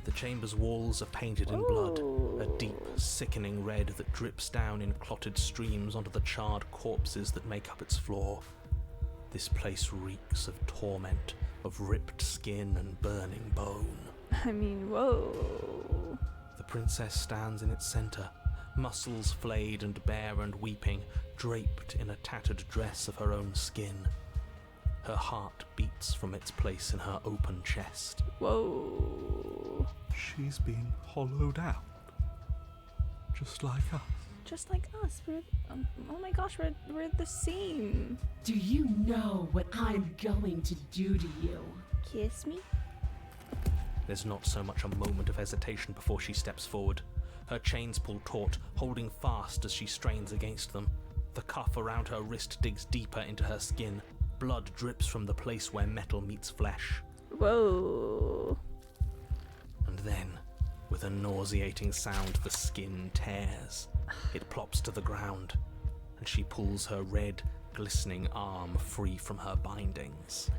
The chamber's walls are painted in blood, a deep, sickening red that drips down in clotted streams onto the charred corpses that make up its floor. This place reeks of torment, of ripped skin and burning bone. I mean, whoa. The princess stands in its center, muscles flayed and bare and weeping, draped in a tattered dress of her own skin. Her heart beats from its place in her open chest. Whoa. She's been hollowed out. Just like us. Just like us. We're, oh my gosh, we're the same. Do you know what I'm going to do to you? Kiss me? There's not so much a moment of hesitation before she steps forward. Her chains pull taut, holding fast as she strains against them. The cuff around her wrist digs deeper into her skin. Blood drips from the place where metal meets flesh. Whoa. And then, with With a nauseating sound, the skin tears. It plops to the ground, and she pulls her red, glistening arm free from her bindings.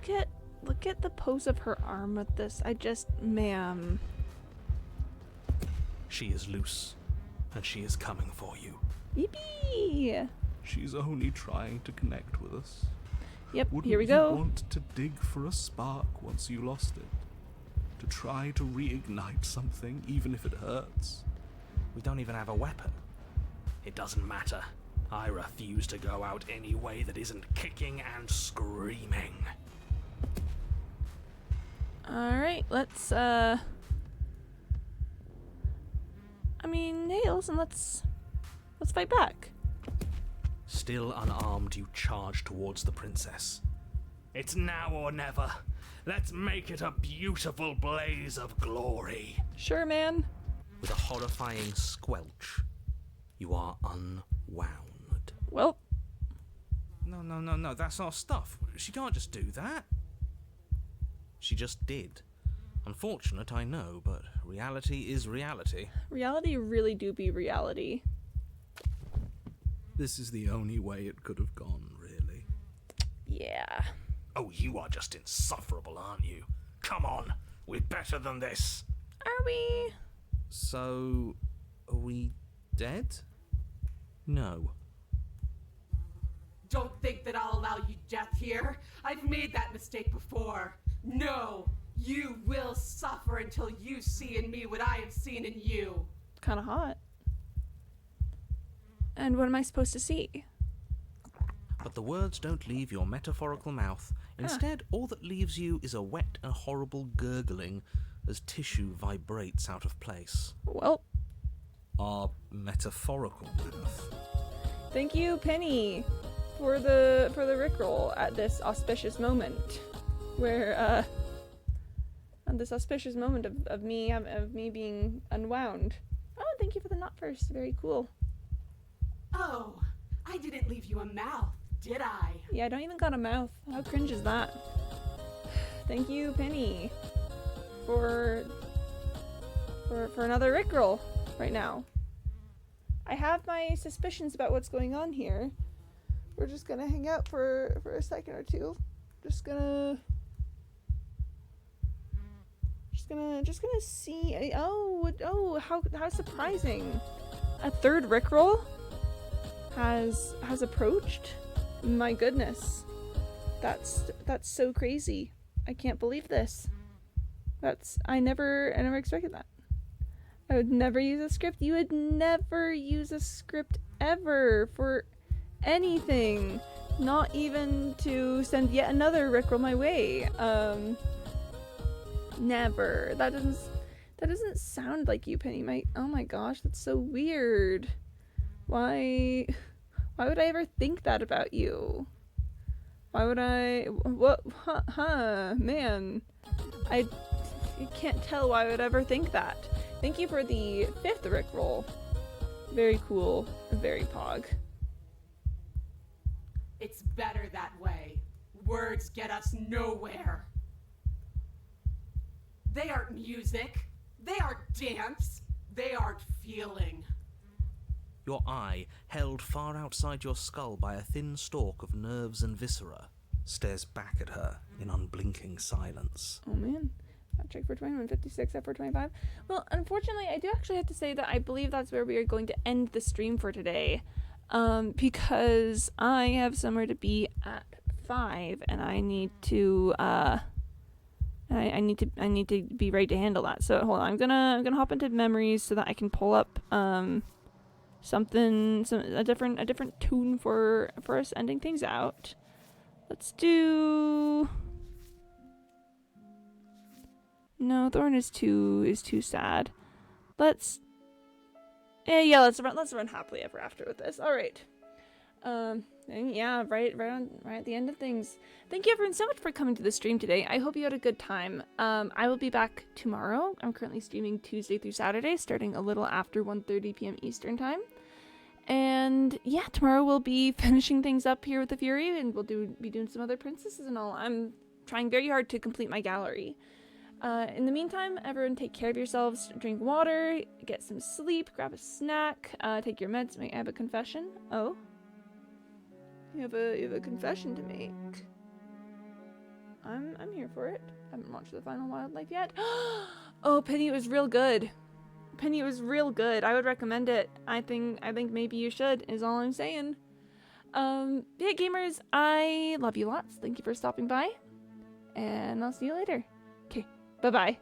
Look at the pose of her arm with this. Ma'am. She is loose, and she is coming for you. Yippee! She's only trying to connect with us. Yep, Wouldn't here we you go. want to dig for a spark once you lost it? To try to reignite something, even if it hurts? We don't even have a weapon. It doesn't matter. I refuse to go out any way that isn't kicking and screaming. Alright, let's, hey, listen, let's fight back. Still unarmed, you charge towards the princess. It's now or never. Let's make it a beautiful blaze of glory. Sure, man. With a horrifying squelch, you are unwound. Well, No, that's our stuff. She can't just do that. She just did. Unfortunate, I know, but reality is reality. reality really do be reality. This is the only way it could have gone, really. Yeah. Oh, you are just insufferable, aren't you? Come on, we're better than this. Are we? So, are we dead? No. Don't think that I'll allow you death here. I've made that mistake before. No, you will suffer until you see in me what I have seen in you. Kind of hot. And what am I supposed to see? But the words don't leave your metaphorical mouth. Instead, all that leaves you is a wet and horrible gurgling as tissue vibrates out of place. Well, Our metaphorical mouth. thank you, Penny, for the Rickroll at this auspicious moment, where at this auspicious moment of me being unwound. Oh, thank you for the knot first. Very cool. Oh, I didn't leave you a mouth, did I? Yeah, I don't even got a mouth. How cringe is that? Thank you, Penny, for another Rickroll right now. I have my suspicions about what's going on here. We're just gonna hang out for a second or two. Just gonna see. Oh, how surprising! A third Rickroll has approached. My goodness, that's so crazy. I can't believe this. I never expected that. I would never use a script. You would never use a script ever for anything. Not even to send yet another Rickroll my way. Never. That doesn't sound like you, Penny. Oh my gosh, that's so weird. Why would I ever think that about you? Why would I? What? Man. I can't tell why I would ever think that. Thank you for the 5th Rickroll. Very cool. Very pog. It's better that way. Words get us nowhere. They aren't music. They aren't dance. They aren't feeling. Your eye, held far outside your skull by a thin stalk of nerves and viscera, stares back at her in unblinking silence. Oh man. Check for 21, 56, up for 25. Well, unfortunately, I do actually have to say that I believe that's where we are going to end the stream for today. Because I have somewhere to be at 5, and I need to, I need to be ready to handle that. So hold on, I'm gonna hop into memories so that I can pull up, a different tune for us ending things out. Let's do. No, Thorn is too sad. Let's run happily ever after with this. All right. And yeah, right at the end of things. Thank you everyone so much for coming to the stream today. I hope you had a good time. I will be back tomorrow. I'm currently streaming Tuesday through Saturday, starting a little after 1:30 p.m. Eastern time. And yeah, tomorrow we'll be finishing things up here with the Fury, and we'll be doing some other princesses and all. I'm trying very hard to complete my gallery. In the meantime, everyone take care of yourselves. Drink water, get some sleep, grab a snack, take your meds. I have a confession. Oh, you have a confession to make. I'm here for it. I haven't watched The Final Wildlife yet. Oh, Penny was real good. Penny was real good. I would recommend it. I think maybe you should, is all I'm saying. Yeah, gamers, I love you lots. Thank you for stopping by. And I'll see you later. Okay, bye-bye.